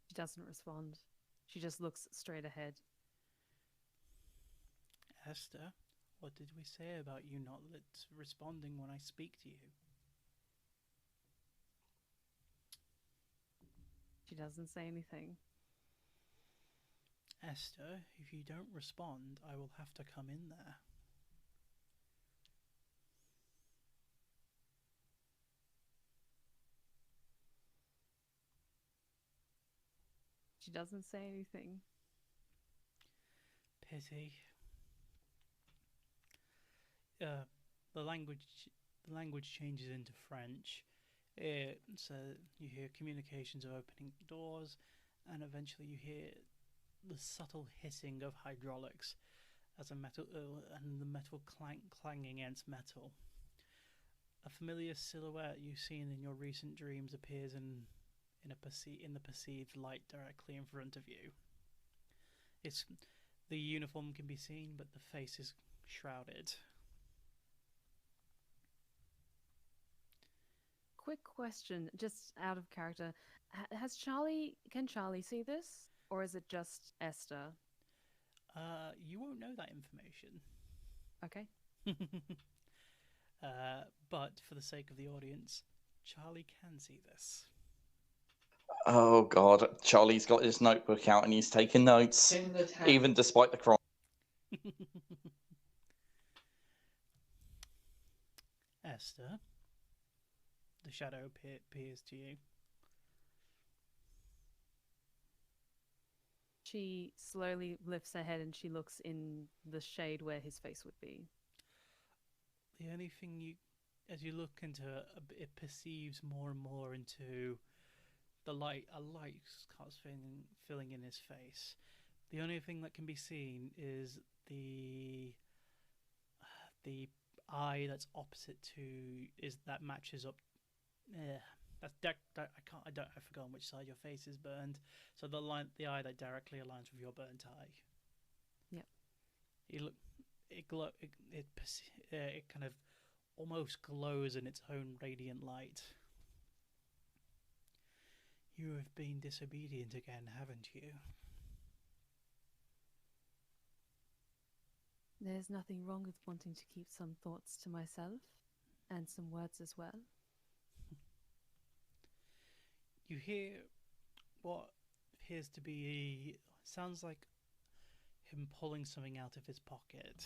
She doesn't respond. She just looks straight ahead. Esther, what did we say about you not responding when I speak to you? She doesn't say anything. Esther, if you don't respond, I will have to come in there. She doesn't say anything. Pity. The language changes into French. So you hear communications of opening doors, and eventually you hear the subtle hissing of hydraulics as and the metal clanging against metal. A familiar silhouette you've seen in your recent dreams appears in the perceived light directly in front of you. The uniform can be seen, but the face is shrouded. Quick question, just out of character. Can Charlie see this? Or is it just Esther? You won't know that information. Okay. But for the sake of the audience, Charlie can see this. Oh God, Charlie's got his notebook out and he's taking notes, even despite the crime. Esther, the shadow appears to you. She slowly lifts her head and she looks in the shade where his face would be. The only thing as you look into it perceives more and more into the light. A light starts filling in his face. The only thing that can be seen is the eye that's opposite that matches up. I've forgotten which side your face is burned. So the eye that directly aligns with your burnt eye. Yeah. It kind of almost glows in its own radiant light. You have been disobedient again, haven't you? There's nothing wrong with wanting to keep some thoughts to myself, and some words as well. You hear what appears to be sounds like him pulling something out of his pocket.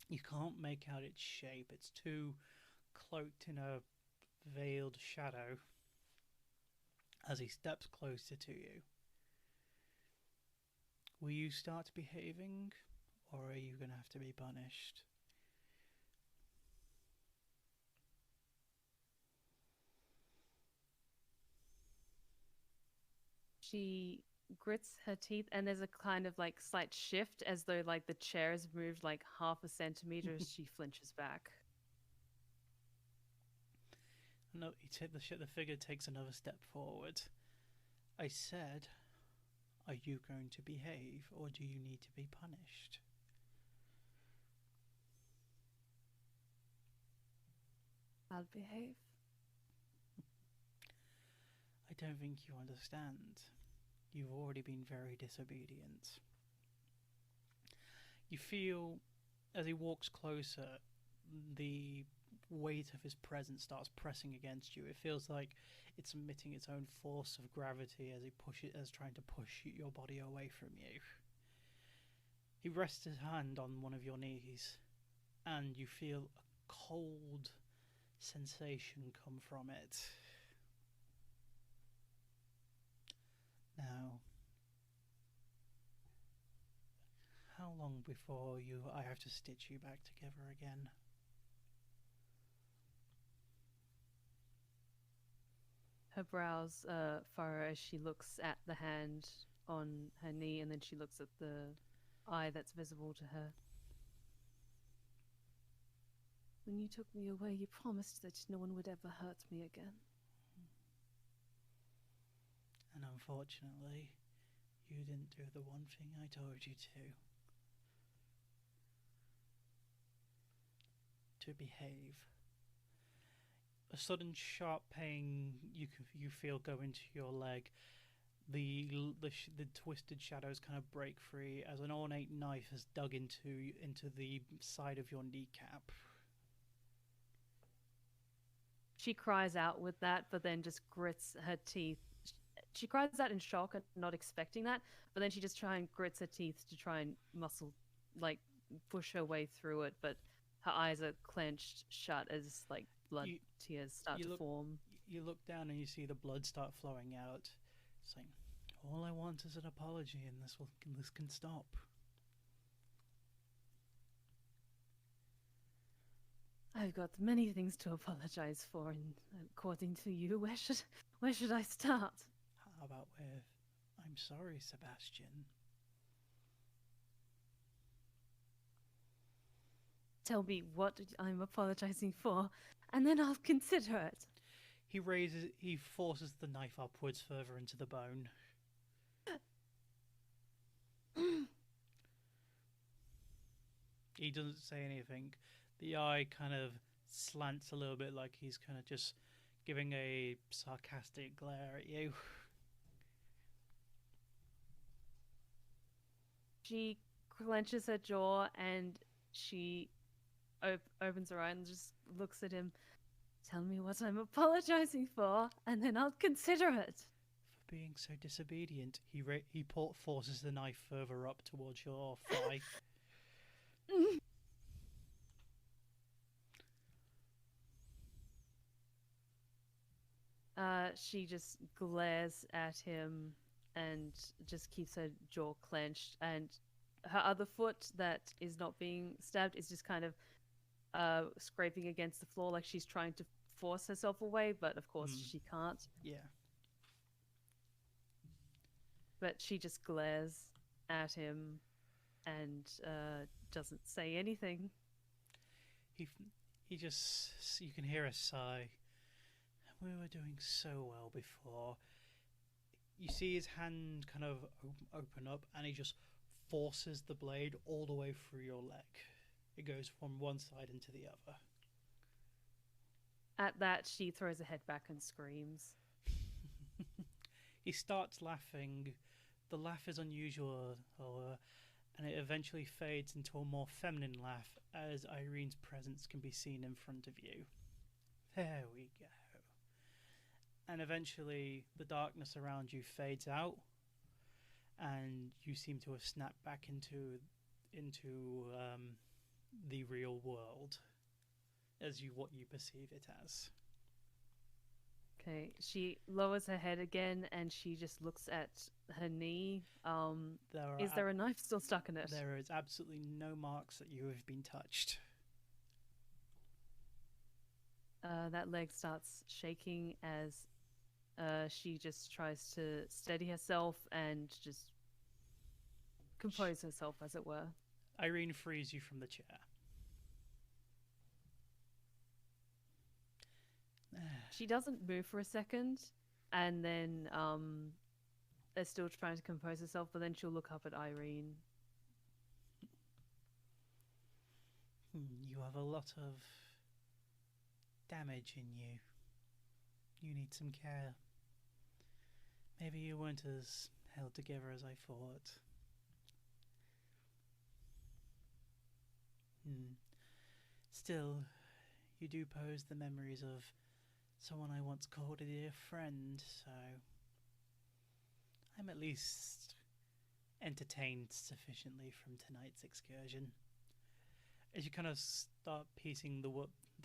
You can't make out its shape. It's too cloaked in a veiled shadow. As he steps closer to you, will you start behaving, or are you going to have to be punished? She grits her teeth, and there's a kind of like slight shift as though like the chair has moved like half a centimeter as she flinches back. No, the figure takes another step forward. I said, are you going to behave, or do you need to be punished? I'll behave. I don't think you understand. You've already been very disobedient. You feel, as he walks closer, the weight of his presence starts pressing against you. It feels like it's emitting its own force of gravity as trying to push your body away from you. He rests his hand on one of your knees, and you feel a cold sensation come from it. Now, how long before I have to stitch you back together again? Her brows furrow as she looks at the hand on her knee, and then she looks at the eye that's visible to her. When you took me away, you promised that no one would ever hurt me again. And unfortunately, you didn't do the one thing I told you to behave. A sudden sharp pain you feel go into your leg. The twisted shadows kind of break free as an ornate knife has dug into the side of your kneecap. She cries out with that, but then just grits her teeth. She cries out in shock and not expecting that, but then she just grits her teeth to try and push her way through it, but her eyes are clenched shut as blood tears start to form. You look down and you see the blood start flowing out. It's like, all I want is an apology, and this can stop. I've got many things to apologize for, and according to you, where should I start? How about with, I'm sorry, Sebastian. tell me what I'm apologizing for, and then I'll consider it. He forces the knife upwards further into the bone. He doesn't say anything. The eye kind of slants a little bit, like he's kind of just giving a sarcastic glare at you. She clenches her jaw and she opens her eye and just looks at him. Tell me what I'm apologizing for, and then I'll consider it. For being so disobedient, he forces the knife further up towards your thigh. She just glares at him and just keeps her jaw clenched, and her other foot that is not being stabbed is just kind of scraping against the floor like she's trying to force herself away, but of course she can't. Yeah. But she just glares at him and doesn't say anything. He just, you can hear a sigh. We were doing so well before. You see his hand kind of open up, and he just forces the blade all the way through your leg. It goes from one side into the other. At that, she throws her head back and screams. He starts laughing. The laugh is unusual, and it eventually fades into a more feminine laugh as Irene's presence can be seen in front of you. There we go. And eventually the darkness around you fades out, and you seem to have snapped back into the real world as what you perceive it as. Okay, she lowers her head again and she just looks at her knee. Is there a knife still stuck in it? There is absolutely no marks that you have been touched. That leg starts shaking as she just tries to steady herself and just compose herself, as it were. Irene frees you from the chair. She doesn't move for a second, and then they're still trying to compose herself, but then she'll look up at Irene. You have a lot of damage in you. You need some care. Maybe you weren't as held together as I thought. Still, you do pose the memories of someone I once called a dear friend, so I'm at least entertained sufficiently from tonight's excursion. As you kind of start piecing the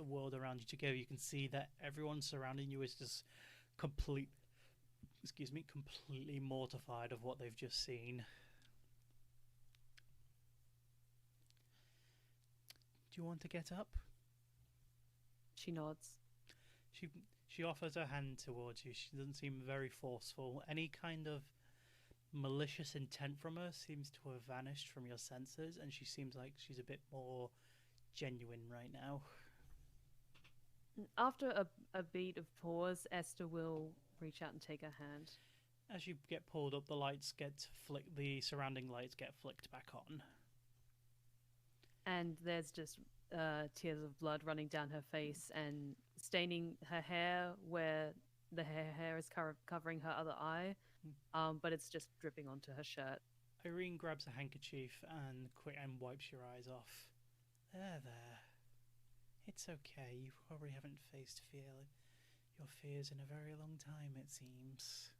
world around you together, you can see that everyone surrounding you is just completely mortified of what they've just seen. Do you want to get up? She nods. She offers her hand towards you. She doesn't seem very forceful. Any kind of malicious intent from her seems to have vanished from your senses, and she seems like she's a bit more genuine right now. After a beat of pause, Esther will reach out and take her hand. As you get pulled up, the surrounding lights get flicked back on. And there's just tears of blood running down her face and staining her hair where the hair is covering her other eye, but it's just dripping onto her shirt. Irene grabs a handkerchief and wipes your eyes off. There. It's okay. You probably haven't faced your fears in a very long time, it seems.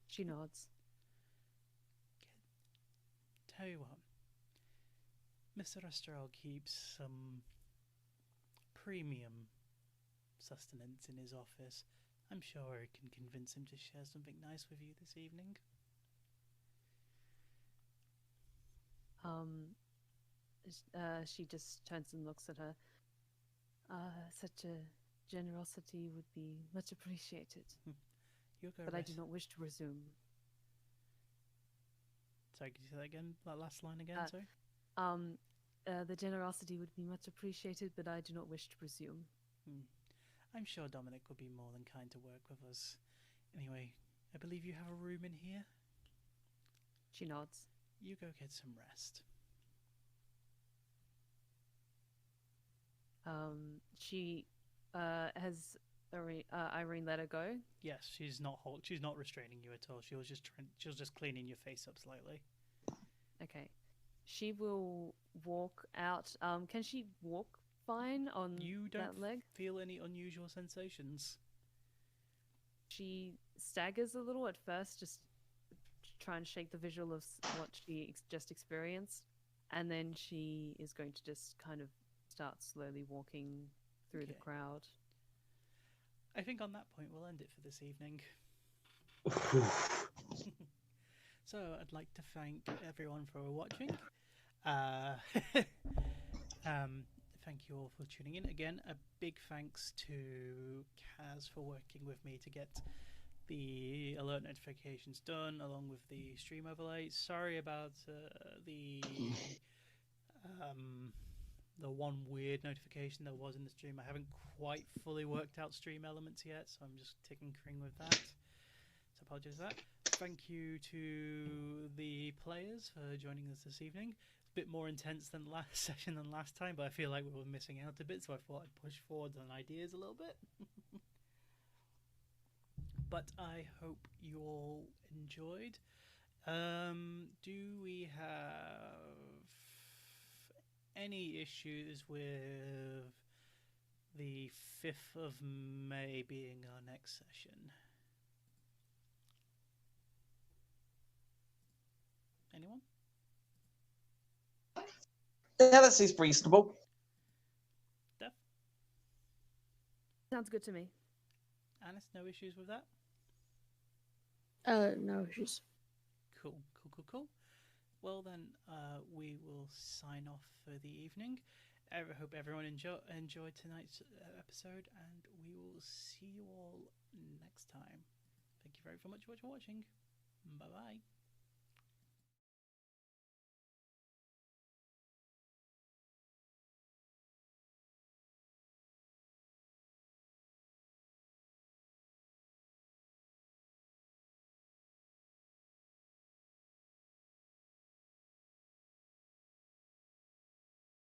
She nods. Tell you what, Mr. Estrel keeps some premium sustenance in his office. I'm sure I can convince him to share something nice with you this evening. She just turns and looks at her. Such a generosity would be much appreciated. But I do not wish to resume. Sorry, could you say that again? That last line again, sorry? The generosity would be much appreciated, but I do not wish to presume. I'm sure Dominic would be more than kind to work with us. Anyway, I believe you have a room in here? She nods. You go get some rest. She has Irene let her go? Yes, she's not restraining you at all. She was just cleaning your face up slightly. Okay. She will walk out. Can she walk fine on that leg? You don't feel any unusual sensations. She staggers a little at first, just trying to shake the visual of what she just experienced, and then she is going to just kind of start slowly walking through the crowd. I think on that point we'll end it for this evening. So I'd like to thank everyone for watching. Thank you all for tuning in. Again, a big thanks to Kaz for working with me to get the alert notifications done, along with the stream overlay. Sorry about the one weird notification there was in the stream. I haven't quite fully worked out stream elements yet, so I'm just tinkering with that. So apologies for that. Thank you to the players for joining us this evening. It's a bit more intense than last session than last time, but I feel like we were missing out a bit, so I thought I'd push forward on ideas a little bit. But I hope you all enjoyed. Do we have any issues with the 5th of May being our next session? Anyone? Yeah, that seems reasonable. Steph? Sounds good to me. Anis, no issues with that? No issues. Cool. Well then, we will sign off for the evening. I hope everyone enjoyed tonight's episode, and we will see you all next time. Thank you very much for watching. Bye bye.